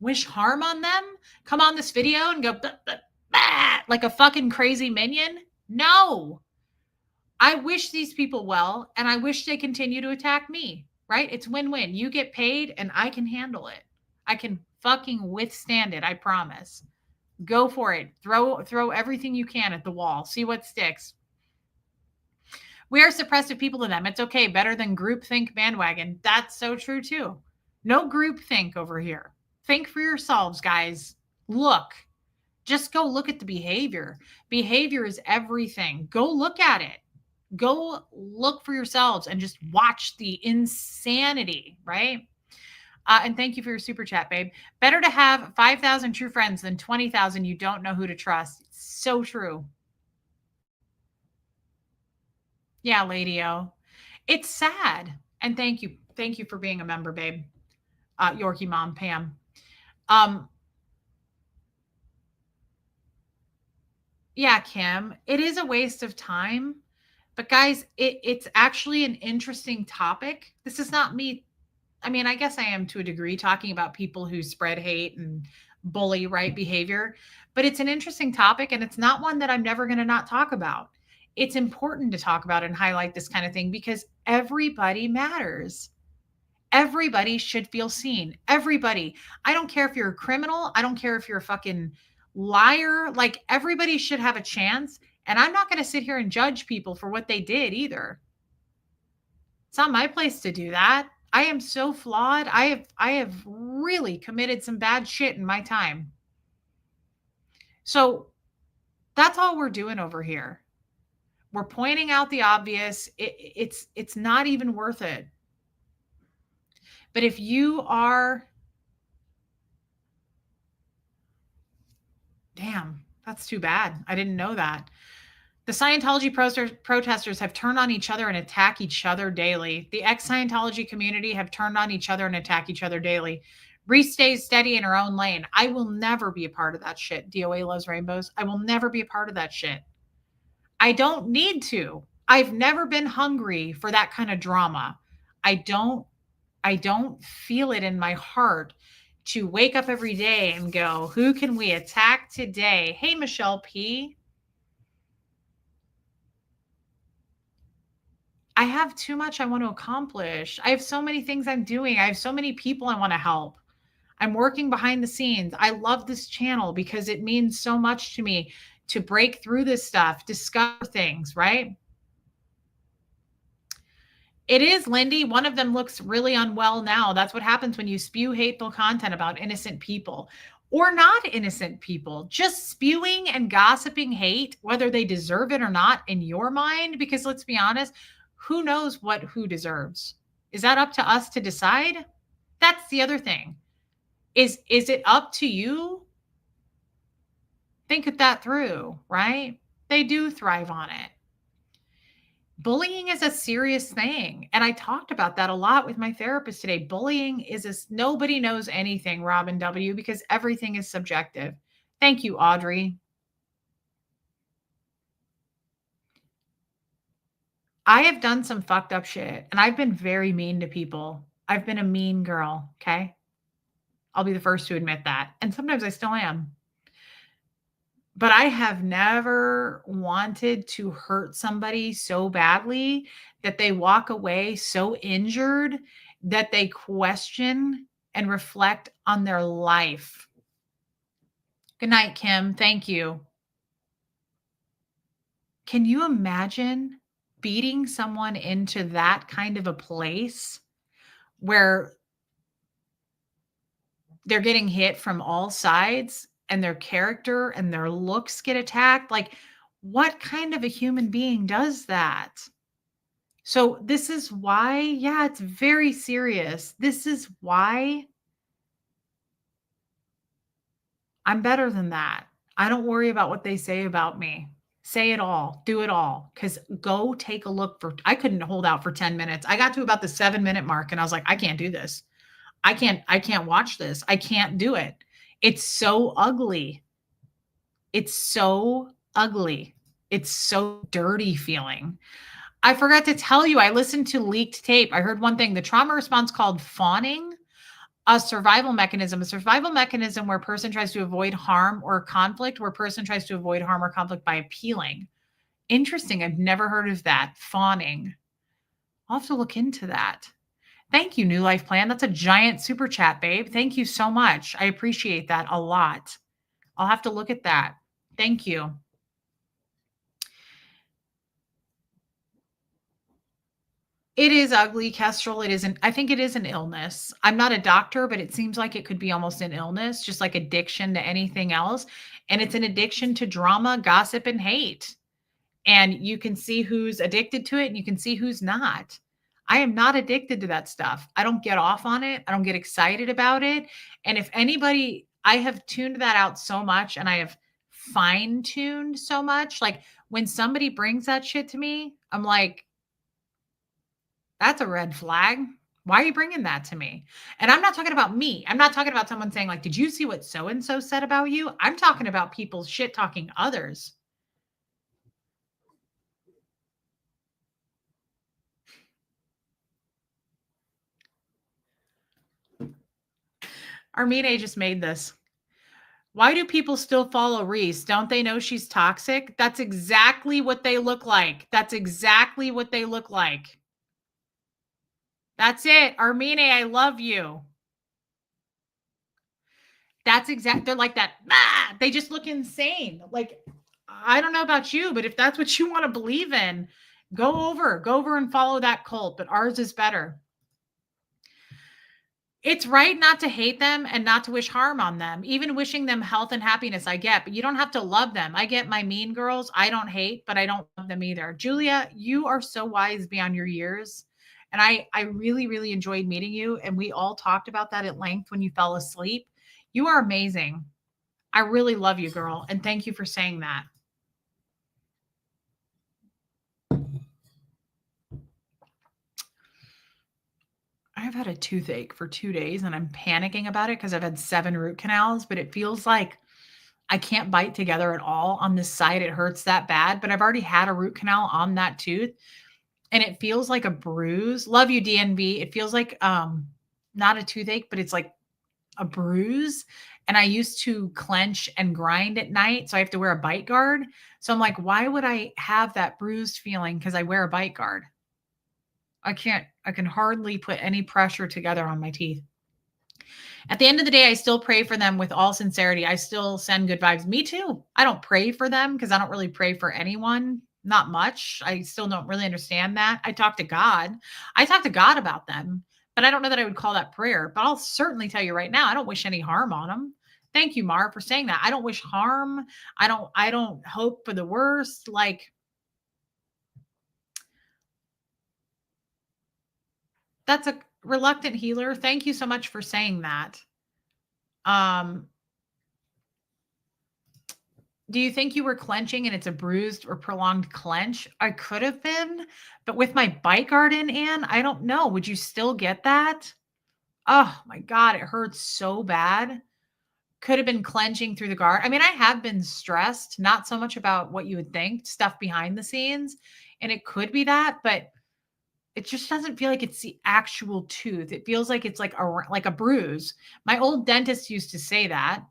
Wish harm on them? Come on this video and go bah, bah, bah, like a fucking crazy minion? No. I wish these people well, and I wish they continue to attack me. Right? It's win-win. You get paid and I can handle it. I can fucking withstand it. I promise. Go for it. Throw everything you can at the wall. See what sticks. We are suppressive people to them. It's okay. Better than groupthink bandwagon. That's so true too. No groupthink over here. Think for yourselves, guys. Look. Just go look at the behavior. Behavior is everything. Go look at it. Go look for yourselves and just watch the insanity, right? And thank you for your super chat, babe. Better to have 5,000 true friends than 20,000 you don't know who to trust. So true. Yeah, Lady O. It's sad. And thank you. Thank you for being a member, babe. Yorkie mom, Pam. Yeah, Kim, it is a waste of time. But guys, it's actually an interesting topic. This is not me. I mean, I guess I am to a degree talking about people who spread hate and bully right behavior, but it's an interesting topic and it's not one that I'm never going to not talk about. It's important to talk about and highlight this kind of thing because everybody matters. Everybody should feel seen. Everybody. I don't care if you're a criminal. I don't care if you're a fucking liar. Like everybody should have a chance. And I'm not going to sit here and judge people for what they did either. It's not my place to do that. I am so flawed. I have really committed some bad shit in my time. So that's all we're doing over here. We're pointing out the obvious. It's not even worth it. But if you are, damn, that's too bad. I didn't know that. The Scientology protesters have turned on each other and attack each other daily. The ex-Scientology community have turned on each other and attack each other daily. Reese stays steady in her own lane. I will never be a part of that shit. DOA loves rainbows. I will never be a part of that shit. I don't need to. I've never been hungry for that kind of drama. I don't feel it in my heart to wake up every day and go, who can we attack today? Hey, Michelle P. I have too much I want to accomplish. I have so many things I'm doing. I have so many people I want to help. I'm working behind the scenes. I love this channel because it means so much to me to break through this stuff, discover things, right? It is, Lindy. One of them looks really unwell now. That's what happens when you spew hateful content about innocent people or not innocent people. Just spewing and gossiping hate, whether they deserve it or not in your mind, because let's be honest, who knows what who deserves? Is that up to us to decide? That's the other thing. Is it up to you? Think that through, right? They do thrive on it. Bullying is a serious thing. And I talked about that a lot with my therapist today. Bullying is nobody knows anything, Robin W., because everything is subjective. Thank you, Audrey. I have done some fucked up shit and I've been very mean to people. I've been a mean girl. Okay. I'll be the first to admit that. And sometimes I still am. But I have never wanted to hurt somebody so badly that they walk away so injured that they question and reflect on their life. Good night, Kim. Thank you. Can you imagine beating someone into that kind of a place where they're getting hit from all sides and their character and their looks get attacked? Like, what kind of a human being does that? So this is why, yeah, it's very serious. This is why I'm better than that. I don't worry about what they say about me. Say it all, do it all. Because go take a look I couldn't hold out for 10 minutes. I got to about the 7-minute mark and I was like, I can't do this. I can't watch this. I can't do it. It's so ugly. It's so ugly. It's so dirty feeling. I forgot to tell you, I listened to leaked tape. I heard one thing, the trauma response called fawning, a survival mechanism where a person tries to avoid harm or conflict, where a person tries to avoid harm or conflict by appealing. Interesting. I've never heard of that. Fawning. I'll have to look into that. Thank you, New Life Plan. That's a giant super chat, babe. Thank you so much. I appreciate that a lot. I'll have to look at that. Thank you. It is ugly, Kestrel. It isn't. I think it is an illness. I'm not a doctor, but it seems like it could be almost an illness, just like addiction to anything else. And it's an addiction to drama, gossip, and hate. And you can see who's addicted to it and you can see who's not. I am not addicted to that stuff. I don't get off on it. I don't get excited about it. And if anybody, I have tuned that out so much and I have fine tuned so much. Like when somebody brings that shit to me, I'm like, that's a red flag. Why are you bringing that to me? And I'm not talking about me. I'm not talking about someone saying, like, did you see what so and so said about you? I'm talking about people shit talking others. Armine just made this. Why do people still follow Reese? Don't they know she's toxic? That's exactly what they look like. That's exactly what they look like. That's it. Armine, I love you. That's exact. They're like that. Ah, they just look insane. Like, I don't know about you, but if that's what you want to believe in, go over and follow that cult. But ours is better. It's right not to hate them and not to wish harm on them. Even wishing them health and happiness, I get, but you don't have to love them. I get my mean girls. I don't hate, but I don't love them either. Julia, you are so wise beyond your years. And I really, really enjoyed meeting you. And we all talked about that at length when you fell asleep. You are amazing. I really love you, girl. And thank you for saying that. I've had a toothache for 2 days and I'm panicking about it because I've had 7 root canals, but it feels like I can't bite together at all on this side. It hurts that bad, but I've already had a root canal on that tooth and it feels like a bruise. Love you, DNB. It feels like not a toothache, but it's like a bruise. And I used to clench and grind at night, so I have to wear a bite guard. So I'm like, why would I have that bruised feeling? Because I wear a bite guard. I can hardly put any pressure together on my teeth. At the end of the day, I still pray for them with all sincerity. I still send good vibes. Me too. I don't pray for them because I don't really pray for anyone. Not much. I still don't really understand that. I talk to God. I talk to God about them, but I don't know that I would call that prayer. But I'll certainly tell you right now, I don't wish any harm on them. Thank you, Mar, for saying that. I don't wish harm. I don't hope for the worst. Like, that's a reluctant healer. Thank you so much for saying that. Do you think you were clenching and it's a bruised or prolonged clench? I could have been, but with my bite guard in, Anne, I don't know. Would you still get that? Oh my God, it hurts so bad. Could have been clenching through the guard. I mean, I have been stressed, not so much about what you would think, stuff behind the scenes. And it could be that, but it just doesn't feel like it's the actual tooth. It feels like it's like a bruise. My old dentist used to say that.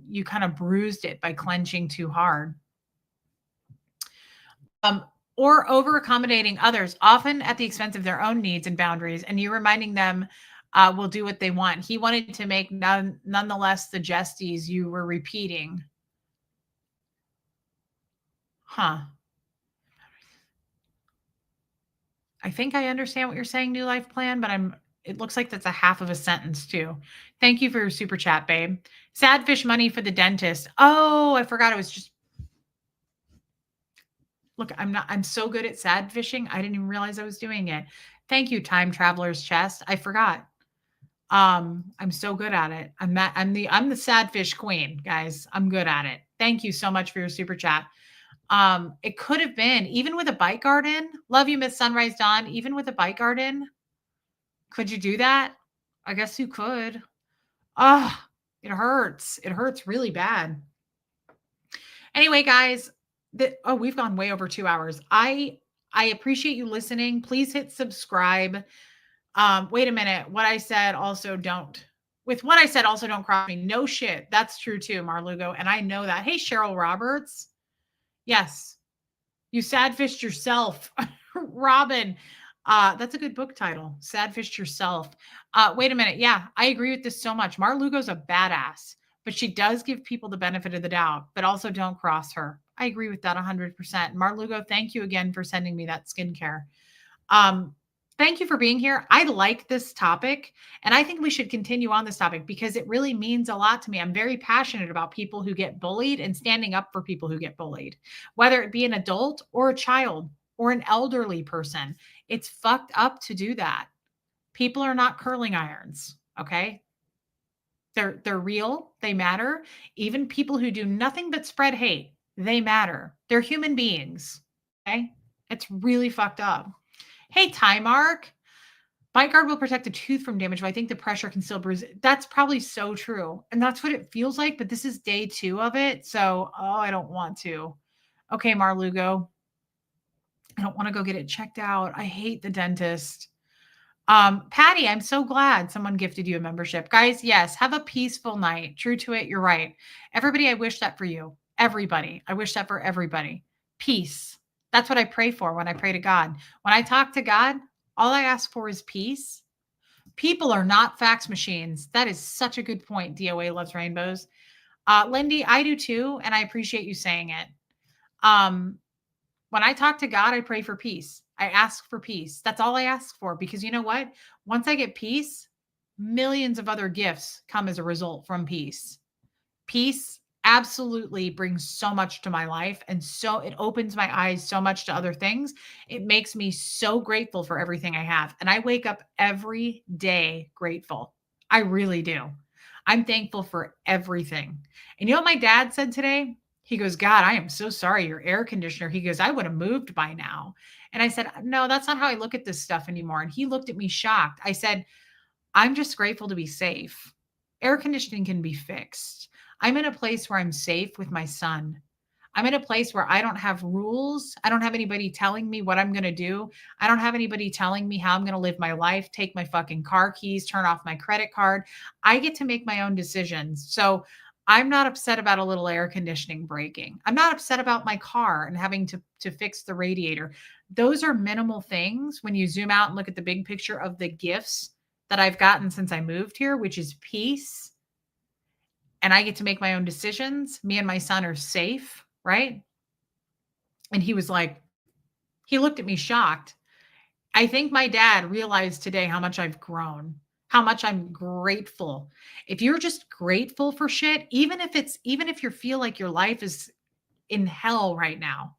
You kind of bruised it by clenching too hard. Or over accommodating others, often at the expense of their own needs and boundaries, and you reminding them will do what they want. He wanted to make nonetheless the gesties you were repeating. Huh. I think I understand what you're saying, New Life Plan, but it looks like that's a half of a sentence too. Thank you for your super chat, babe. Sad fish money for the dentist. Oh, I forgot it was just. Look, I'm so good at sad fishing. I didn't even realize I was doing it. Thank you, Time Traveler's Chest. I forgot. I'm so good at it. I'm the sad fish queen, guys. I'm good at it. Thank you so much for your super chat. It could have been even with a bite garden. Love you, Miss Sunrise Dawn. Even with a bite garden, could you do that? I guess you could. Oh, it hurts. It hurts really bad. Anyway, guys, we've gone way over 2 hours. I appreciate you listening. Please hit subscribe. Wait a minute. What I said also don't. With what I said also don't cross me. No shit. That's true too, Marlugo. And I know that. Hey, Cheryl Roberts. Yes. You sad fished yourself. Robin. That's a good book title. Sad fished yourself. Wait a minute. Yeah, I agree with this so much. Marlugo's a badass. but she does give people the benefit of the doubt, but also don't cross her. I agree with that 100%. Marlugo, thank you again for sending me that skincare. Um, Thank you for being here. I like this topic, and I think we should continue on this topic because it really means a lot to me. I'm very passionate about people who get bullied and standing up for people who get bullied, whether it be an adult or a child or an elderly person. It's fucked up to do that. People are not curling irons, okay? They're real, they matter. Even people who do nothing but spread hate, they matter. They're human beings, okay? It's really fucked up. Hey, Time Mark. Bite guard will protect the tooth from damage, but I think the pressure can still bruise it. That's probably so true. And that's what it feels like, but this is day 2 of it. So, oh, I don't want to. Okay, Marlugo. I don't want to go get it checked out. I hate the dentist. Patty, I'm so glad someone gifted you a membership. Guys, yes, have a peaceful night. True to it, you're right. Everybody, I wish that for you. Everybody. I wish that for everybody. Peace. That's what I pray for when I pray to God. When I talk to God, all I ask for is peace. People are not fax machines. That is such a good point. DOA loves rainbows. Lindy, I do too, and I appreciate you saying it. When I talk to God, I pray for peace. I ask for peace. That's all I ask for because you know what? Once I get peace, millions of other gifts come as a result from peace. Peace absolutely brings so much to my life and so it opens my eyes so much to other things. It makes me so grateful for everything I have. And I wake up every day grateful. I really do. I'm thankful for everything. And you know what my dad said today? He goes, God, I am so sorry. Your air conditioner. He goes, I would have moved by now. And I said, no, that's not how I look at this stuff anymore. And he looked at me shocked. I said, I'm just grateful to be safe. Air conditioning can be fixed. I'm in a place where I'm safe with my son. I'm in a place where I don't have rules. I don't have anybody telling me what I'm going to do. I don't have anybody telling me how I'm going to live my life, take my fucking car keys, turn off my credit card. I get to make my own decisions. So I'm not upset about a little air conditioning breaking. I'm not upset about my car and having to fix the radiator. Those are minimal things when you zoom out and look at the big picture of the gifts that I've gotten since I moved here, which is peace. And I get to make my own decisions. Me and my son are safe, right? And he was like, he looked at me shocked. I think my dad realized today how much I've grown, how much I'm grateful. If you're just grateful for shit, even if you feel like your life is in hell right now,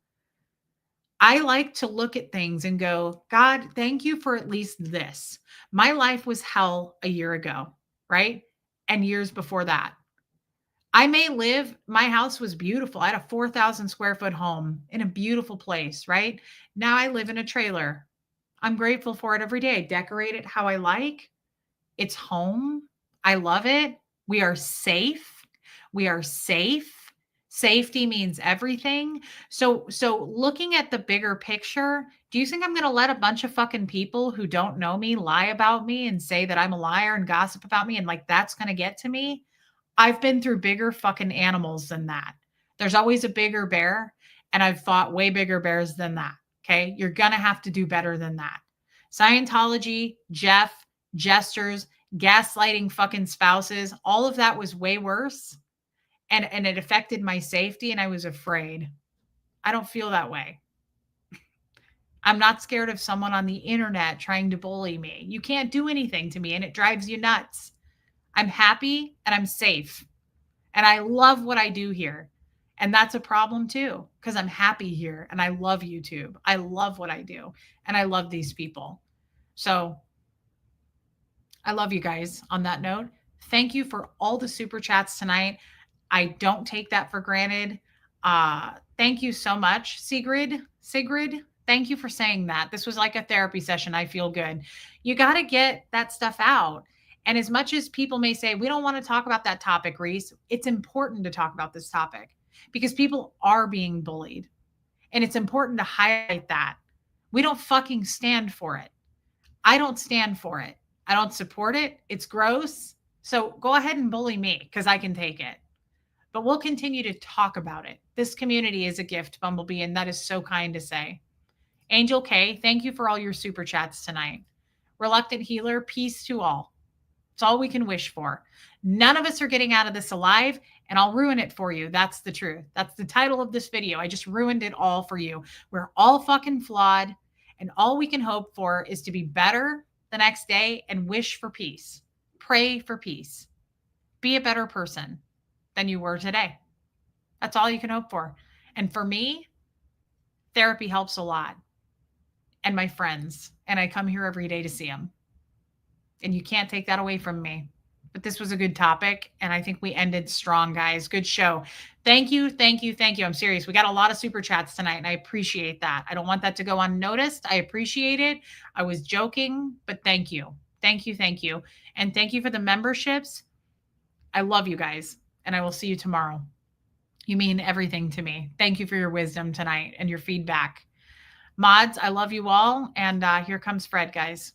I like to look at things and go, God, thank you for at least this. My life was hell a year ago, right? And years before that. I may live, my house was beautiful. I had a 4,000 square foot home in a beautiful place, right? Now I live in a trailer. I'm grateful for it every day. I decorate it how I like. It's home. I love it. We are safe. We are safe. Safety means everything. So looking at the bigger picture, do you think I'm going to let a bunch of fucking people who don't know me lie about me and say that I'm a liar and gossip about me and like that's going to get to me? I've been through bigger fucking animals than that. There's always a bigger bear, and I've fought way bigger bears than that. Okay. You're going to have to do better than that. Scientology, Jeff, jesters, gaslighting fucking spouses, all of that was way worse. And it affected my safety, and I was afraid. I don't feel that way. I'm not scared of someone on the internet trying to bully me. You can't do anything to me, and it drives you nuts. I'm happy and I'm safe. And I love what I do here. And that's a problem too, because I'm happy here and I love YouTube. I love what I do and I love these people. So I love you guys on that note. Thank you for all the super chats tonight. I don't take that for granted. Thank you so much, Sigrid. Thank you for saying that. This was like a therapy session. I feel good. You got to get that stuff out. And as much as people may say, we don't want to talk about that topic, Reese, it's important to talk about this topic because people are being bullied. And it's important to highlight that. We don't fucking stand for it. I don't stand for it. I don't support it. It's gross. So go ahead and bully me because I can take it. But we'll continue to talk about it. This community is a gift, Bumblebee, and that is so kind to say. Angel K, thank you for all your super chats tonight. Reluctant Healer, peace to all. It's all we can wish for. None of us are getting out of this alive, and I'll ruin it for you. That's the truth. That's the title of this video. I just ruined it all for you. We're all fucking flawed, and all we can hope for is to be better the next day and wish for peace. Pray for peace. Be a better person than you were today. That's all you can hope for. And for me, therapy helps a lot. And my friends, and I come here every day to see them. And you can't take that away from me. But this was a good topic, and I think we ended strong, guys. Good show. Thank you, thank you, thank you. I'm serious. We got a lot of super chats tonight, and I appreciate that. I don't want that to go unnoticed. I appreciate it. I was joking, but thank you. Thank you, thank you. And thank you for the memberships. I love you guys, and I will see you tomorrow. You mean everything to me. Thank you for your wisdom tonight and your feedback. Mods, I love you all, and here comes Fred, guys.